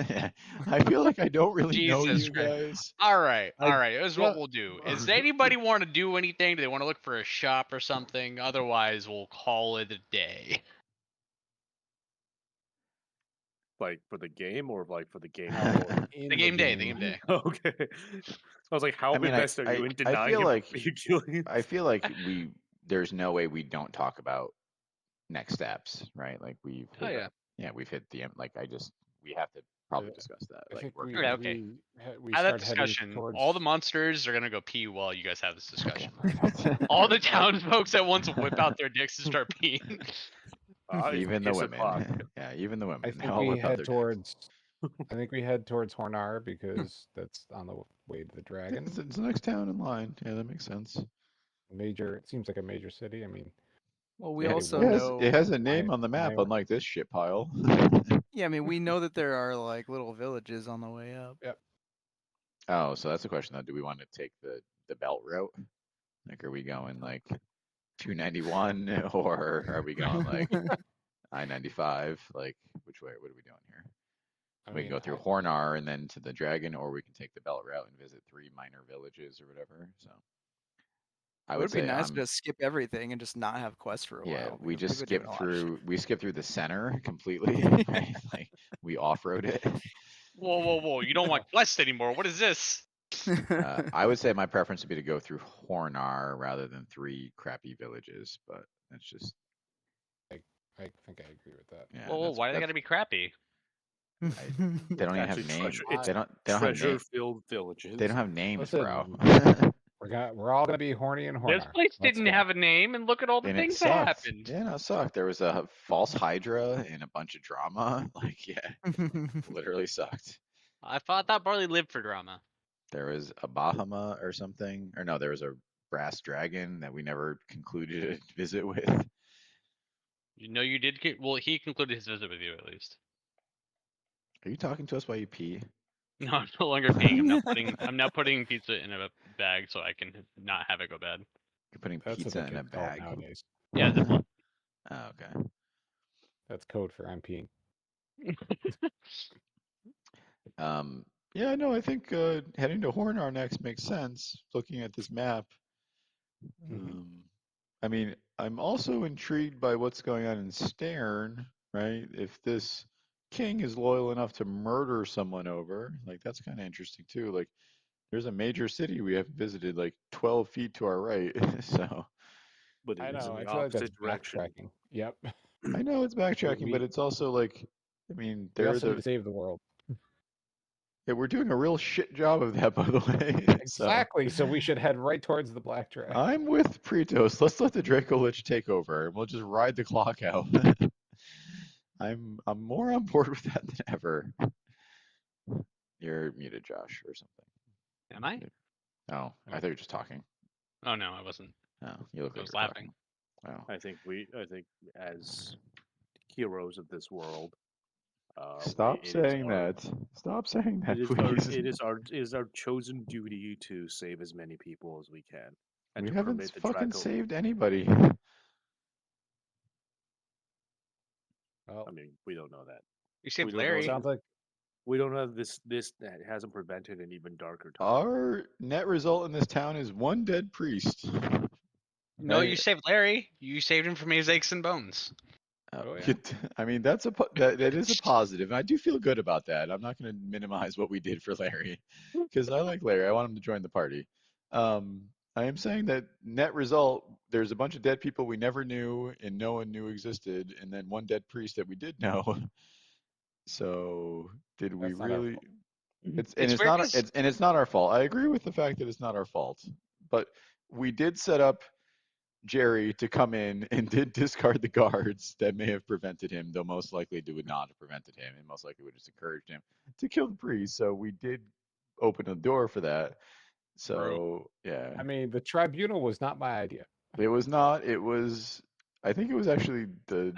I feel like I don't really know Jesus you Christ. guys. All right. I- Here's what we'll do. Is anybody want to do anything? Do they want to look for a shop or something? Otherwise, we'll call it a day. Like for the game or like for the game? The game day. The game day. Okay. I was like, how I mean, invested are you in denying feel him like you killing? I feel like there's no way we don't talk about next steps, right? Like we've Oh hit, yeah. yeah, we've hit the like we have to probably discuss that. I Like think we're we, gonna- Yeah, okay. we Have that start heading discussion. towards All the monsters are gonna go pee while you guys have this Okay, discussion. All the townsfolk at once whip out their dicks and start peeing. even the Kiss o'clock. women. Yeah, even the women. I they think all we whip out head their dicks. towards. I think we head towards Hornar because that's on the way to the dragon. It's the next town in line. Yeah, that makes sense. Major. It seems like a major city. I mean, Well, we Yeah, also it has, know. it has a name my- on the map, my- unlike this shit pile. Yeah, I mean, we know that there are like little villages on the way up. Oh, so that's the question though. Do we want to take the belt route? Like, are we going like 291 or are we going like I-95? Like, which way? What are we doing here? I We mean, can go through Hornar and then to the dragon, or we can take the belt route and visit 3 minor villages or whatever. So I It would would be say nice I'm- to skip everything and just not have quests for a yeah, while. we because just we've been skip doing a lot of through. We skip through the center completely. Right? Like we off-road it. Whoa! You don't want quests anymore. What is this? shit. I would say my preference would be to go through Hornar rather than 3 crappy villages, but that's just I think I agree with that. yeah. Whoa! that's- Why do they that's- gotta be crappy? They don't even have Actually, names. treasure- it's They don't have names. treasure-filled villages. They don't have names, bro. We're all gonna be horny and This Hornar. place Let's didn't go. have a name, and look at all the And it things that sucked. happened. Yeah, no, it sucked. There was a false Hydra and a bunch of drama. Like, yeah, literally sucked. I thought Barley lived for drama. There was a Bahama or something, or no, there was a brass dragon that we never concluded a visit with. You know, you did. Well, he concluded his visit with you at least. Are you talking to us while you pee? No, I'm no longer peeing. I'm now putting pizza in a bag so I can not have it go bad. You're putting That's pizza what in the a kids call it bag. nowadays. Yeah, Ziploc. Oh, okay. That's code for I'm peeing. Yeah, no, I think heading to Hornar next makes sense. Looking at this map, Mhm. I mean, I'm also intrigued by what's going on in Stern, right? If this king is loyal enough to murder someone over, like that's kind of interesting too. Like, there's a major city we haven't visited, like 12 feet to our right. So But I it is in know. the I feel like that's opposite direction. backtracking. Yep. I know it's backtracking, but we- it's also like, I mean, We they're also need the to save the world. yeah, we're doing a real shit job of that, by the way. Exactly. So we should head right towards the black track. I'm with Pretos. Let's let the Draco Lich take over, and we'll just ride the clock out. I'm more on board with that than ever. You're muted, Josh, or something. Am I? Oh, I thought you were just talking. Oh no, I wasn't. Oh, you look I like was you're laughing. talking. Oh. I think as heroes of this world, Stop it is saying our- that. Stop saying that, It is please. it is our chosen duty to save as many people as we can, and We to haven't permit the fucking Draco. saved anybody. Well, I mean, we don't know that. You saved don't know Larry. sounds like We don't have this that hasn't prevented an even darker time. Our net result in this town is one dead priest. No, you Right? saved Larry. You saved him from his aches and bones. Oh, yeah. I mean, that's that is a positive, and I do feel good about that. I'm not going to minimize what we did for Larry, because I like Larry. I want him to join the party. I am saying that net result, there's a bunch of dead people we never knew and no one knew existed, and then one dead priest that we did know. So did we That's not our really? fault. It's It's weird not 'cause- it's not our fault. I agree with the fact that it's not our fault, but we did set up Jerry to come in and did discard the guards that may have prevented him, though most likely it would not have prevented him, and most likely would have just encouraged him to kill the priest. So we did open the door for that. So yeah, I mean, the tribunal was not my idea. it was not. It was. I think it was actually the.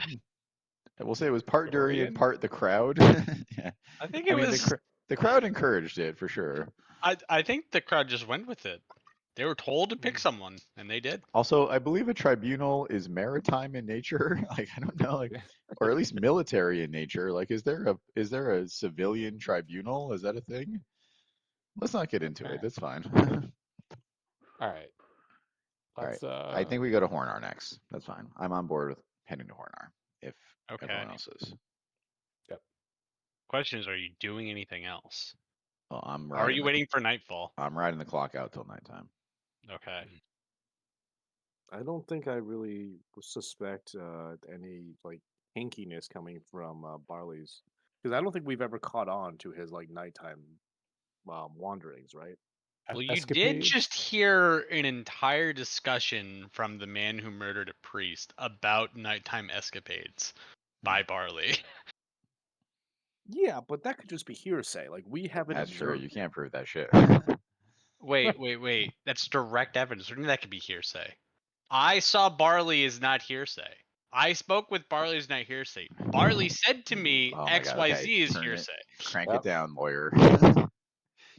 I will say it was part Durian, Dorian? part the crowd. Yeah. I think I it mean, was. the crowd encouraged it for sure. I think the crowd just went with it. They were told to Mm. pick someone, and they did. Also, I believe a tribunal is maritime in nature. Like I don't know, like or at least military in nature. Like is there a civilian tribunal? Is that a thing? Let's not get into it. That's fine. All right. All right. Let's, I think we go to Hornar next. That's fine. I'm on board with heading to Hornar if Okay. everyone else is. Question is, are you doing anything else? Well, I'm Or are riding you waiting for nightfall? I'm riding the clock out till nighttime. Okay. I don't think I really suspect any like hinkiness coming from Barley's, because I don't think we've ever caught on to his like nighttime wanderings, right? Well, you did escapades? just hear an entire discussion from the man who murdered a priest about nighttime escapades by Barley. Yeah, but that could just be hearsay. Like we haven't That's true. observed. You can't prove that shit. Wait. That's direct evidence. What do you mean that could be hearsay? I saw Barley is not hearsay. I spoke with Barley is not hearsay. Barley said to me Oh my God, XYZ okay, is turn it. hearsay. Crank Yep. it down, lawyer.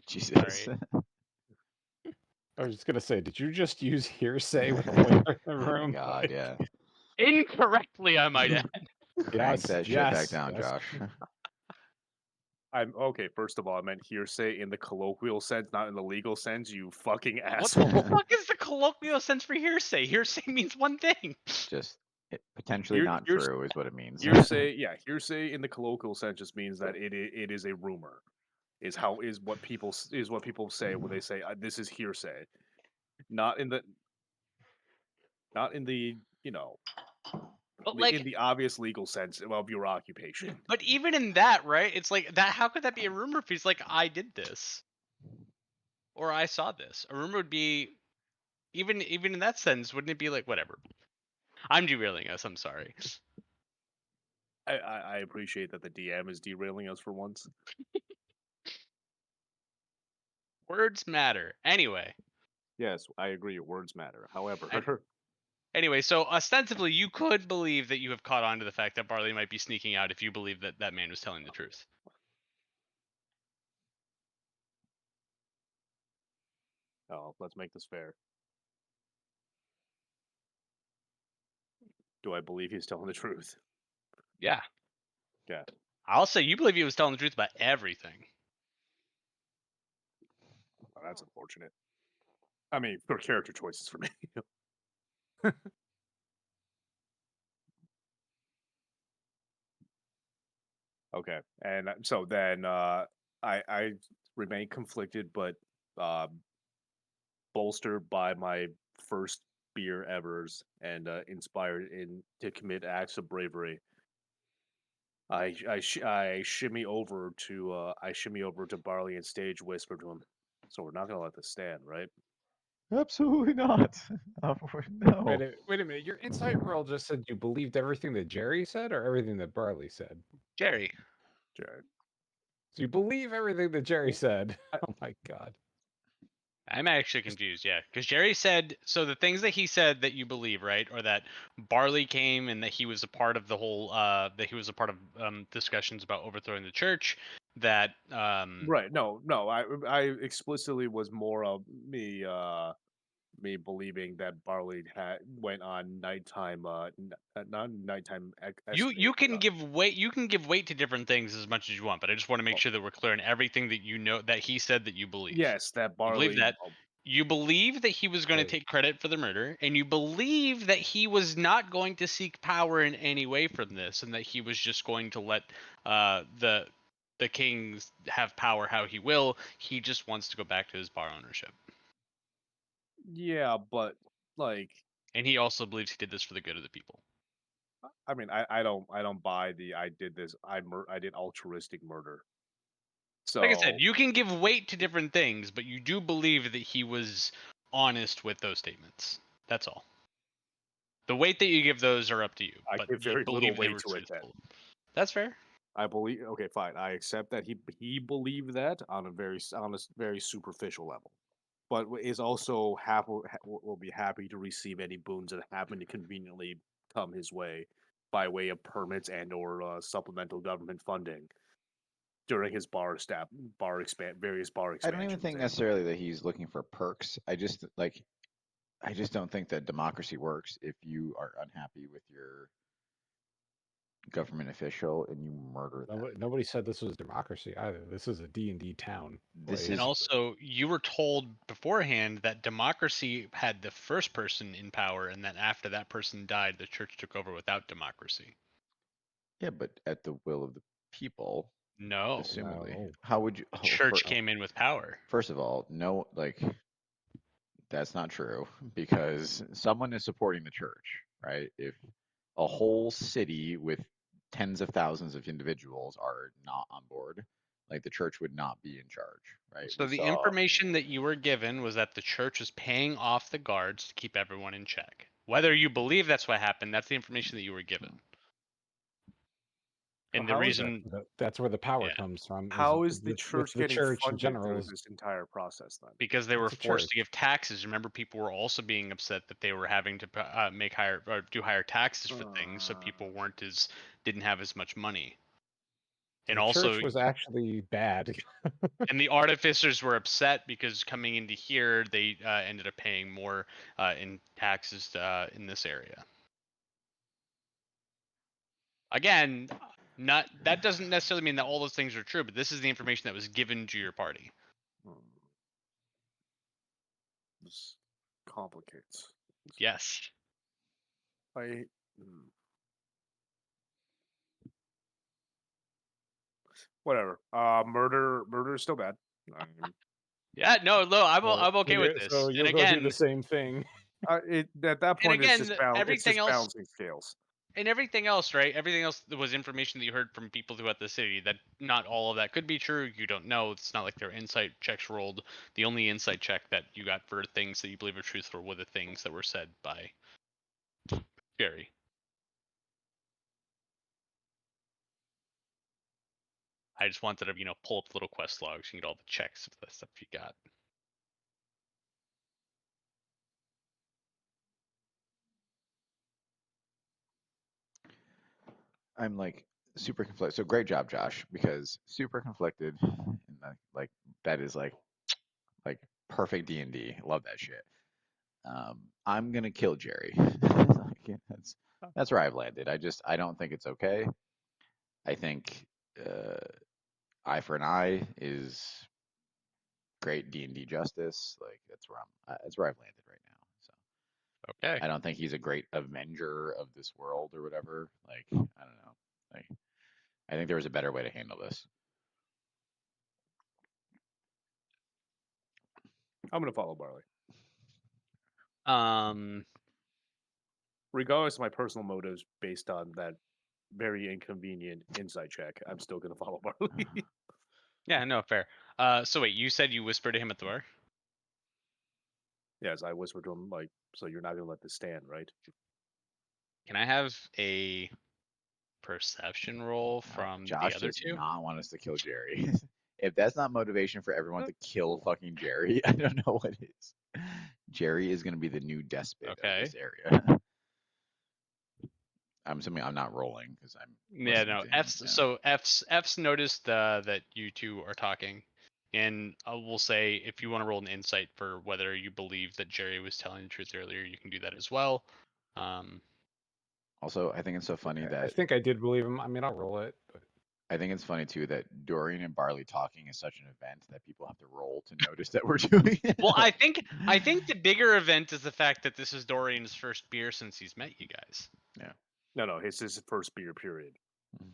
Jesus. Sorry. I was just gonna say, did you just use hearsay with the lawyer in the Oh my room? God, Like, yeah. Incorrectly, I might add. Crank Yes, that shit back yes, down, yes. Josh. I'm okay. First of all, I meant hearsay in the colloquial sense, not in the legal sense. You fucking What asshole. the fuck is the colloquial sense for hearsay? Hearsay means one thing. Just potentially Here- not here's- true is what it means. Hearsay, yeah, hearsay in the colloquial sense just means that it is a rumor. Is what people say when they say this is hearsay, not in the But like, in the obvious legal sense of your occupation. but even in that, right? It's like that. How could that be a rumor if he's like, I did this, or I saw this? A rumor would be, even in that sense, wouldn't it be like whatever? I'm derailing us. I'm sorry. I appreciate that the DM is derailing us for once. Words matter. Anyway. Yes, I agree. Words matter. However, Anyway, so ostensibly, you could believe that you have caught on to the fact that Barley might be sneaking out if you believe that that man was telling the truth. let's make this fair. Do I believe he's telling the truth? Yeah. Yeah. I'll say you believe he was telling the truth about everything. Oh, that's unfortunate. I mean, for character choices for me. Okay, and so then I remain conflicted, but bolstered by my first beer evers and inspired to commit acts of bravery. I shimmy over to Barley and stage whisper to him. So we're not gonna let this stand, right? Absolutely not. No. Wait a minute. Your insight roll just said you believed everything that Jerry said or everything that Barley said? Jerry. Jared. So you believe everything that Jerry said. Oh my god. I'm actually confused, yeah, because Jerry said so. The things that he said that you believe, right, or that Barley came and that he was a part of the whole, that he was a part of discussions about overthrowing the church. That Right. No, I explicitly was more of me believing that Barley went on nighttime not nighttime you escapade. can give weight, to different things as much as you want, but I just want to make Oh. sure that we're clear on everything that you know that he said that you believe. Yes, that You believe Barley. that. You believe that he was going to Hey. take credit for the murder, and you believe that he was not going to seek power in any way from this, and that he was just going to let the kings have power how he will. He just wants to go back to his bar ownership, Yeah, but like, and he also believes he did this for the good of the people. I mean, I don't buy the I did this I did altruistic murder. So Like I said, you can give weight to different things, but you do believe that he was honest with those statements. That's all. The weight that you give those are up to you, I but give you very little believe they weight were to it then. truthful. That's fair. I believe okay, fine. I accept that he believed that on a very superficial level, but is also will be happy to receive any boons that happen to conveniently come his way by way of permits and or supplemental government funding during his various bar I don't even expansions. think and- necessarily that he's looking for perks. I just don't think that democracy works if you are unhappy with your government official and you murder them. Nobody said this was democracy either. This is a D&D town. This place. is And also, you were told beforehand that democracy had the first person in power, and that after that person died, the church took over without democracy. yeah, but at the will of the people, No, assumedly. No. How would you? the church came in with power. First of all, no, that's not true because someone is supporting the church, right? If a whole city with tens of thousands of individuals are not on board, like the church would not be in charge, right? So We the saw- information that you were given was that the church was paying off the guards to keep everyone in check. Whether you believe that's what happened, that's the information that you were given. And the how is reason, That's where the power Yeah. comes from. How is the with church the getting church in funded general through is this entire process then? because they were It's a forced to church. give taxes. Remember, people were also being upset that they were having to make higher or do higher taxes for things, so people didn't have as much money. And the also, church was actually bad. and the artificers were upset because coming into here, they ended up paying more in taxes in this area. Again, not that doesn't necessarily mean that all those things are true, but this is the information that was given to your party. This complicates. Yes. I whatever. Murder is still bad. Yeah. No. I'm okay with this. So you'll and go do again, the same thing. At that point, again, it's just everything else- balancing scales. and everything else, right? Everything else was information that you heard from people throughout the city. That not all of that could be true. You don't know. It's not like their insight checks rolled. The only insight check that you got for things that you believe are truthful were the things that were said by Jerry. I just wanted to, pull up the little quest logs and get all the checks of the stuff you got. I'm super conflicted. So great job, Josh, because super conflicted. And that is like perfect D&D. Love that shit. I'm gonna kill Jerry. That's where I've landed. I don't think it's okay. I think eye for an eye is great D&D justice. That's where I've landed right now. So Okay. I don't think he's a great avenger of this world or whatever. I don't know. I think there was a better way to handle this. I'm gonna follow Barley. Regardless of my personal motives based on that very inconvenient insight check, I'm still gonna follow Barley. Yeah, no, fair. So wait, you said you whispered to him at the bar? Yes, I whispered to him like, so you're not gonna let this stand, right? Can I have a perception roll No, from Josh the other does two? not want us to kill Jerry. If that's not motivation for everyone to kill fucking Jerry, I don't know what is. Jerry is gonna be the new despot of Okay. this area. I'm assuming I'm not rolling because I'm Yeah, listening no. to him. F's Yeah. so F's noticed that you two are talking, and I will say if you want to roll an insight for whether you believe that Jerry was telling the truth earlier, you can do that as well. Also, I think it's so funny I that think I did believe him. I mean, I'll roll it. But I think it's funny too that Dorian and Barley talking is such an event that people have to roll to notice that we're doing it. Well, I think the bigger event is the fact that this is Dorian's first beer since he's met you guys. No, it's his first beer period.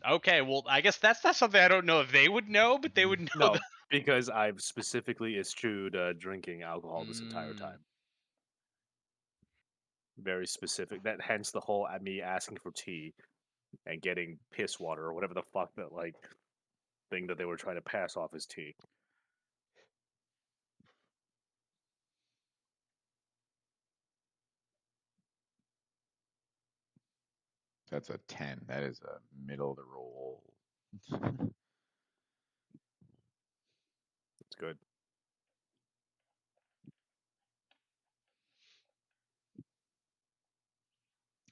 Okay, well, I guess that's not something I don't know if they would know, but they would know. No, that- because I've specifically eschewed drinking alcohol this entire Mm. time. Very specific. That hence the whole me asking for tea and getting piss water or whatever the fuck that like thing that they were trying to pass off as tea. That's a 10. That is a middle of the roll. It's good.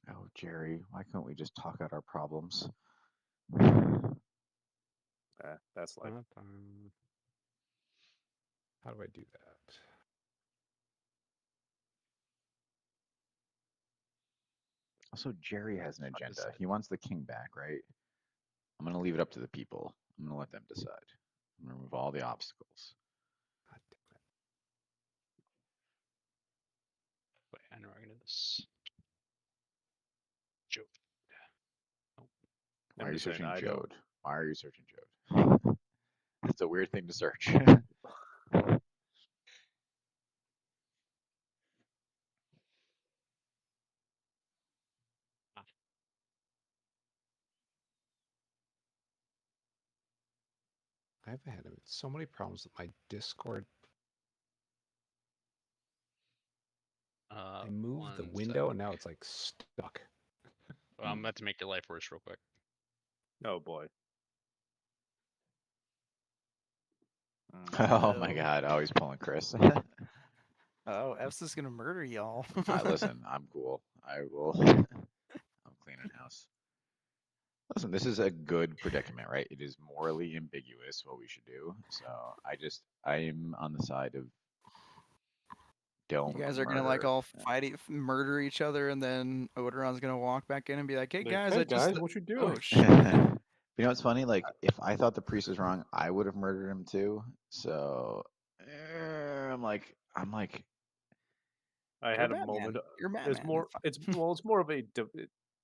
Oh, Jerry, why couldn't we just talk out our problems? That's like how do I do that? Also, Jerry has an agenda. decide. He wants the king back, right? I'm going to leave it up to the people. I'm going to let them decide. I'm going to remove all the obstacles. God damn it. Wait, I know we're gonna do this. Joke. Why I'm are you just saying, searching I don't- Jode? Why are you searching Jode? That's a weird thing to search. I've had so many problems with my Discord. I moved the one window sec. and now it's like stuck. Well, I'm about to make your life worse real quick. Oh boy. Oh my no. god. Oh, he's pulling Chris. Oh, F's is gonna murder y'all. Listen, I'm cool. I will. I'm cleaning house. Listen, this is a good predicament, right? It is morally ambiguous what we should do. So I'm on the side of don't. You guys are gonna like murder. all murder each other, and then Odoron's gonna walk back in and be like, "Hey Like, guys, hey I just guys, what you doing? oh shit." You know what's funny? Like, if I thought the priest was wrong, I would have murdered him too. So I'm like, I You're had a Batman. moment. You're Batman. It's more. It's more of a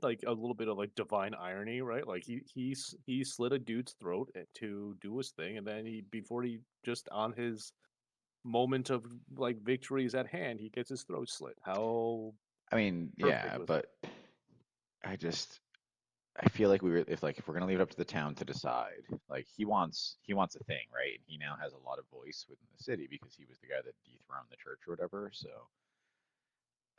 like a little bit of like divine irony, right? Like he slit a dude's throat to do his thing, and then before he just on his moment of like victory is at hand, he gets his throat slit. How I mean, perfect yeah, was but I feel like if we're gonna leave it up to the town to decide, like he wants a thing, right? He now has a lot of voice within the city because he was the guy that dethroned the church or whatever. So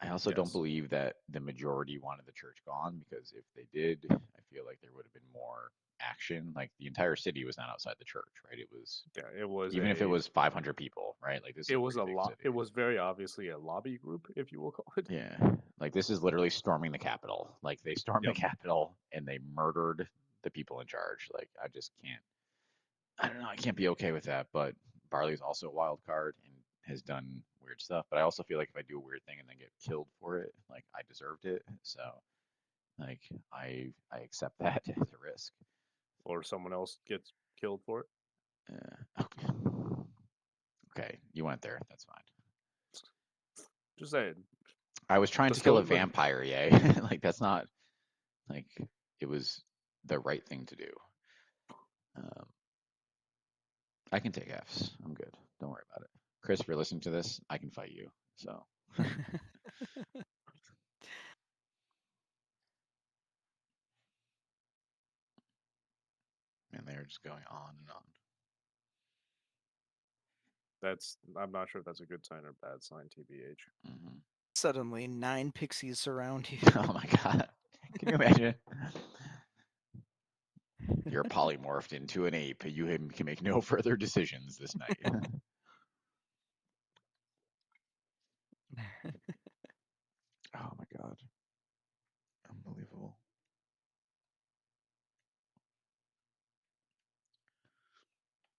I also don't Yes. believe that the majority wanted the church gone, because if they did, I feel like there would have been more action. Like the entire city was not outside the church, right? It was, Yeah, it was even if it was 500 people, right? Like this is it was a pretty big lot. city. It was very obviously a lobby group, if you will call it. Yeah, like this is literally storming the Capitol. Like they stormed Yep. the Capitol and they murdered the people in charge. Like I just can't. I don't know. I can't be okay with that. But Barley's also a wild card and has done weird stuff. But I also feel like if I do a weird thing and then get killed for it, like I deserved it. So, like I accept that as a risk. Or someone else gets killed for it. Okay. Okay, you went there. That's fine. Just saying. I was trying Let's to kill go a with- vampire, yay. Like that's not like it was the right thing to do. I can take Fs. I'm good. Don't worry about it. Chris, if you're listening to this, I can fight you. So and they're just going on and on. I'm not sure if that's a good sign or bad sign, TBH. Mhm. Suddenly, 9 pixies surround you. Oh my god. Can you imagine? You're polymorphed into an ape. You can make no further decisions this night. Oh my god. Unbelievable.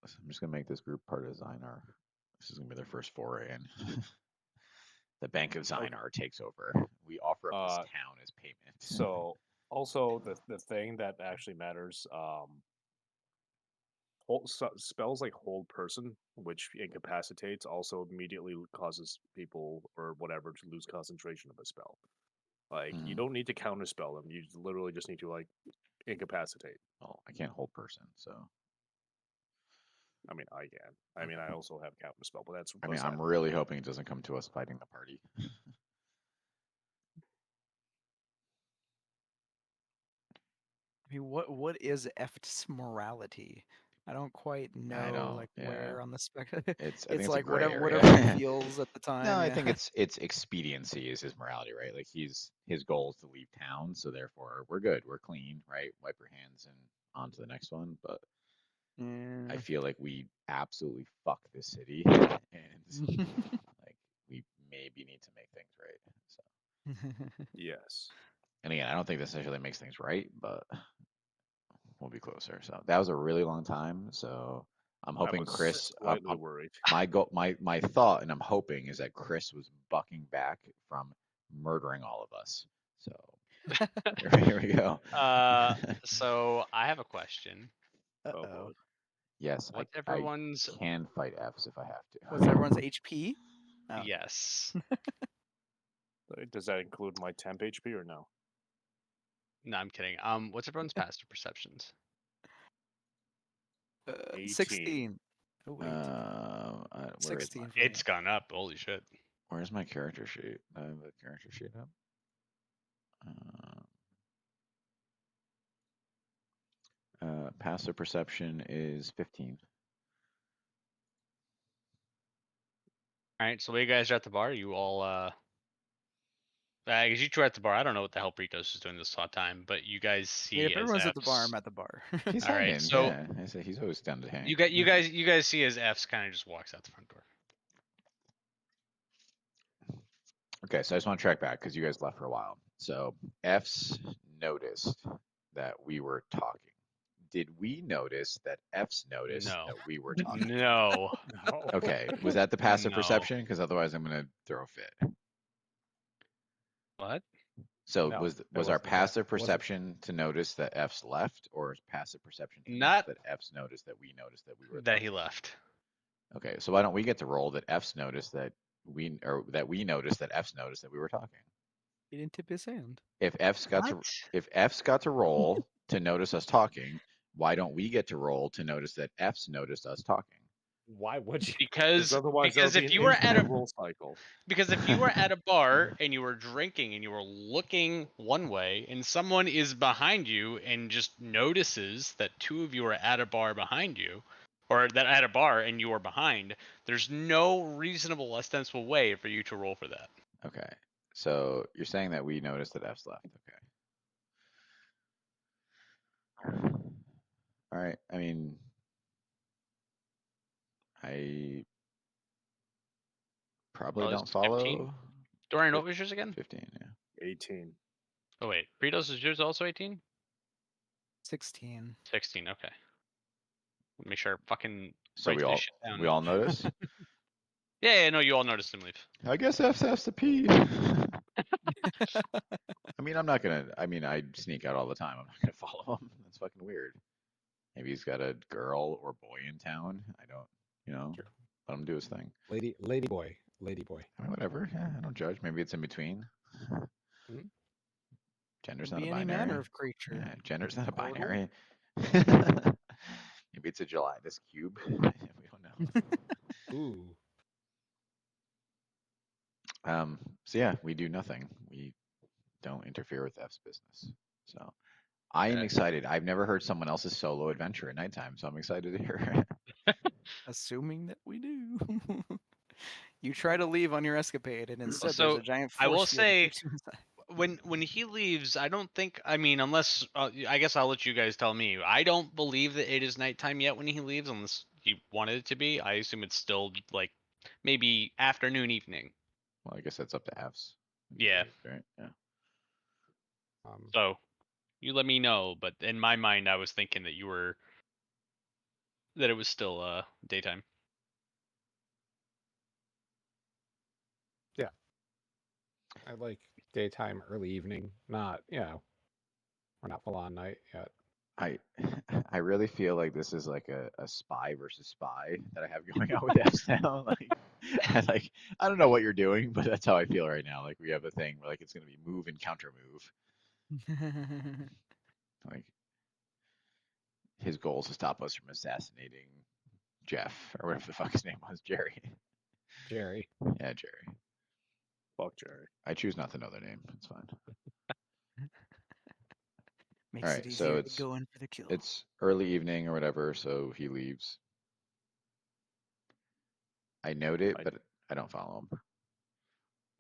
Listen, I'm just gonna make this group part of Zynar. This is gonna be their first foray in. The Bank of Zynar takes over. We offer up this town as payment. So also the thing that actually matters, spells like hold person, which incapacitates, also immediately causes people or whatever to lose concentration of a spell. Like you don't need to counterspell them. You literally just need to like incapacitate. Well, I can't hold person, so I mean, I can. I mean, I also have counterspell, but that's. I mean, beside I'm the really hoping it doesn't come to us fighting the party. I mean, what is Eft's morality? I don't quite know don't, like yeah. where on the spectrum. I think It's a like gray whatever area. he feels at the time. No, I yeah. think it's expediency is his morality, right? Like his goal is to leave town, so therefore we're good, we're clean, right? Wipe your hands and on to the next one. But I Yeah. feel like we absolutely fuck this city, and like we maybe need to make things right. So, yes. and again, I don't think this necessarily makes things right, but we'll be closer. So that was a really long time. So I'm hoping I was Chris. slightly worried. My thought, and I'm hoping, is that Chris was bucking back from murdering all of us. So here we go. So I have a question. Oh Uh-oh. boy. Yes, What's I everyone's? can fight Fs if I have to. Was everyone's HP? Oh. Yes. Does that include my temp HP or no? No, I'm kidding. What's everyone's passive perceptions? 18. 16. Oh, 18. Where is 16. my, for me. It's gone up. Holy shit. where's my character sheet? I have the character sheet up. Passive perception is 15. All right. So while you guys are at the bar, you all because you two are at the bar. I don't know what the hell Britos is doing this whole time, but you guys see If as everyone's at the bar, Fs- I'm at the bar. He's All right, hanging. so- Yeah, I say he's always down to hang. You guys see as F's kind of just walks out the front door. Okay, so I just want to track back because you guys left for a while. So F's noticed that we were talking. Did we notice that F's noticed No. that we were talking? No. Okay, was that the passive No. perception? Because otherwise I'm gonna throw a fit. What? So No, was that our wasn't- passive wasn't- perception to notice that F's left, or is passive perception to Not- notice that F's noticed that we noticed that we were That talking? he left. Okay, so why don't we get to roll that F's noticed that we noticed that F's noticed that we were talking? He didn't tip his hand. If F's got to roll to notice us talking, why don't we get to roll to notice that F's noticed us talking? Why would you? Because otherwise there would be if an you were at infinite a roll cycle. because if you were at a bar and you were drinking and you were looking one way and someone is behind you and just notices that two of you are at a bar behind you, or that at a bar and you are behind, there's no reasonable ostensible way for you to roll for that. Okay, so you're saying that we noticed that F's left. Okay. All right. I mean, I probably Well, don't it's follow. 15. Dorian, what was yours again? 15, yeah. 18. Oh wait, Britos, is yours also 18? 16. 16, okay. Make sure I fucking So write we this all shit down. we all notice. Yeah, no, you all noticed him leave. I guess F has to pee. I mean, I sneak out all the time. I'm not gonna follow him. That's fucking weird. Maybe he's got a girl or boy in town. I don't, Sure. let him do his thing. Lady boy. I mean, whatever. Yeah, I don't judge. Maybe it's in between. Mhm. Gender's Could not be a any binary. manner of creature. Yeah, gender's not a Portal. binary. Maybe it's a gelatinous cube. We don't know. Ooh. So yeah, we do nothing. We don't interfere with F's business. So I am Okay. excited. I've never heard someone else's solo adventure at nighttime, so I'm excited to hear. Assuming that we do. You try to leave on your escapade, and instead there's So, a giant I will force field that say- keeps you inside. when he leaves, I don't think. I mean, unless I guess I'll let you guys tell me. I don't believe that it is nighttime yet when he leaves, unless he wanted it to be. I assume it's still like maybe afternoon, evening. Well, I guess that's up to F's. Yeah. Right. Yeah. So you let me know. But in my mind, I was thinking that that it was still daytime. I like daytime, early evening, not, we're not full on night yet. I really feel like this is like a spy versus spy that I have going on with F's now. Like I don't know what you're doing, but that's how I feel right now. Like we have a thing where like it's gonna be move and counter move. Like his goal is to stop us from assassinating Jeff or whatever the fuck his name was, Jerry. Jerry. Yeah, Jerry. Fuck Jerry. I choose not to know their name. It's fine. Makes Alright, it so easier it's- to go in for the kill. It's early evening or whatever, so he leaves. I note it, I- but I don't follow him.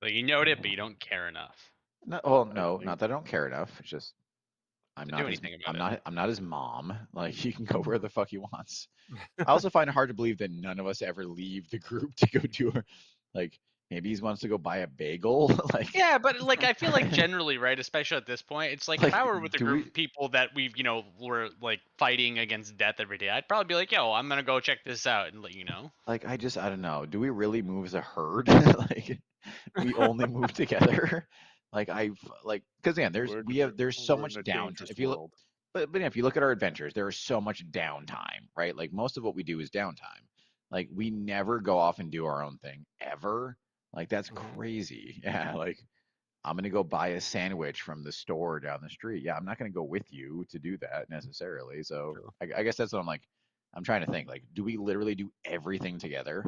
Like you note it, but you don't care enough. No, well, I no, think- not that I don't care enough. It's just I'm To not do his, anything about it. I'm not his mom. Like he can go where the fuck he wants. I also find it hard to believe that none of us ever leave the group to go do like maybe he wants to go buy a bagel. Like Yeah, but like I feel like generally, right, especially at this point, it's like if Like, I were with a do group we- of people that were like fighting against death every day, I'd probably be like, yo, I'm gonna go check this out and let you know. like I don't know. Do we really move as a herd? Like we only move together. Like because again, there's so we're much in a downtime. dangerous If you look, world. but if you look at our adventures, there is so much downtime, right? Like most of what we do is downtime. Like we never go off and do our own thing ever. Like that's Mhm. crazy. Yeah, like I'm gonna go buy a sandwich from the store down the street. Yeah, I'm not gonna go with you to do that necessarily. So True. I guess that's what I'm trying to think. Like, do we literally do everything together?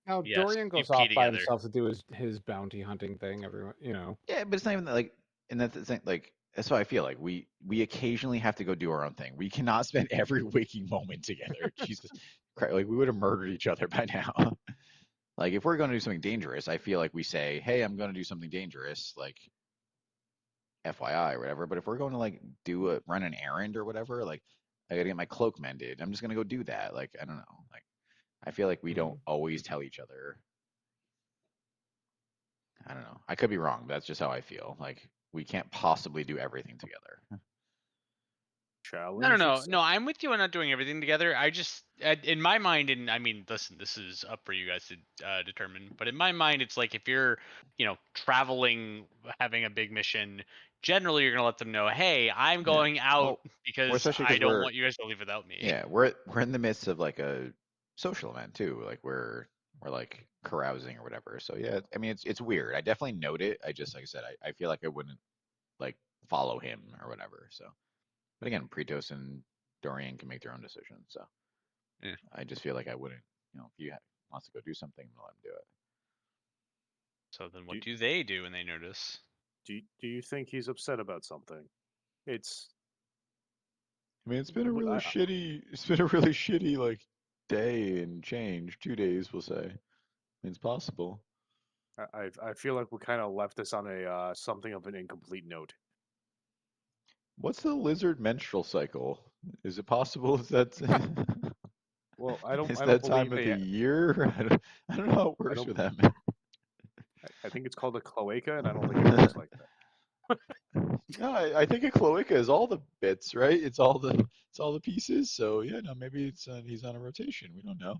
Now Yes, Dorian you goes pee off by together. himself to do his bounty hunting thing. Everyone, Yeah, but it's not even like, and that's the thing. Like, that's why I feel like we occasionally have to go do our own thing. We cannot spend every waking moment together. Jesus Christ, like we would have murdered each other by now. Like, if we're going to do something dangerous, I feel like we say, "Hey, I'm going to do something dangerous," like FYI or whatever. But if we're going to like run an errand or whatever, like I got to get my cloak mended, I'm just gonna go do that. Like, I don't know. Like, I feel like we don't always tell each other. I don't know. I could be wrong, but that's just how I feel. Like we can't possibly do everything together. Challenge. No. accepted. No, I'm with you on not doing everything together. I just, in my mind, and I mean, listen, this is up for you guys to determine. But in my mind, it's like if you're, traveling, having a big mission, generally you're gonna let them know, hey, I'm going out Well, because especially I 'cause don't we're- want you guys to leave without me. Yeah, we're in the midst of like a social event too. Like we're like carousing or whatever. So yeah, I mean it's weird. I definitely note it. I just like I said, I feel like I wouldn't like follow him or whatever. So, but again, Pretos and Dorian can make their own decisions. So Yeah. I just feel like I wouldn't. If he wants to go do something, let him do it. So then, what Do- do they do when they notice? Do you think he's upset about something? It's I mean, it's been a Look, really I- shitty. It's been a really shitty like day and change. 2 days, we'll say. It's possible. I feel like we kind of left this on a something of an incomplete note. What's the lizard menstrual cycle? Is it possible? Is that Well, I don't. is I don't that time of believe the they. year? I don't know how it works don't- with that. I think it's called a cloaca, and I don't think it works like that. No, I think a cloaca is all the bits, right? It's all the pieces. So yeah, no, maybe it's he's on a rotation. We don't know.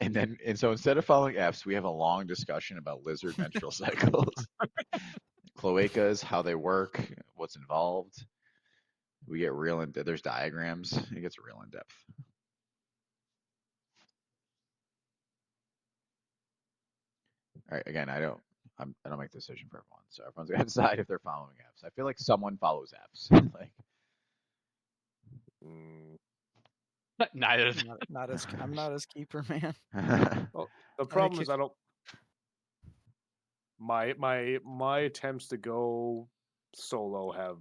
And so instead of following F's, we have a long discussion about lizard menstrual cycles, cloacas, how they work, what's involved. We get real in. There's diagrams. It gets real in depth. All right. Again, I don't make the decision for everyone. So everyone's gonna decide if they're following F's. I feel like someone follows F's. Like Mm, Neither of them. I'm not as keeper, man. The problem is kick- I don't. My attempts to go solo have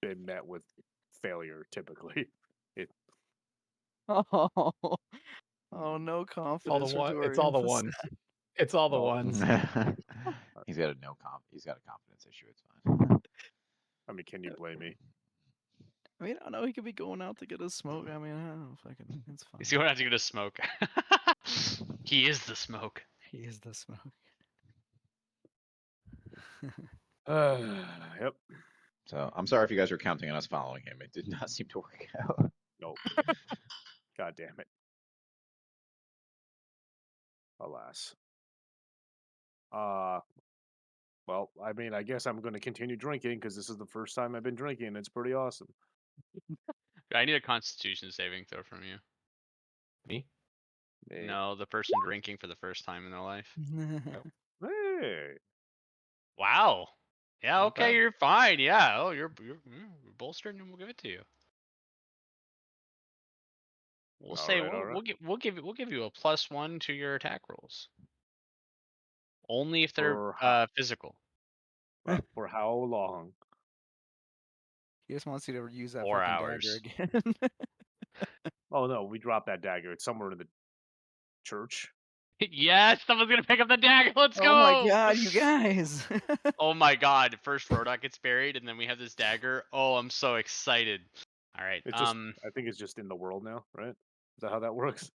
been met with failure typically. Oh, no confidence. It's for all the Dorian. ones. It's all the Well, ones. He's got he's got a confidence issue. It's fine. I mean, can you blame me? I mean, I don't know. He could be going out to get a smoke. I mean, I don't know if I can. It's fine. Is he going to have to get a smoke? He is the smoke. He is the smoke. Yep. So I'm sorry if you guys were counting on us following him. It did not seem to work out. Nope. God damn it. Alas. Well, I mean, I guess I'm going to continue drinking because this is the first time I've been drinking. It's pretty awesome. I need a Constitution saving throw from you. Me? Hey. No, the person drinking for the first time in their life. Hey. Wow. Yeah. Not Okay, bad. you're fine. Yeah. Oh, you're bolstered, and we'll give it to you. We'll say Alright, alright. we'll give you a +1 to your attack rolls. Only if they're For how- physical. For how long? He just wants you to use that 4 fucking hours. dagger again. Oh no, we dropped that dagger. It's somewhere in the church. Yes, someone's gonna pick up the dagger. Let's go. Oh my god, you guys! Oh my god! First Rodok gets buried, and then we have this dagger. Oh, I'm so excited. All right. It's just, I think it's just in the world now, right? Is that how that works?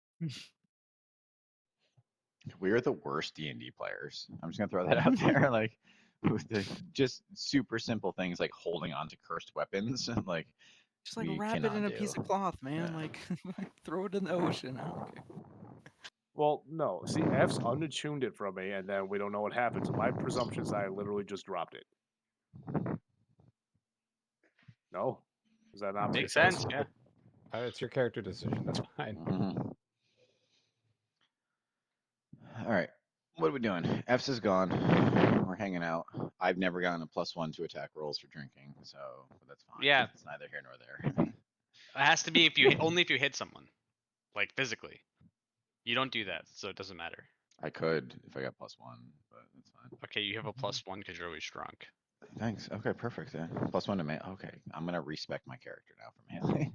We're the worst D&D players. I'm just gonna throw that out there. Like, with the just super simple things like holding on to cursed weapons and like. Just like we wrap it cannot in a piece do. of cloth, man. Yeah. Like throw it in the ocean. I don't care. Well, no. See, F's unattuned it from me, and then we don't know what happened. So my presumption is I literally just dropped it. No? Does that not make Makes sense. Yeah. It's your character decision. That's fine. Mhm. All right. What are we doing? F's is gone. We're hanging out. I've never gotten a +1 to attack rolls for drinking, so but that's fine. Yeah. It's neither here nor there. It has to be if you only if you hit someone, like physically. You don't do that, so it doesn't matter. I could if I got +1, but that's fine. Okay, you have a +1 because you're always drunk. Thanks. Okay, perfect. Then +1 to melee. Okay, I'm gonna respec my character now for melee.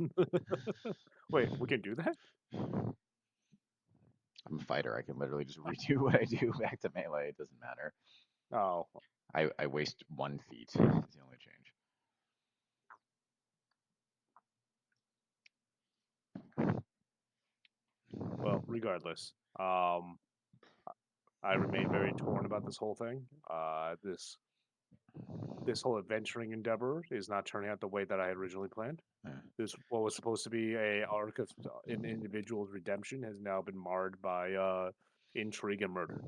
Wait, we can do that? I'm a fighter. I can literally just redo what I do back to melee. It doesn't matter. Oh, I waste 1 feat. Is the only change. well, regardless. I remain very torn about this whole thing. This whole adventuring endeavor is not turning out the way that I had originally planned. Yeah. This what was supposed to be a arc of an individual's redemption has now been marred by intrigue and murder.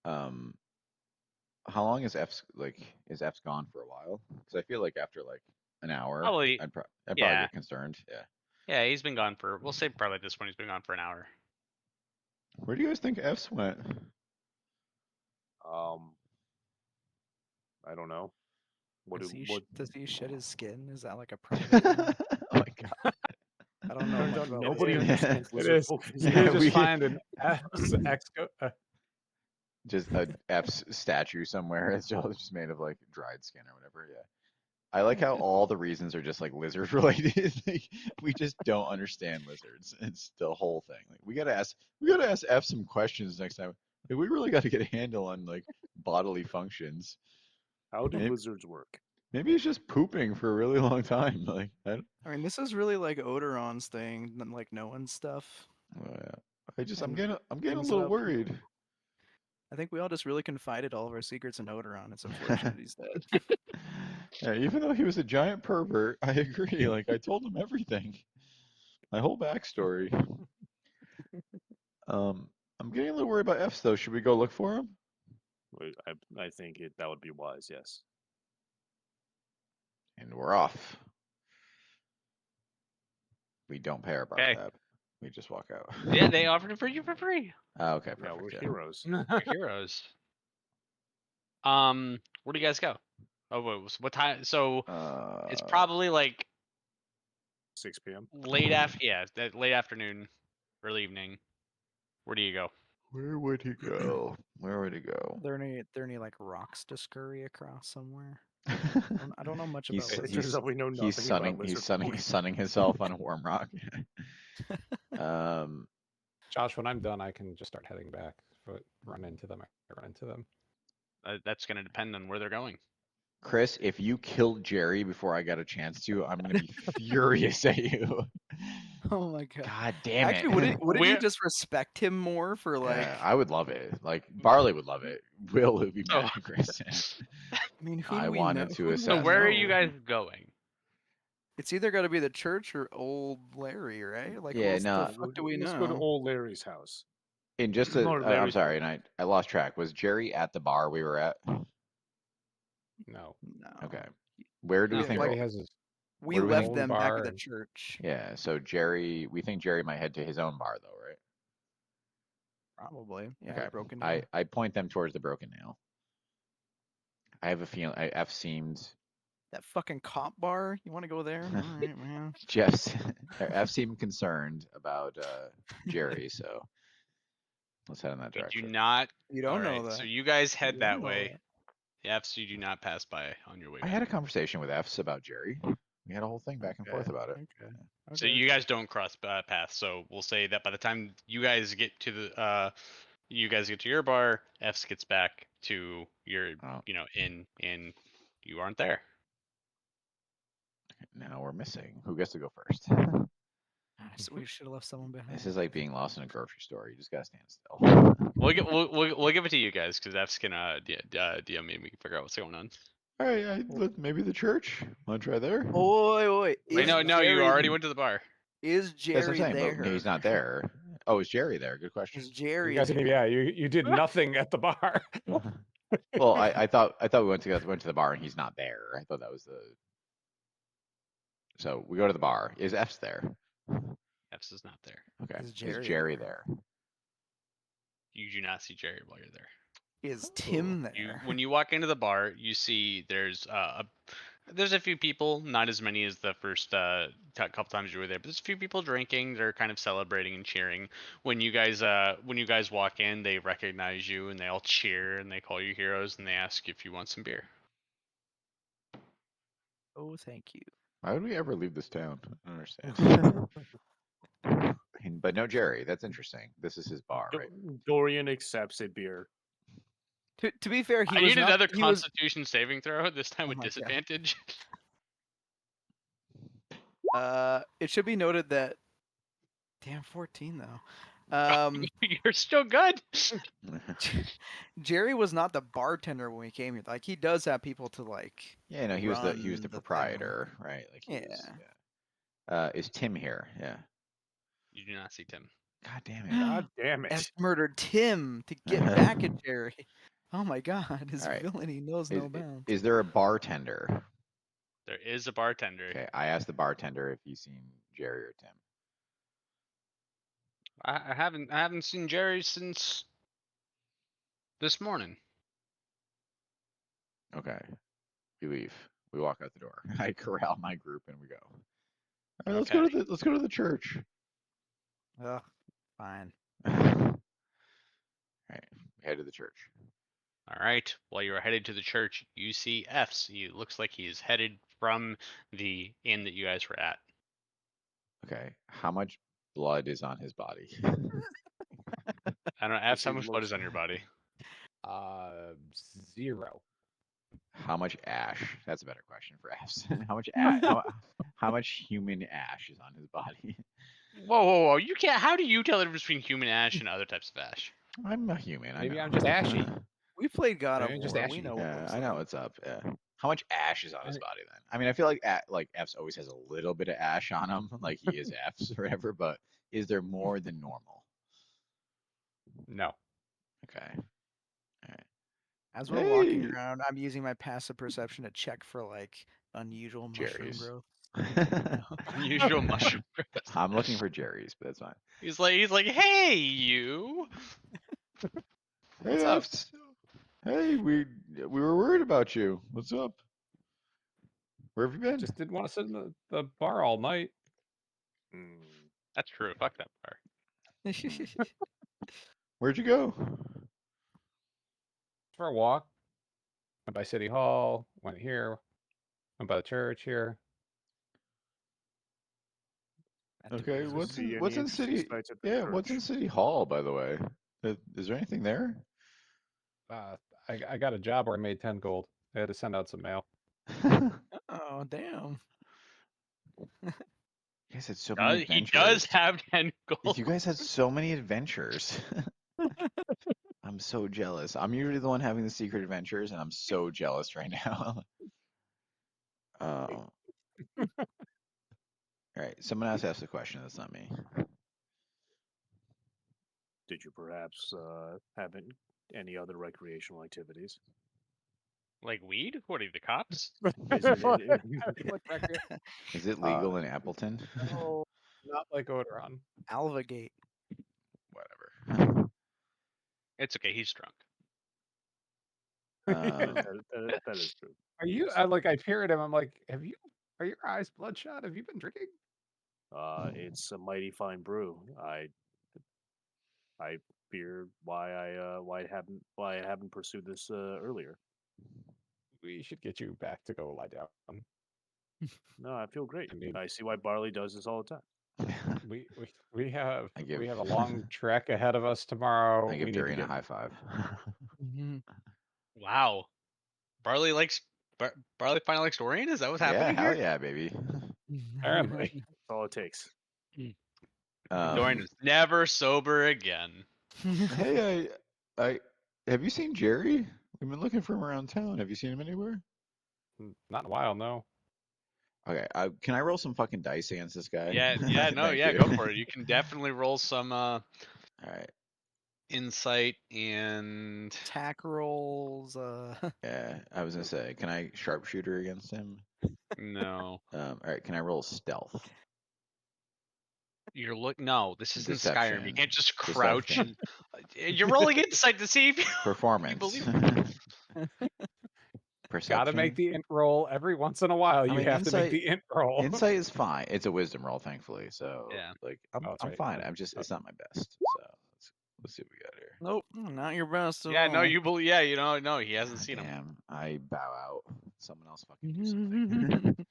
How long is F's is F's gone for a while? Because I feel like after like an hour, Probably- I'd probably yeah. get concerned. Yeah. Yeah, he's been gone for. We'll say probably at this point he's been gone for an hour. Where do you guys think F's went? I don't know. What Does do he, what? does he shed his skin? Is that like a private thing? Oh my god. I don't know. Turns much out about nobody lizards. understands It lizard is. folk. You Yeah, can we- just find an Just a F's statue somewhere. It's just made of like dried skin or whatever. Yeah. I like how all the reasons are just like lizard related. Like, we just don't understand lizards. It's the whole thing. Like we gotta ask F some questions next time. Like, we really got to get a handle on like bodily functions. How do Maybe- lizards work? Maybe he's just pooping for a really long time. Like I mean, this is really like Odoron's thing, like knowing stuff. oh, yeah. I'm And getting a brings it little up. worried. I think we all just really confided all of our secrets in Odoron. It's unfortunate he's dead. Yeah, even though he was a giant pervert, I agree. Like I told him everything, my whole backstory. I'm getting a little worried about F's though. Should we go look for him? I think that would be wise. Yes. And we're off. We don't pay our bar Okay. tab. We just walk out. Yeah, they offered it for you for free. Oh, okay, Yeah, we're perfect. heroes. You're heroes. Where do you guys go? Oh, what time? So it's Uh, probably like 6 p.m. Late after, yeah, that late afternoon, early evening. Where do you go? Where would he go? Where would he go? There any like rocks to scurry across somewhere? he's I don't know much He's- about It lizards. turns out we know nothing he's sunning about he's lizard sunning folk. he's sunning himself on a warm rock. Josh, when I'm done, I can just start heading back. But run into them, I run into them. That's going to depend on where they're going. Chris, if you killed Jerry before I got a chance to, I'm gonna be furious at you. Oh my god. God damn it. Actually, wouldn't you Where- just respect him more for like? Yeah, I would love it. Like Barley would love it. Will would be mad Oh. at Chris. I mean, who I do we wanted know? to who do we So assess. where are you know? guys going? It's either got to be the church or old Larry, right? Like, who Yeah, else no. the fuck do we Let's know? go to old Larry's house. And just No, to, I'm Larry's sorry, house. and I lost track. Was Jerry at the bar we were at? No. No. Okay. Where do we No. think? Jerry like- has his We Where do we left think- them back at Bar the and- church. Yeah. So Jerry, we think Jerry might head to his own bar though, right? Probably. Yeah. Okay. Broken down. I point them towards the Broken Nail. I have a feeling F seemed That fucking cop bar. You want to go there? All right, man. Jeff's or F seemed concerned about Jerry, so let's head in that You do direction. not. You don't know Alright, that. So you guys head You that don't know way. that. Yeah, so you do not pass by on your way I back. had a conversation with F's about Jerry. We had a whole thing back and forth Okay, about it. Okay. So okay. you guys don't cross paths. So we'll say that by the time you guys get to the you guys get to your bar, F's gets back to your Oh. inn, and you aren't there. Now we're missing. Who gets to go first? So we should have left someone behind. This is like being lost in a grocery store. You just gotta stand still. We'll give it to you guys because F's gonna DM me and we can figure out what's going on. All right, maybe the church. Want to try there? Oh, wait. Wait, is no, you Jerry- already went to the bar. Is That's what I'm Jerry saying. there? But he's not there. Oh, is Jerry there? Good question. Is Jerry? You guys didn't even, yeah, you did nothing at the bar. Well, I thought we went to the bar and he's not there. I thought that was the. So we go to the bar. Is F's there? F's is not there. Okay. Is Is Jerry Jerry there? there? You do not see Jerry while you're there. Is Tim there? When you walk into the bar, you see there's a few people, not as many as the first couple times you were there, but there's a few people drinking. They're kind of celebrating and cheering. When you guys walk in, they recognize you and they all cheer and they call you heroes and they ask if you want some beer. Oh, thank you. Why would we ever leave this town? I don't understand. But no Jerry. That's interesting. This is his bar, right? Dorian accepts a beer. To be fair, he I was need not, another he was, Constitution saving throw. This time Oh with my God. disadvantage. It should be noted that. Damn, 14 though. You're still good. Jerry was not the bartender when we came here. Like he does have people to like. Yeah, no, he was the run the thing. proprietor, right? Like he was, yeah. Is Tim here? Yeah. You do not see Tim. God damn it. God damn F it. murdered Tim to get back at Jerry. Oh my God, his All right. villainy knows no bounds. Is there a bartender? There is a bartender. Okay, I asked the bartender if he's seen Jerry or Tim. I haven't seen Jerry since this morning. Okay. We leave. We walk out the door. I corral my group and we go. All right, let's go to the church. Ugh, fine. All right, we head to the church. All right. While you are headed to the church, you see F's. He looks like he is headed from the inn that you guys were at. Okay, how much blood is on his body? I don't know. F's, how he much blood looks- is on your body? 0. How much ash? That's a better question for F's. How much how much human ash is on his body? Whoa! You can't. How do you tell the difference between human ash and other types of ash? I'm a human. I Maybe know. I'm just ashy. We played God of Maybe just War. ashy. We know. what Yeah, looks I know like. what's up. Yeah. How much ash is on his body then? I mean, I feel like F's always has a little bit of ash on him, like he is F's or whatever. But is there more than normal? No. Okay. As we're walking Hey! around, I'm using my passive perception to check for like unusual mushroom Jerry's. growth. Unusual mushroom growth. I'm looking for Jerry's, but that's fine. He's like, hey, you. Hey, What's up? F's. Hey, we were worried about you. What's up? Where have you been? Just didn't want to sit in the bar all night. That's true. Fuck that bar. Where'd you go? For a walk. Went by City Hall. Went here. Went by the church here. Okay, Does what's see in any what's in interesting city? sights at the Yeah, what's in church? City Hall, by the way? Is there anything there? I got a job where I made 10 gold. I had to send out some mail. Oh damn. You guys had so many He adventures. does have 10 gold. You guys had so many adventures. I'm so jealous. I'm usually the one having the secret adventures, and I'm so jealous right now. All right, someone else asked a question. That's not me. Did you perhaps have any other recreational activities? Like weed? What are you, the cops? Is it, Is it legal in Appleton? No, not like Odoron. Alvagate. Whatever. It's okay. He's drunk. that is true. Are you? Yes. I peer at him. I'm like, are your eyes bloodshot? Have you been drinking? It's a mighty fine brew. I fear why I haven't pursued this earlier. We should get you back to go lie down. No, I feel great. I mean- I see why Barley does this all the time. We have I give- we have a long trek ahead of us tomorrow. I We give need to Durian a get- high five. Wow. Barley Barley finally likes Dorian? Is that what's Yeah, happening hell here? yeah, baby. Apparently. That's all it takes. Dorian is never sober again. Hey, I have you seen Jerry? We've been looking for him around town. Have you seen him anywhere? Not in a while, no. Okay, can I roll some fucking dice against this guy? Yeah, no, Thank yeah, you. go for it. You can definitely roll some All right. insight and Attack rolls. Yeah, I was gonna say, can I sharpshooter against him? no. All right, can I roll stealth? No, this isn't Skyrim. Deception. You can't just crouch Deception. and you're rolling insight to see if you Performance. believe Perception. Gotta make the int roll every once in a while. You mean, have to make insight- the int roll. Insight is fine. It's a wisdom roll, thankfully. So Yeah. I'm Oh, that's I'm right. fine. It's not my best. So let's see what we got here. Nope, not your best. at Yeah, no, all. you believe. Yeah, no, he hasn't God seen him. damn, I bow out. Someone else fucking do something.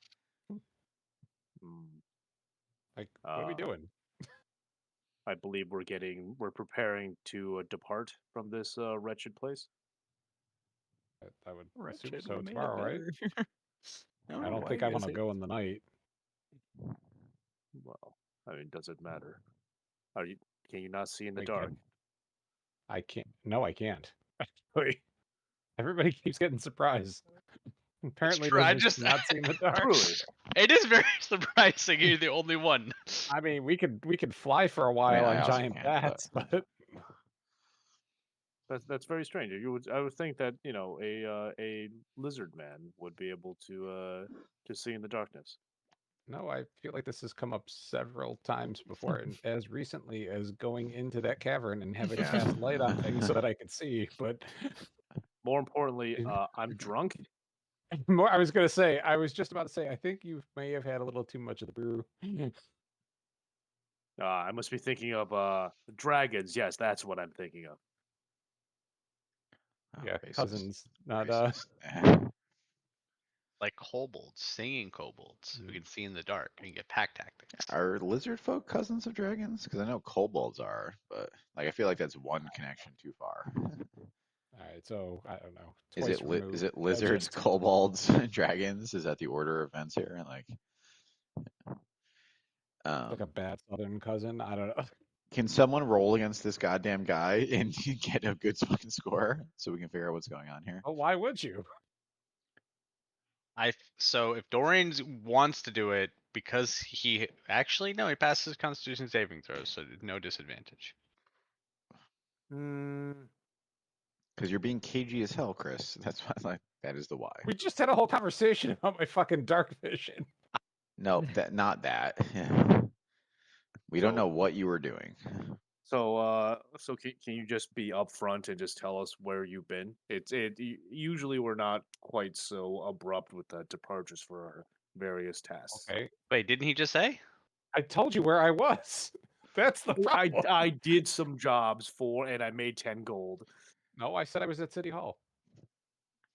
What are we doing? I believe we're preparing to depart from this wretched place. I would assume Wretched, so we made it tomorrow, right? better. I don't think I want to go in the night. Well, I mean, does it matter? Can you not see in the I dark? can't. I can't. No, I can't. Actually, everybody keeps getting surprised. Apparently, true, I Lizard's just- not seeing the dark. Truly. It is very surprising you're the only one. I mean, we could fly for a while I on also giant can't, but- bats, but That's very strange. I would think that a lizard man would be able to see in the darkness. no, I feel like this has come up several times before, and as recently as going into that cavern and having Yeah. cast light on things so that I could see. But More importantly, I'm drunk. more, I was just about to say, I think you may have had a little too much of the brew. I must be thinking of dragons. Yes, that's what I'm thinking of. Oh, Yeah, racist. cousins, not Racist. Like kobolds, singing kobolds who Mm. can see in the dark and get pack tactics. Are lizard folk cousins of dragons? Because I know kobolds are, but I feel like that's one connection too far. All right, so I don't know. Is twice it removed lizards, legend. kobolds, and dragons? Is that the order of events here? Like a bad southern cousin? I don't know. Can someone roll against this goddamn guy and get a good fucking score so we can figure out what's going on here? Oh, why would you? So if Dorian wants to do it, because he passed his Constitution saving throws, so no disadvantage. Because you're being cagey as hell, Chris. That's why that is the why. We just had a whole conversation about my fucking dark vision. No, not that. We don't So- know what you were doing. So can you just be upfront and just tell us where you've been? Usually we're not quite so abrupt with the departures for our various tasks. Okay. Wait, didn't he just say? I told you where I was. That's the problem. I did some jobs and I made 10 gold. No, I said I was at City Hall.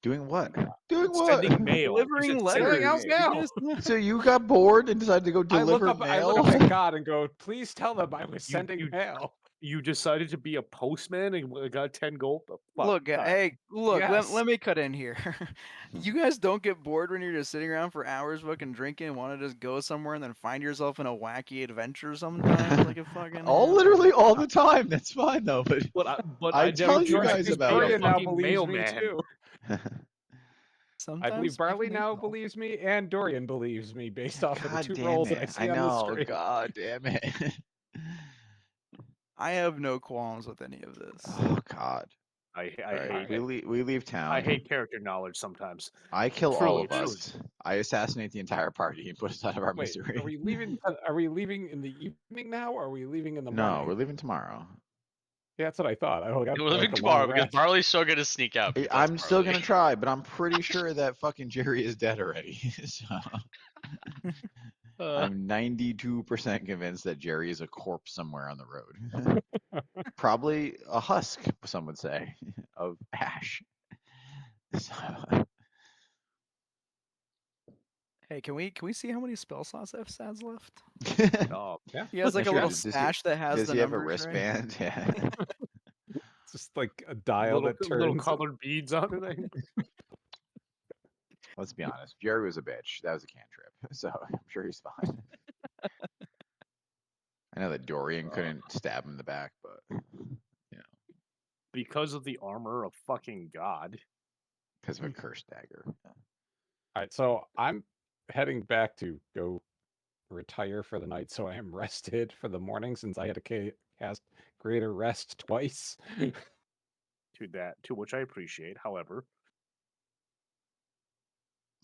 Doing what? Doing what? Sending mail. You Delivering said letters. Everything else sending mail. now. So you got bored and decided to go I look deliver up mail? at God and go, please tell them I was sending you- mail. You decided to be a postman and got 10 gold? The fuck? Look, God. hey, look, Yes. let me cut in here. You guys don't get bored when you're just sitting around for hours fucking drinking and want to just go somewhere and then find yourself in a wacky adventure sometimes? Like a fucking. Literally all the time. That's fine though. But But I I tell never you tried guys to be about a it. Victoria now fucking believes mailman. me too. Sometimes I believe Barley people need now help. believes me, and Dorian believes me based off of the God two damn roles that I it! see I on the know. screen. God damn it! I have no qualms with any of this. Oh God! I All right, hate we leave town. I hate character knowledge sometimes. I kill all Truly, of us. I assassinate the entire party and put us out of our Wait, misery. are we leaving? Are we leaving in the evening now, or are we leaving in the morning? No, we're leaving tomorrow. Yeah, that's what I thought. We're leaving tomorrow because Barley's so good to sneak out. because that's I'm still Barley. gonna try, but I'm pretty sure that fucking Jerry is dead already. So I'm 92% convinced that Jerry is a corpse somewhere on the road. Probably a husk, some would say, of ash. So, Hey, can we see how many spell slots F has left? Oh, Yeah, He has like a Sure. little Does he- stash that has does the he have a numbers, right? wristband? Yeah. it's just like a dial little, that little turns. colored beads on it. Let's be honest. Jerry was a bitch. That was a cantrip. So I'm sure he's fine. I know that Dorian couldn't stab him in the back, but Because of the armor of fucking God. because of a cursed dagger. All right, so I'm heading back to go retire for the night, so I am rested for the morning since I had to cast Greater Rest twice. To which I appreciate. However,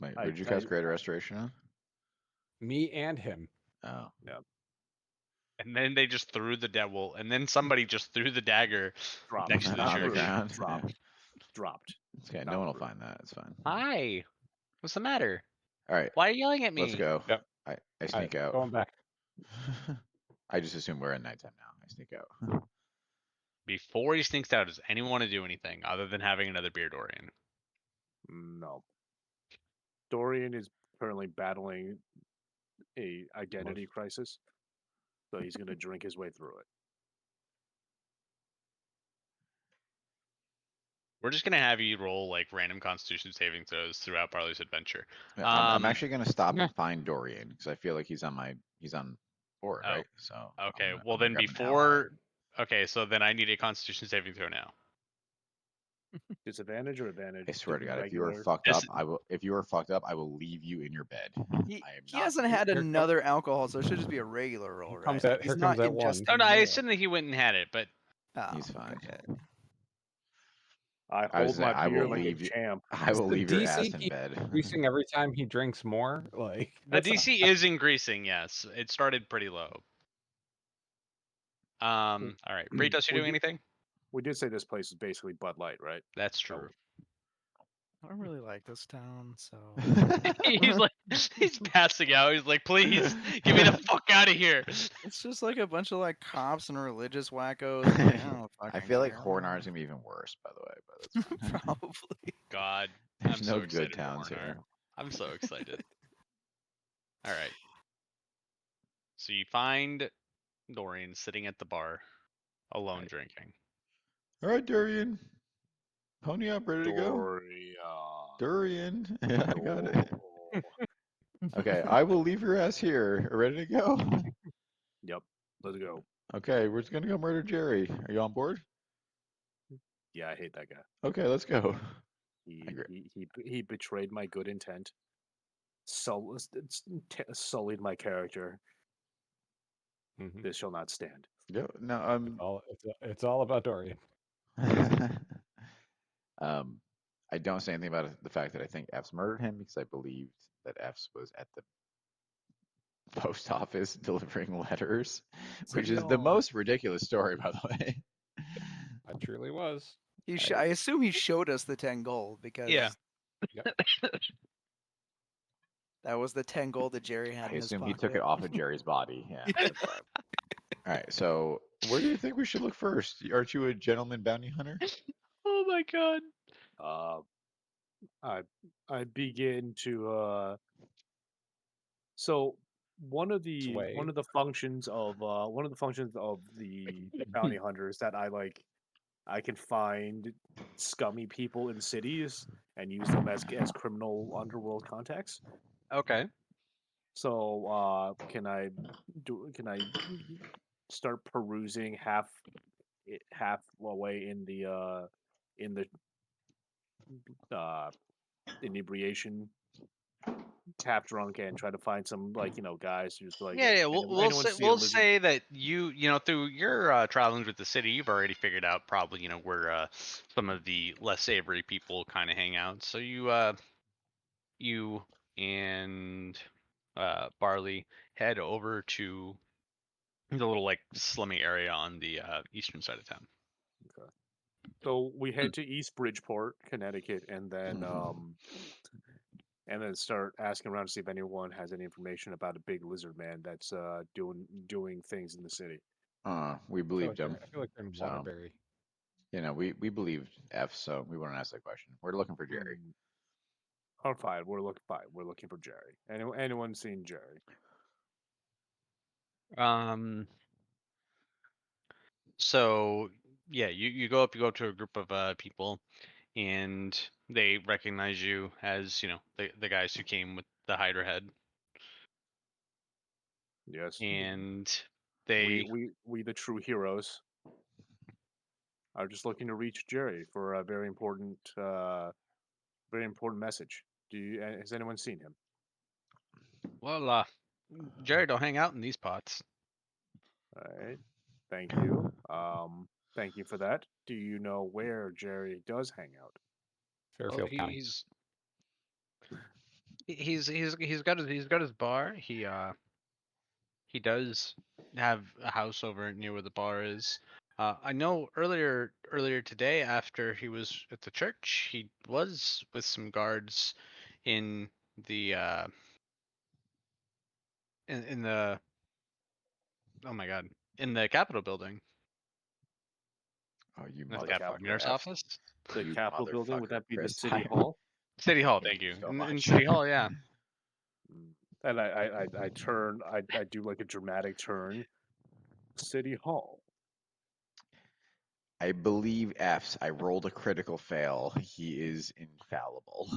Wait, I- who'd you I- cast Greater Restoration on? Me and him. Oh. And then they just threw the devil, and then somebody just threw the dagger dropped. next to the On the church. ground. Dropped. Dropped. Okay, Not no one will true. find that. It's fine. Hi. What's the matter? All right, Why are you yelling at me? let's go. Yep. I All right, sneak out. Going back. I just assume we're at nighttime now. I sneak out. Before he sneaks out, does anyone want to do anything other than having another beer, Dorian? No. Dorian is currently battling a identity crisis, so he's gonna drink his way through it. We're just gonna have you roll like random Constitution saving throws throughout Barley's adventure. Yeah, I'm Um, actually gonna stop yeah. and find Dorian because I feel like he's on board, Oh, right? So Okay, I'm well gonna then grab an ally. before. Okay, so then I need a Constitution saving throw now. Disadvantage or advantage? I swear to God, if you are Regular? fucked Dis- up, I will. If you are fucked up, I will leave you in your bed. He, I am he not- hasn't had Here another alcohol, so it should just be a regular roll, right? comes that- He's here not comes that one. ingesting Oh no, I more. assume that he went and had it, but Oh, He's fine. okay. I I was hold saying, my I beer will like a leave you- champ. I will the leave your DC ass in keep bed. increasing every time he drinks more. Like the that's not- DC is increasing. Yes, it started pretty low. All right, Bratos, you Would doing you- anything? We did say this place is basically Bud Light, right? That's true. I don't really like this town, so. He's like, he's passing out. He's like, please get me the fuck out of here. It's just like a bunch of like cops and religious wackos. and, like, I don't I fucking feel like care. Hornar is gonna be even worse, by the way. But that's fine. Probably. God, There's I'm no so good excited for towns Hornar. here. I'm so excited. All right. So you find Dorian sitting at the bar, alone drinking. All right, Dorian. Pony up, ready to go. Dorian. Yeah, I got it. Okay, I will leave your ass here. Ready to go? Yep. Let's go. Okay, we're just gonna go murder Jerry. Are you on board? Yeah, I hate that guy. Okay, let's go. He agree. he betrayed my good intent. Sullied my character. Mhm. This shall not stand. Go. No, It's all about Dorian. I don't say anything about the fact that I think F's murdered him because I believed that F's was at the post office delivering letters, which is the No. most ridiculous story, by the way. I truly was. I assume he showed us the 10 gold because Yeah. That was the 10 gold that Jerry had I in his assume pocket. he took it off of Jerry's body. Yeah. That's right. All right. So where do you think we should look first? Aren't you a gentleman bounty hunter? Oh my god. I begin to so one of the Sway. functions of the bounty hunters that I can find scummy people in cities and use them as criminal underworld contacts. Okay. So can I start perusing half away in the inebriation, half drunk, and try to find some guys who's Yeah, anyone see a we'll lizard? say that you know through your travelings with the city, you've already figured out probably where some of the less savory people kind of hang out. So you and Barley head over to the little like slummy area on the eastern side of town. Okay. So we head to East Bridgeport, Connecticut, and then start asking around to see if anyone has any information about a big lizard man that's doing things in the city. We believed him. I feel like they're in So, Waterbury. we believed F, so we wouldn't ask that question. We're looking for Jerry. Oh, fine. We're looking for Jerry. Anyone seen Jerry? So yeah, you go up to a group of people, and they recognize you as the guys who came with the Hydra head, Yes. and they We the true heroes are just looking to reach Jerry for a very important message. Has anyone seen him? well Jerry don't hang out in these pots. All right. Thank you. Thank you for that. Do you know where Jerry does hang out? Fairfield County. He's got his bar. He does have a house over near where the bar is. I know earlier today, after he was at the church, he was with some guards in the in the oh my god, in the Capitol building, Oh, you in the Capitol Capitol motherfucker. Mayor's F. The office, You Capitol building, would motherfucker, that be the Chris. City Hall? City Hall. Thank Thank you you. so In much. City Hall, yeah. And I turn, I do like a dramatic turn. City Hall. I believe F's. I rolled a critical fail. He is infallible.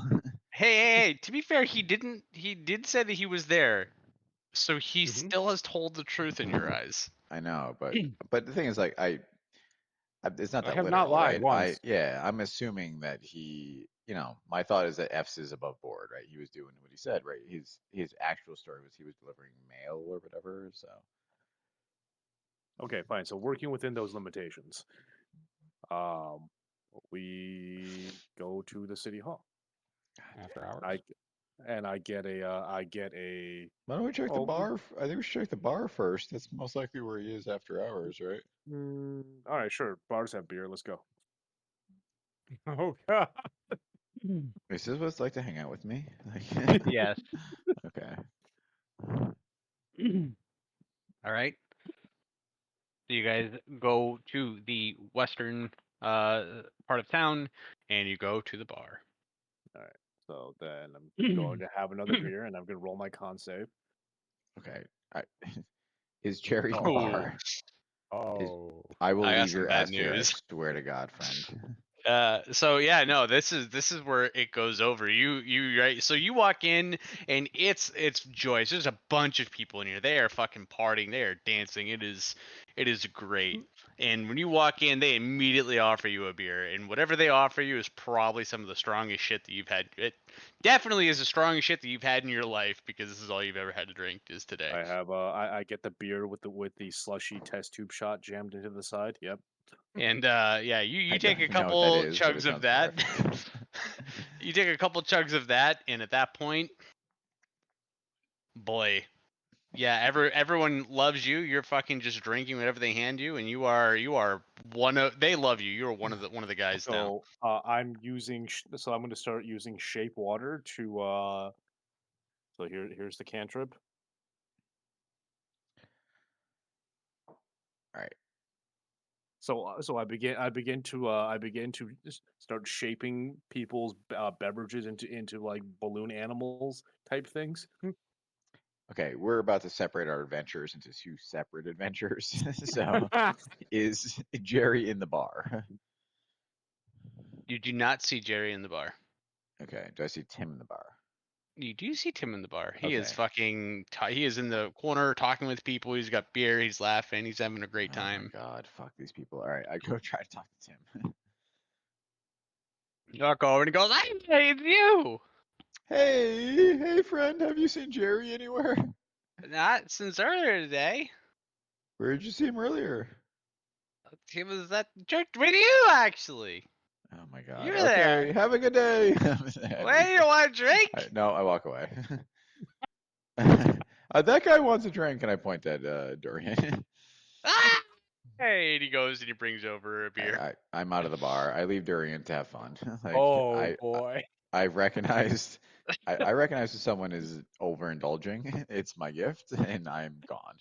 Hey, to be fair, he did say that he was there, so he Mhm. still has told the truth in your eyes. I know, but the thing is, like, it's not I that have not literal, lied right? once. I'm assuming that he, my thought is that F's is above board, right? He was doing what he said, right? His actual story was he was delivering mail or whatever. So Okay, fine. So working within those limitations, we go to the City Hall. After hours. I get a. why don't we check the Oh, bar? I think we should check the bar first. That's most likely where he is after hours, right? All right, sure. Bars have beer. Let's go. Oh god. Is this what it's like to hang out with me? Like, Yes. okay. All right. So you guys go to the western part of town, and you go to the bar. So then I'm going to have another beer, and I'm going to roll my con save. Okay. Is Jerry the Oh. bar? Oh. I will I got leave some your bad ass here. I news. swear to God, friend. So yeah, no, this is where it goes over. You right. So you walk in, and it's joyous. There's a bunch of people in here. They are fucking partying. They are dancing. It is great. And when you walk in, they immediately offer you a beer, and whatever they offer you is probably some of the strongest shit that you've had. It definitely is the strongest shit that you've had in your life, because this is all you've ever had to drink is today. I have I get the beer with the slushy test tube shot jammed into the side. Yep. And yeah, you I take a don't know what couple that is, but it chugs of sounds that. perfect. You take a couple chugs of that, and at that point, boy, yeah, everyone loves you. You're fucking just drinking whatever they hand you, and you are one of. They love you. You're one of the guys now. So I'm using. So I'm going to start using shape water to So here's the cantrip. All right. So I begin to start shaping people's beverages into like balloon animals type things. Okay, we're about to separate our adventures into 2 separate adventures. So, is Jerry in the bar? You do not see Jerry in the bar. Okay, do I see Tim in the bar? You do see Tim in the bar. He is Okay. fucking. He is in the corner talking with people. He's got beer. He's laughing. He's having a great Oh my time. god, fuck these people. All right, I go try to talk to Tim. You walk over and he goes, "Hey, it's you." Hey friend, have you seen Jerry anywhere? Not since earlier today. Where did you see him earlier? He was at church with you, actually. Oh my god. You're Okay, there. have a good day. Wait, you want a drink? No, I walk away. That guy wants a drink, and I point at Dorian. Ah! Hey, and he goes and he brings over a beer. I'm out of the bar. I leave Dorian to have fun. Like, Oh boy. I recognized I recognize if someone is overindulging. It's my gift, and I'm gone.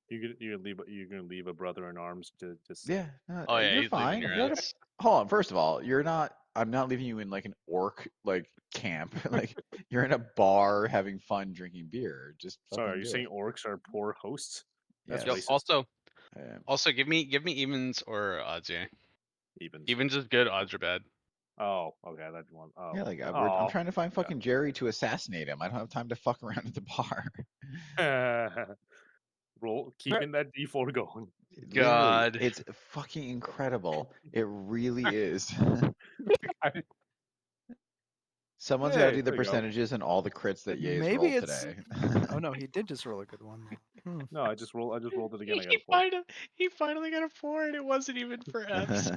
You're gonna leave a brother in arms to just Yeah. No, Oh yeah, you're he's leaving fine. your You're ass. hold on. First of all, you're not. I'm not leaving you in like an orc like camp. Like you're in a bar having fun drinking beer. Just Sorry, are fucking you do saying it. orcs are poor hosts? That's Yes. racist. Also, give me evens or odds. Yeah, Evens. evens is good. Odds are bad. Oh, okay, that's one. Oh. Yeah, like I'm Oh. trying to find fucking Jerry to assassinate him. I don't have time to fuck around at the bar. Roll, keeping that D4 going. Literally, God. it's fucking incredible. It really is. Someone's got to do the there you go. percentages and all the crits that Ye's Maybe rolled it's- today. Oh no, he did just roll a good one. No, I just rolled it again. I got He a 4. finally got a 4, and it wasn't even for Fs.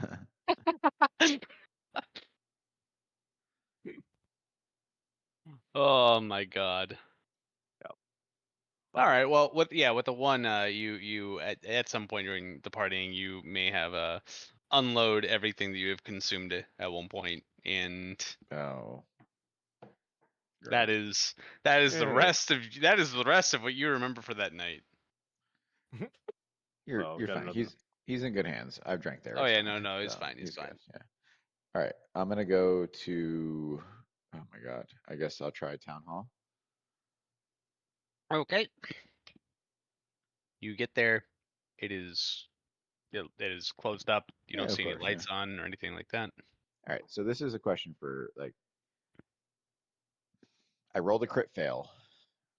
Oh my god. Yep. All right. Well, with the one, you at some point during the partying, you may have unload everything that you have consumed at one point, and Oh. that Great. is Yeah. the rest of what you remember for that night. You're Well, you're got fine. another- He's in good hands. I've drank there. Oh it's yeah, fine. no, he's So, fine. He's fine. good, yeah. All right, I'm gonna go to. Oh my god. I guess I'll try town hall. Okay. You get there. It is closed up. You Yeah, don't of see any course, lights on or anything like that. All right, so this is a question for like. I rolled a crit fail.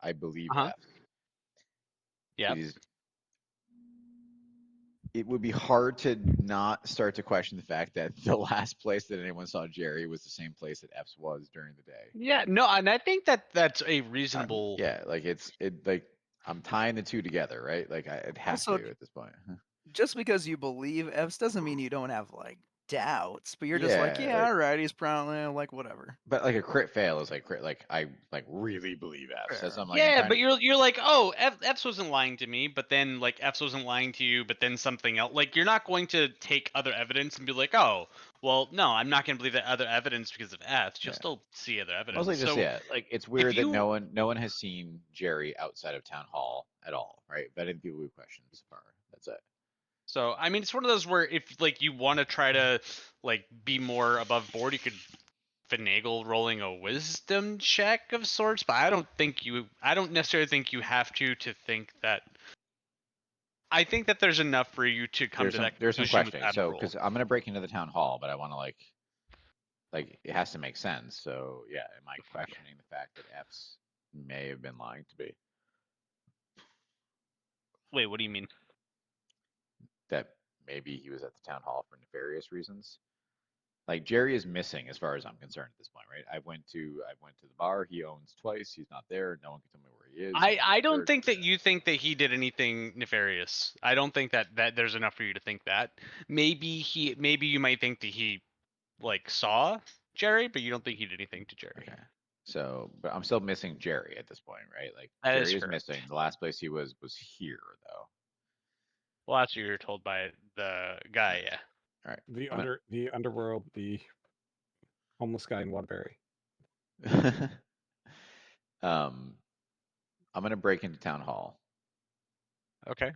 I believe Uh-huh. F. Yeah. It would be hard to not start to question the fact that the last place that anyone saw Jerry was the same place that F's was during the day. Yeah. No, and I think that's a reasonable. Yeah, like like I'm tying the two together, right? Like I'd have Also, to at this point. Just because you believe Evs doesn't mean you don't have like doubts, but you're just like, Yeah, yeah, like- all right, he's probably like whatever. But like a crit fail is like crit. Like I like really believe F's. That's Fair. I'm like, I'm Yeah, trying but to- you're like, oh, F's wasn't lying to me, but then like F's wasn't lying to you, but then something else. Like you're not going to take other evidence and be like, oh, well, no, I'm not going to believe that other evidence because of F's. You'll Yeah. still see other evidence. mostly just so, yeah. Like it's weird that you- no one has seen Jerry outside of town hall at all, right? But I didn't people with questions so far. That's it. So I mean, it's one of those where if like you want to try to like be more above board, you could finagle rolling a wisdom check of sorts. But I don't necessarily think you have to think that. I think that there's enough for you to come to that There's some conclusion questioning. without a So roll. because I'm gonna break into the town hall, but I want to like it has to make sense. So yeah, am I questioning the fact that F's may have been lying to me? Wait, what do you mean? That maybe he was at the town hall for nefarious reasons. Like Jerry is missing as far as I'm concerned at this point, right? I went to the bar. He owns twice. He's not there. No one can tell me where he is. I don't Or- think that you think that he did anything nefarious. I don't think that there's enough for you to think that. Maybe you might think that he like saw Jerry, but you don't think he did anything to Jerry. Okay. So, but I'm still missing Jerry at this point, right? Like That is Jerry is correct. missing. The last place he was here, though. Well, that's what you were told by the guy, yeah. All right. The I'm gonna- underworld, the homeless guy in Waterbury. I'm gonna break into town hall. Okay.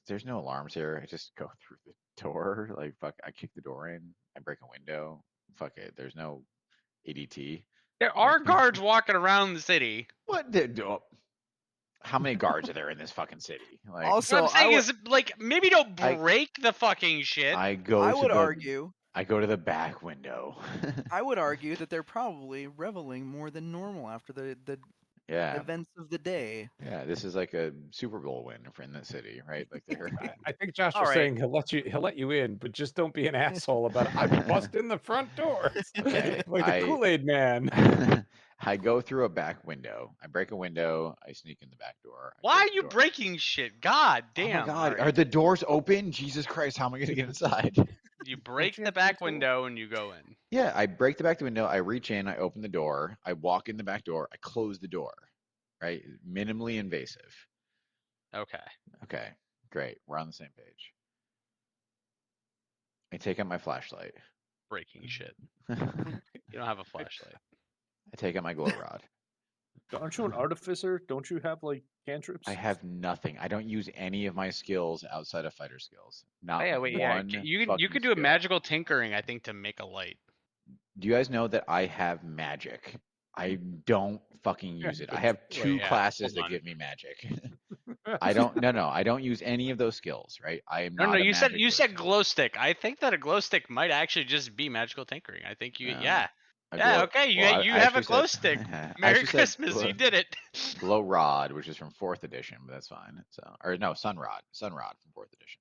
There's no alarms here. I just go through the door. Like, fuck, I kick the door in. I break a window. Fuck it. There's no ADT. There are guards walking around the city. What? How many guards are there in this fucking city? Like, Also, What I'm saying would- is, like, maybe don't I- break the fucking shit. I go I to would the, argue. I go to the back window. I would argue that they're probably reveling more than normal after the Yeah, events of the day. yeah. This is like a Super Bowl win for in the city, right? Like they're. I think Josh All was right. saying he'll let you in, but just don't be an asshole about it. I bust in the front door. Okay, Like the Kool-Aid man. I go through a back window. I break a window. I sneak in the back door. I Why close are the you door. breaking shit? God Oh damn. my god, alright. are the doors open? Jesus Christ, how am I gonna get inside? You break you the have to back do? window and you go in. Yeah, I break the back window. I reach in. I open the door. I walk in the back door. I close the door. Right, minimally invasive. Okay. Okay, great. We're on the same page. I take out my flashlight. Breaking shit. I You don't have a flashlight. take out my glow rod. Aren't you an artificer? Don't you have like cantrips? I have nothing. I don't use any of my skills outside of fighter skills. Not Oh, yeah, wait, yeah. one. You can fucking do a skill. magical tinkering, I think, to make a light. Do you guys know that I have magic? I don't fucking use it. I have Wait, two yeah, classes hold that on. give me magic. I don't. No. I don't use any of those skills. Right? I am No, not. no, a you said magic said person. glow stick. I think that a glow stick might actually just be magical tinkering. I think you, No. yeah, A yeah. glow- Okay, you well, you I have a actually glow said- stick. I Merry actually said Christmas, glow- you did it. Glow rod, which is from 4th edition, but that's fine. So, or no, sun rod from 4th edition.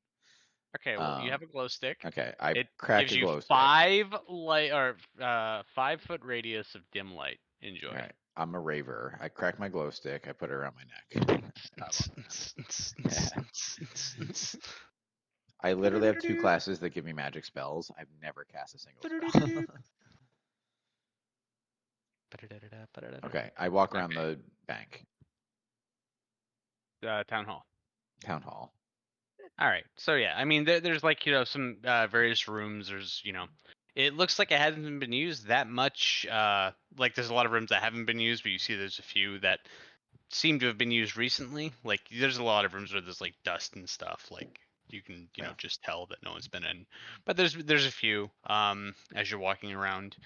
Okay, well, you have a glow stick. Okay, I It cracked gives a you glow stick. 5 light or 5-foot radius of dim light. Enjoy. All right, I'm a raver. I crack my glow stick. I put it around my neck. I literally have 2 classes that give me magic spells. I've never cast a single spell. Okay, I walk around the bank, Town hall. town hall. All right. So yeah, I mean, there's like some various rooms. There's it looks like it hasn't been used that much. Like there's a lot of rooms that haven't been used, but you see there's a few that seem to have been used recently. Like there's a lot of rooms where there's like dust and stuff. Like you can Yeah. just tell that no one's been in. But there's a few. As you're walking around,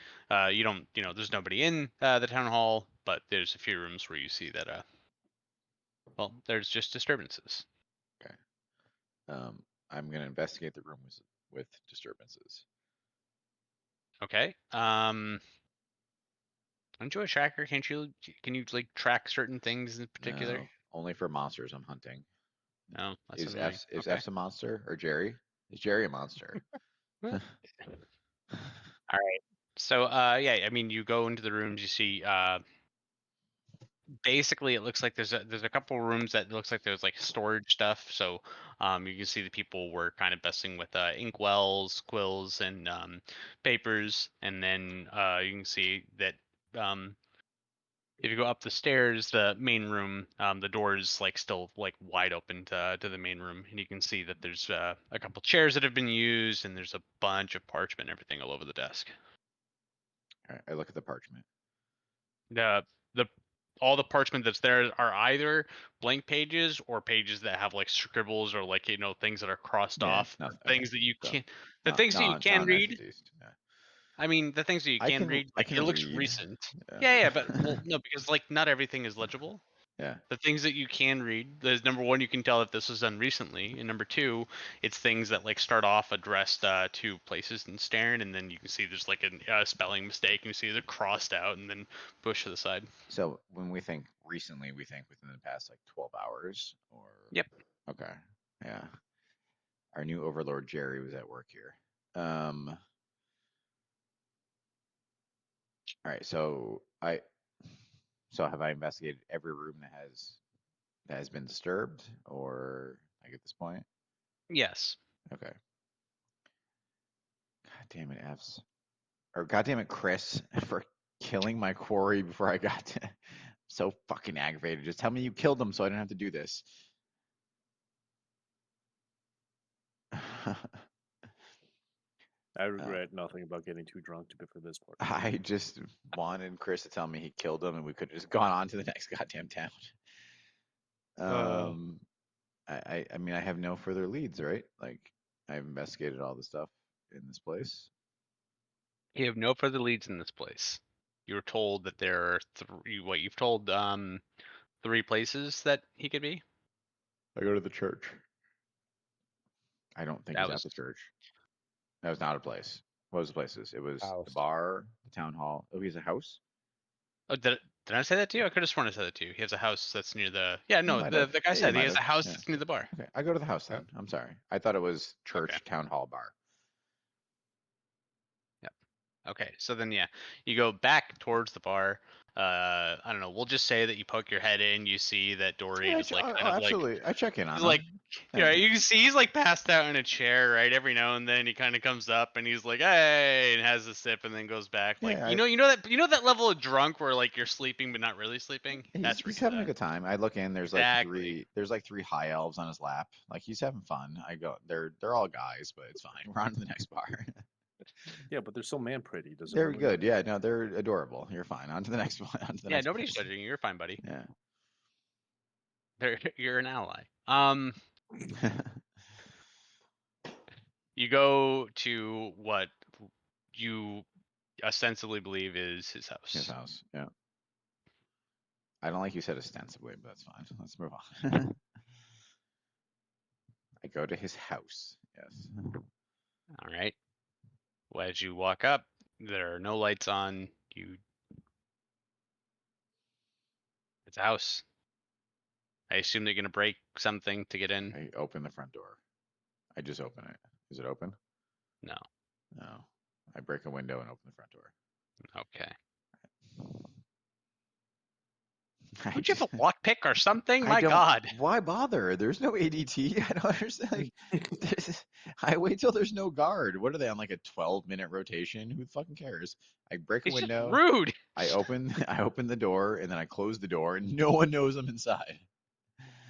you don't there's nobody in the town hall, but there's a few rooms where you see that well, there's just disturbances. I'm gonna investigate the rooms with disturbances. Okay. Enjoy tracker. Can you like track certain things in particular? No, only for monsters I'm hunting. No, that's Is annoying. F Okay. F's a monster or Jerry? Is Jerry a monster? So yeah, I mean you go into the rooms, you see basically it looks like there's a couple rooms that looks like there's like storage stuff. So you can see the people were kind of messing with inkwells, quills, and papers, and then you can see that if you go up the stairs, the main room, the door is like still like wide open to the main room, and you can see that there's a couple chairs that have been used, and there's a bunch of parchment, and everything all over the desk. All right, I look at the parchment. The all the parchment that's there are either blank pages or pages that have like scribbles or like things that are crossed Yeah, off, nothing- things okay, that you so can't. The things that you can read. non-entities, yeah. I mean, the things that you I can can- read. I Like, can it looks read, recent. yeah. Yeah, but well, no, because like not everything is legible. Yeah. The things that you can read, there's number one, you can tell that this was done recently, and number two, it's things that like start off addressed to places in Stern, and then you can see there's like a spelling mistake, and you see they're crossed out and then pushed to the side. So when we think recently, we think within the past like 12 hours or. Yep. Okay. Yeah. Our new overlord Jerry was at work here. All right. So have I investigated every room that has been disturbed, or like at this point? Yes. Okay. God damn it, F's. Or God damn it, Chris, for killing my quarry before I got to. So fucking aggravated. Just tell me you killed him so I don't have to do this. I regret nothing about getting too drunk for this part. I just wanted Chris to tell me he killed him, and we could have just gone on to the next goddamn town. I mean, I have no further leads, right? Like, I've investigated all the stuff in this place. You have no further leads in this place. You were told that there are you've told 3 places that he could be. I go to the church. I don't think That he's was- at the church. That was not a place. What was the places? It was the House. bar, the town hall. Oh, he has a house? Oh, did I say that to you? I could have sworn I said that to you. He has a house that's near the. Yeah, no, might the have. guy Yeah, you said he might has a have. house Yeah. that's near the bar. Okay, I go to the house then. I'm sorry. I thought it was church Okay. town hall bar. Okay, so then yeah, you go back towards the bar. I don't know. We'll just say that you poke your head in. You see that Dory Yeah, is like kind of like absolutely. I check in on he's him. like Yeah. yeah, you can see he's like passed out in a chair, right? Every now and then he kind of comes up and he's like, "Hey," and has a sip and then goes back. Like Yeah, you know that level of drunk where like you're sleeping but not really sleeping. That's where He's having a at. good time. I look in. There's like Exactly. three high elves on his lap. Like he's having fun. I go. They're all guys, but it's fine. We're on to the next bar. Yeah, but they're so man pretty. Does it They're really good. Yeah, no, they're adorable. You're fine. On to the next one. On to the Yeah, next nobody's place. judging you. You're fine, buddy. Yeah. You're an ally. You go to what you ostensibly believe is his house. His house. Yeah. I don't like you said ostensibly, but that's fine. Let's move on. I go to his house. Yes. All right. Well, as you walk up, there are no lights on. It's a house. I assume they're gonna break something to get in. I open the front door. I just open it. Is it open? No. No. I break a window and open the front door. Okay. I Would you have just- a lockpick or something? I My don't- God. Why bother? There's no ADT. I don't understand. Like, I wait till there's no guard. What are they on like a 12-minute rotation? Who fucking cares? I break a It's just window. rude. I open the door and then I close the door and no one knows I'm inside.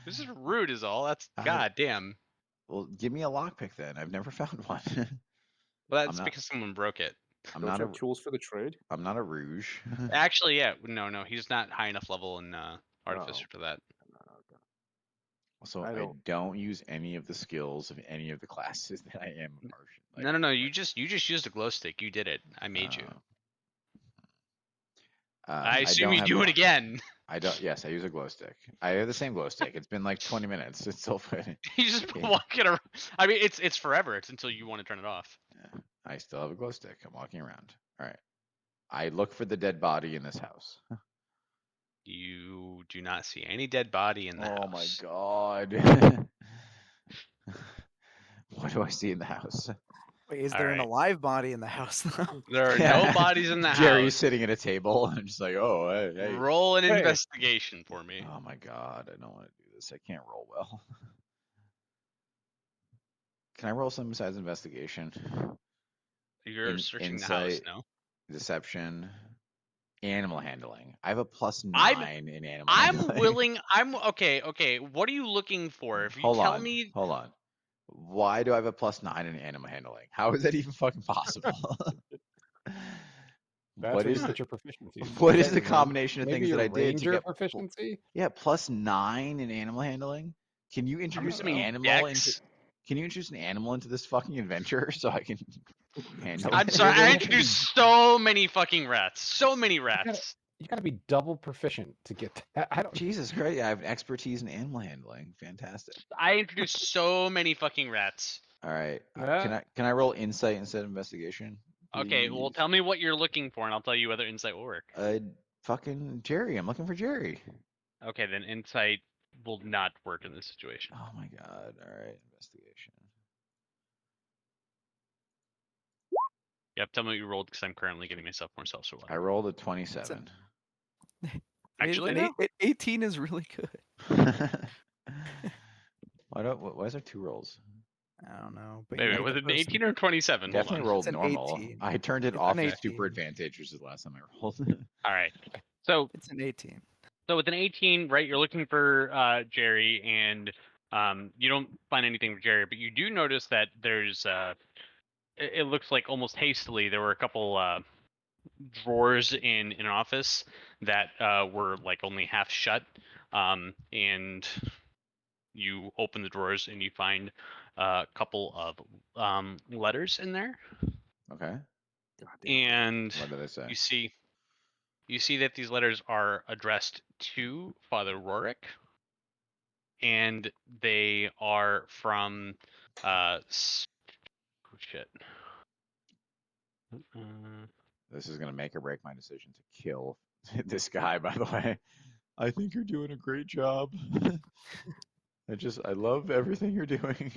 This is rude, is all. That's I- goddamn. Well, give me a lockpick then. I've never found one. Well, that's not- because someone broke it. I'm Don't not you a have tools for the trade? I'm not a rouge. Actually, yeah. No. He's not high enough level in Artificer for that. Also, I I don't- don't use any of the skills of any of the classes that I am a partial. Like, No. You just used a glow stick. You did it. I made you. I assume don't you have do it one. again. I don't. Yes, I use a glow stick. I have the same glow stick. It's been like 20 minutes. It's still funny. You just Yeah. walk it around. I mean, it's forever. It's until you want to turn it off. I still have a glow stick. I'm walking around. All right. I look for the dead body in this house. You do not see any dead body in the house. Oh my god. What do I see in the house? Wait, is All there an right. alive body in the house though? There are Yeah. no bodies in the Jerry's house. sitting at a table and just like, oh, hey. Roll an Hey. investigation for me. Oh my god, I don't want to do this. I can't roll well. Can I roll something besides investigation? You're in- searching the house, insight, no? Deception, animal handling. I have a plus I'm- 9 in animal I'm handling. willing. I'm okay. What are you looking for? If you Hold tell on. me, Hold on. Why do I have a plus 9 in animal handling? How is that even fucking possible? That's What where is you the- put your proficiency. what is the Maybe- combination of maybe things that your I did to ranger get proficiency? Yeah, plus 9 in animal handling. Can you introduce an assuming animal Dex. into? Can you introduce an animal into this fucking adventure so I can handle I'm it? sorry. You're I gonna introduced so many fucking rats. So many rats. You gotta be double proficient to get that. I don't. Jesus Christ! Yeah, I have expertise in animal handling. Fantastic. I introduced so many fucking rats. All right. Yeah. Can I roll insight instead of investigation? Okay, well, please? tell me what you're looking for, and I'll tell you whether insight will work. Fucking Jerry. I'm looking for Jerry. Okay, then insight will not work in this situation. Oh my god. All right. Investigation. Yep, tell me what you rolled because I'm currently getting myself more self-reliant. I rolled a 27. Actually, An no. 18 is really good. Why is there 2 rolls? I don't know. But Wait, you wait, get was the it an person- 18 or 27? Hold Definitely on. rolled It's an normal. 18. I turned it It's off an to super 18. advantage, which is the last time I rolled. All right. So It's an 18. with an 18, right, you're looking for Jerry, and you don't find anything for Jerry, but you do notice that there's it looks like almost hastily there were a couple drawers in an office that were like only half shut, and you open the drawers and you find a couple of letters in there, Okay. Goddamn. and What do they say? you see that these letters are addressed to Father Rorik, and they are from oh shit. This is gonna make or break my decision to kill this guy. By the way, I think you're doing a great job. I love everything you're doing.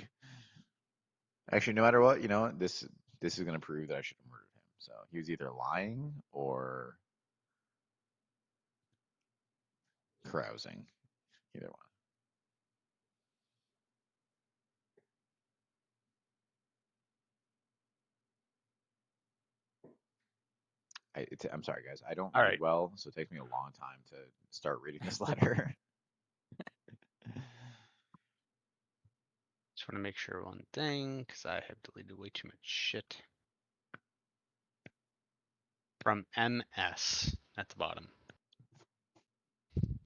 Actually, no matter what, you know what? This is gonna prove that I should have murdered him. So he was either lying or carousing. Either one. I'm sorry, guys. I don't All read right. well, so it takes me a long time to start reading this letter. Just want to make sure one thing, because I have deleted way too much shit. From MS at the bottom.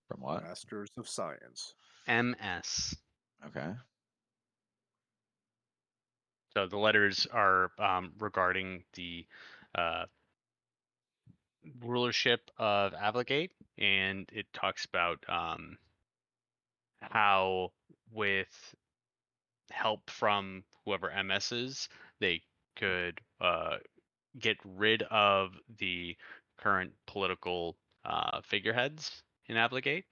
From what? Masters of Science. MS. Okay. So the letters are regarding the rulership of Avligate, and it talks about how with help from whoever MS is, they could get rid of the current political figureheads in Avligate.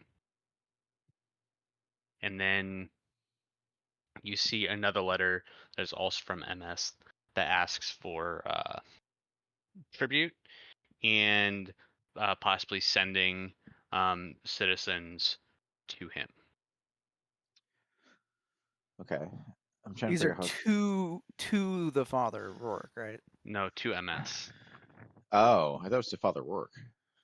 And then you see another letter that's also from MS that asks for tribute and possibly sending citizens to him. Okay. I'm trying These to are figure out. to the Father Rourke, right? No, to MS. Oh, I thought it was to Father Rourke.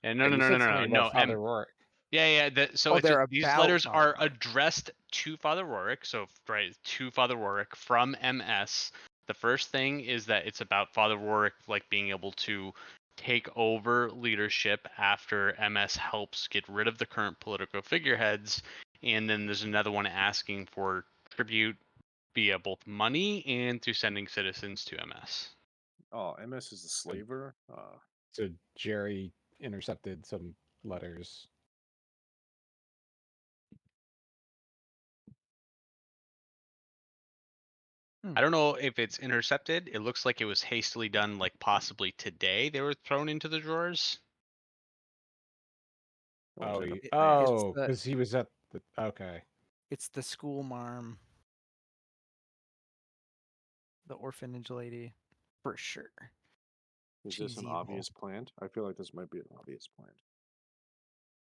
And You said something about Father Rorik. Yeah. So Oh, it's they're these about letters Father are Rorik. addressed to Father Rorik. So right, to Father Rorik from MS. The first thing is that it's about Father Rorik like being able to take over leadership after MS helps get rid of the current political figureheads. And then there's another one asking for tribute via both money and through sending citizens to MS. Oh, MS is the slaver. So Jerry intercepted some letters. I don't know if it's intercepted. It looks like it was hastily done, like possibly today they were thrown into the drawers. what was it, It's Because he was at the okay. It's the school marm, the orphanage lady, for sure. Is this She's an evil. obvious plant? I feel like this might be an obvious plant.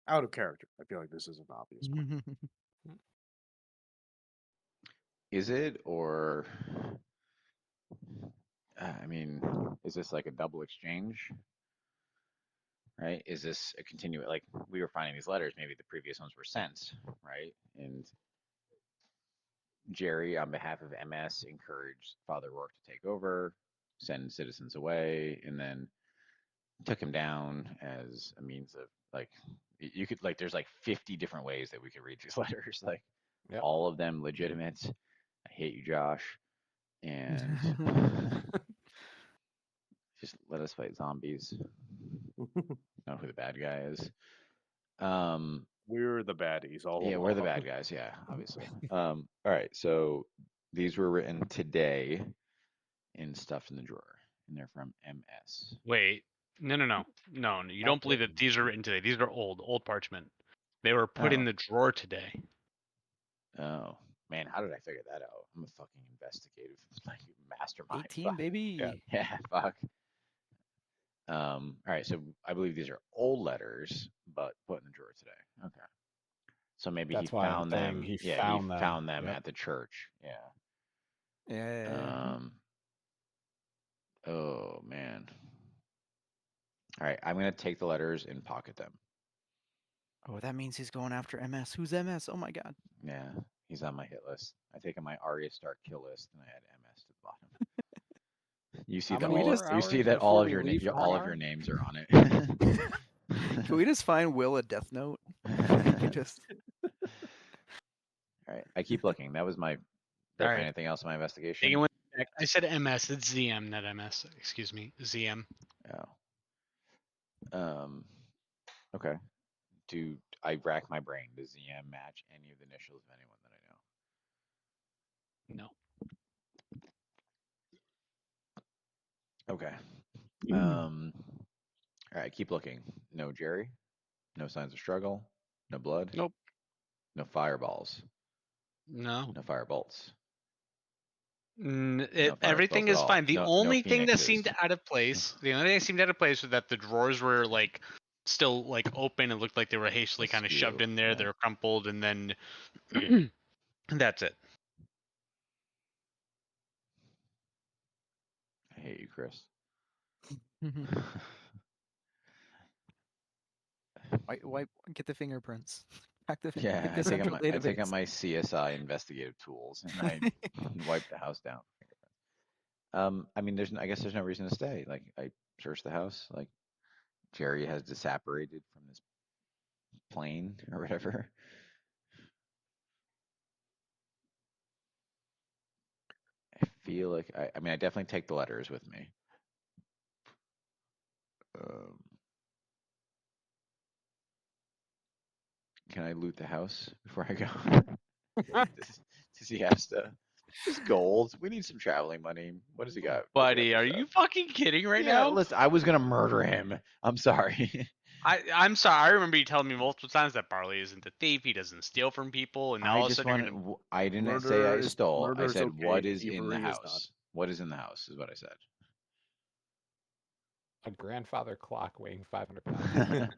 Out of character. I feel like this is an obvious plant. Is it or? I mean, is this like a double exchange? Right? Is this a continuous? Like we were finding these letters. Maybe the previous ones were sent, right? And Jerry, on behalf of MS, encouraged Father Rourke to take over, send citizens away, and then took him down as a means of like you could like there's like 50 different ways that we could read these letters, like Yep. all of them legitimate. I hate you, Josh, and just let us fight zombies. Know who the bad guy is. We're the baddies all Yeah, along. we're the bad guys. Yeah, obviously. All right. So these were written today in stuff in the drawer, and they're from MS. Wait, no. You don't believe that these are written today. These are old parchment. They were put in Oh. the drawer today. Oh man, how did I figure that out? I'm a fucking investigative like mastermind. 18, Fuck. baby. Yeah, fuck. All right, so I believe these are old letters, but put in the drawer today. Okay. So maybe That's he why I'm found saying them. he Yeah, found he them. found them Yep. at the church. Yeah. Yeah. Oh man. All right, I'm gonna take the letters and pocket them. Oh, that means he's going after MS. Who's MS? Oh my god. Yeah, he's on my hit list. I take on my Arya Stark kill list, and I add MS to the bottom. You see How that many all more you see hours that all before of we your leave for all of Harnard? your names are on it. Can we just find Will a death note? He could just. All right, I keep looking. That was my. Did I All find right. anything else in my investigation? Taking one back. I said MS. It's ZM, not MS. Excuse me, ZM. Oh. Okay. Do I rack my brain? Does ZM match any of the initials of anyone that I know? No. Okay. All right, keep looking. No Jerry. No signs of struggle. No blood. Nope. No fireballs. No. No firebolts. Everything at is all. fine. The No only thing that phoenixes. seemed out of place, was that the drawers were like still like open. It looked like they were hastily kind of shoved Askew, in there. yeah. They were crumpled, and then that's it. I hate you, Chris. Wipe, get the fingerprints. Pack the Yeah, get I the take central out my database. CSI investigative tools and I wipe the house down. I mean, I guess there's no reason to stay. Like, I searched the house. Like, Jerry has disapparated from this plane or whatever. I feel like I mean, I definitely take the letters with me. Can I loot the house before I go? Does he have stuff? Just gold. We need some traveling money. What does he got? What does he got Buddy, for are stuff? you fucking kidding right Yeah, now? listen, I was gonna murder him. I'm sorry. I'm sorry. I remember you telling me multiple times that Barley isn't a thief. He doesn't steal from people, and now I all of a just sudden you're want. gonna. I didn't say I stole. I murder is said okay, what is in thievery the is not. house. What is in the house is what I said. A grandfather clock weighing 500 pounds.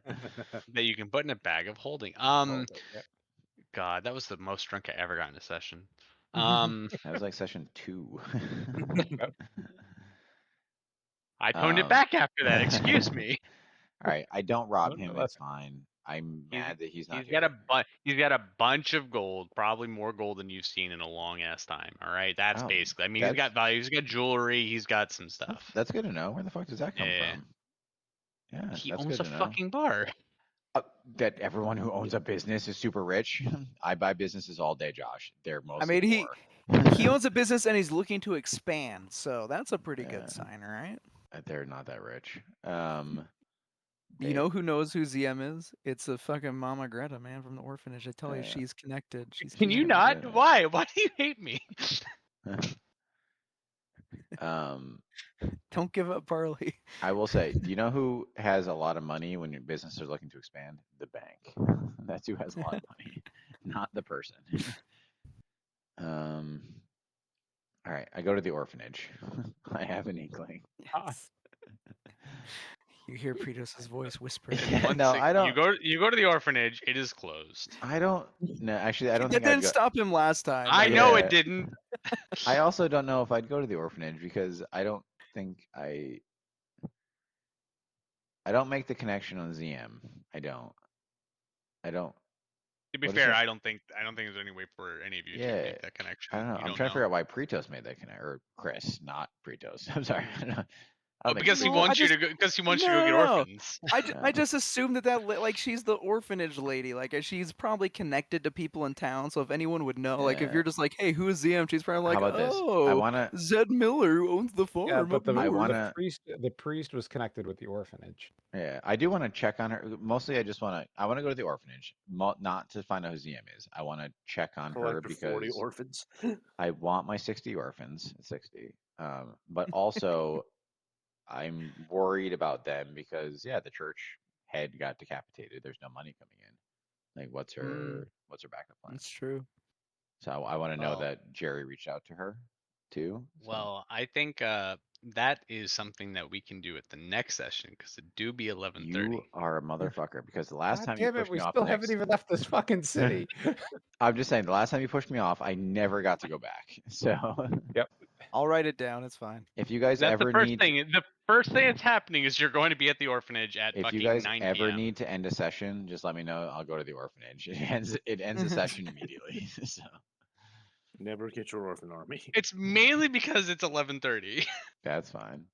That you can put in a bag of holding. Hold it, yep. God, that was the most drunk I ever got in a session. That was like session 2. I toned it back after that. Excuse me. All right, I don't rob him. Nonetheless. It's fine. I'm mad that he's not He's here. got a bunch of gold, probably more gold than you've seen in a long ass time. All right, that's Oh, basically. I mean, he's got value. He's got jewelry. He's got some stuff. That's good to know. Where the fuck does that come Yeah. from? Yeah, He that's owns good a to know. fucking bar. That everyone who owns a business is super rich. I buy businesses all day, Josh. They're mostly I mean, poor. he owns a business and he's looking to expand, so that's a pretty Yeah. good sign, right? They're not that rich. You know who knows who ZM is? It's a fucking Mama Greta, man, from the orphanage. I tell you, Yeah. she's connected. She's Can you connected. not? Why? Why do you hate me? Don't give up, Barley. I will say, do you know who has a lot of money when your business is looking to expand? The bank. That's who has a lot of money, not the person. All right, I go to the orphanage. I have an inkling. Yes. You hear Pretos's voice whispering. No, I don't. You go to the orphanage. It is closed. I don't. No, actually, I don't That think I'd didn't go. stop him last time. I know Yeah. it didn't. I also don't know if I'd go to the orphanage because I don't think I don't make the connection on ZM. I don't. To be What is fair, it? I don't think there's any way for any of you to Yeah, make that connection. I don't know. You I'm trying to figure out why Pretos made that connection, or Chris, not Pretos. I'm sorry. I don't Oh, make because he sense. No, I wants you just- to go. Because he wants you to go get No. orphans. I just assumed that like she's the orphanage lady. Like she's probably connected to people in town. So if anyone would know, like if Yeah. you're just like, hey, who is ZM? She's probably like, How about this? I oh, wanna. Zed Miller who owns the farm. Yeah, but up the, I north." wanna- the priest was connected with the orphanage. Yeah, I do want to check on her. Mostly, I want to go to the orphanage, not to find out who ZM is. I want to check on her Collect the 40 because orphans. I want my 60 orphans, 60. But also, I'm worried about them because yeah, the church head got decapitated. There's no money coming in. Like, what's her backup plan? That's true. So I want to know Well- that Jerry reached out to her too. so- Well, I think that is something that we can do at the next session because it do be 11:30. you are a motherfucker because the last God time you damn it, pushed we me off still the haven't next, even left this fucking city. I'm just saying the last time you pushed me off, I never got to go back. So I'll write it down. It's fine. if you guys That's ever the first need, thing. The first thing that's happening is you're going to be at the orphanage at if fucking you guys 9 ever p.m. need to end a session, just let me know. I'll go to the orphanage. It ends the session immediately. So Never get your orphan army. It's mainly because it's 11:30. That's fine.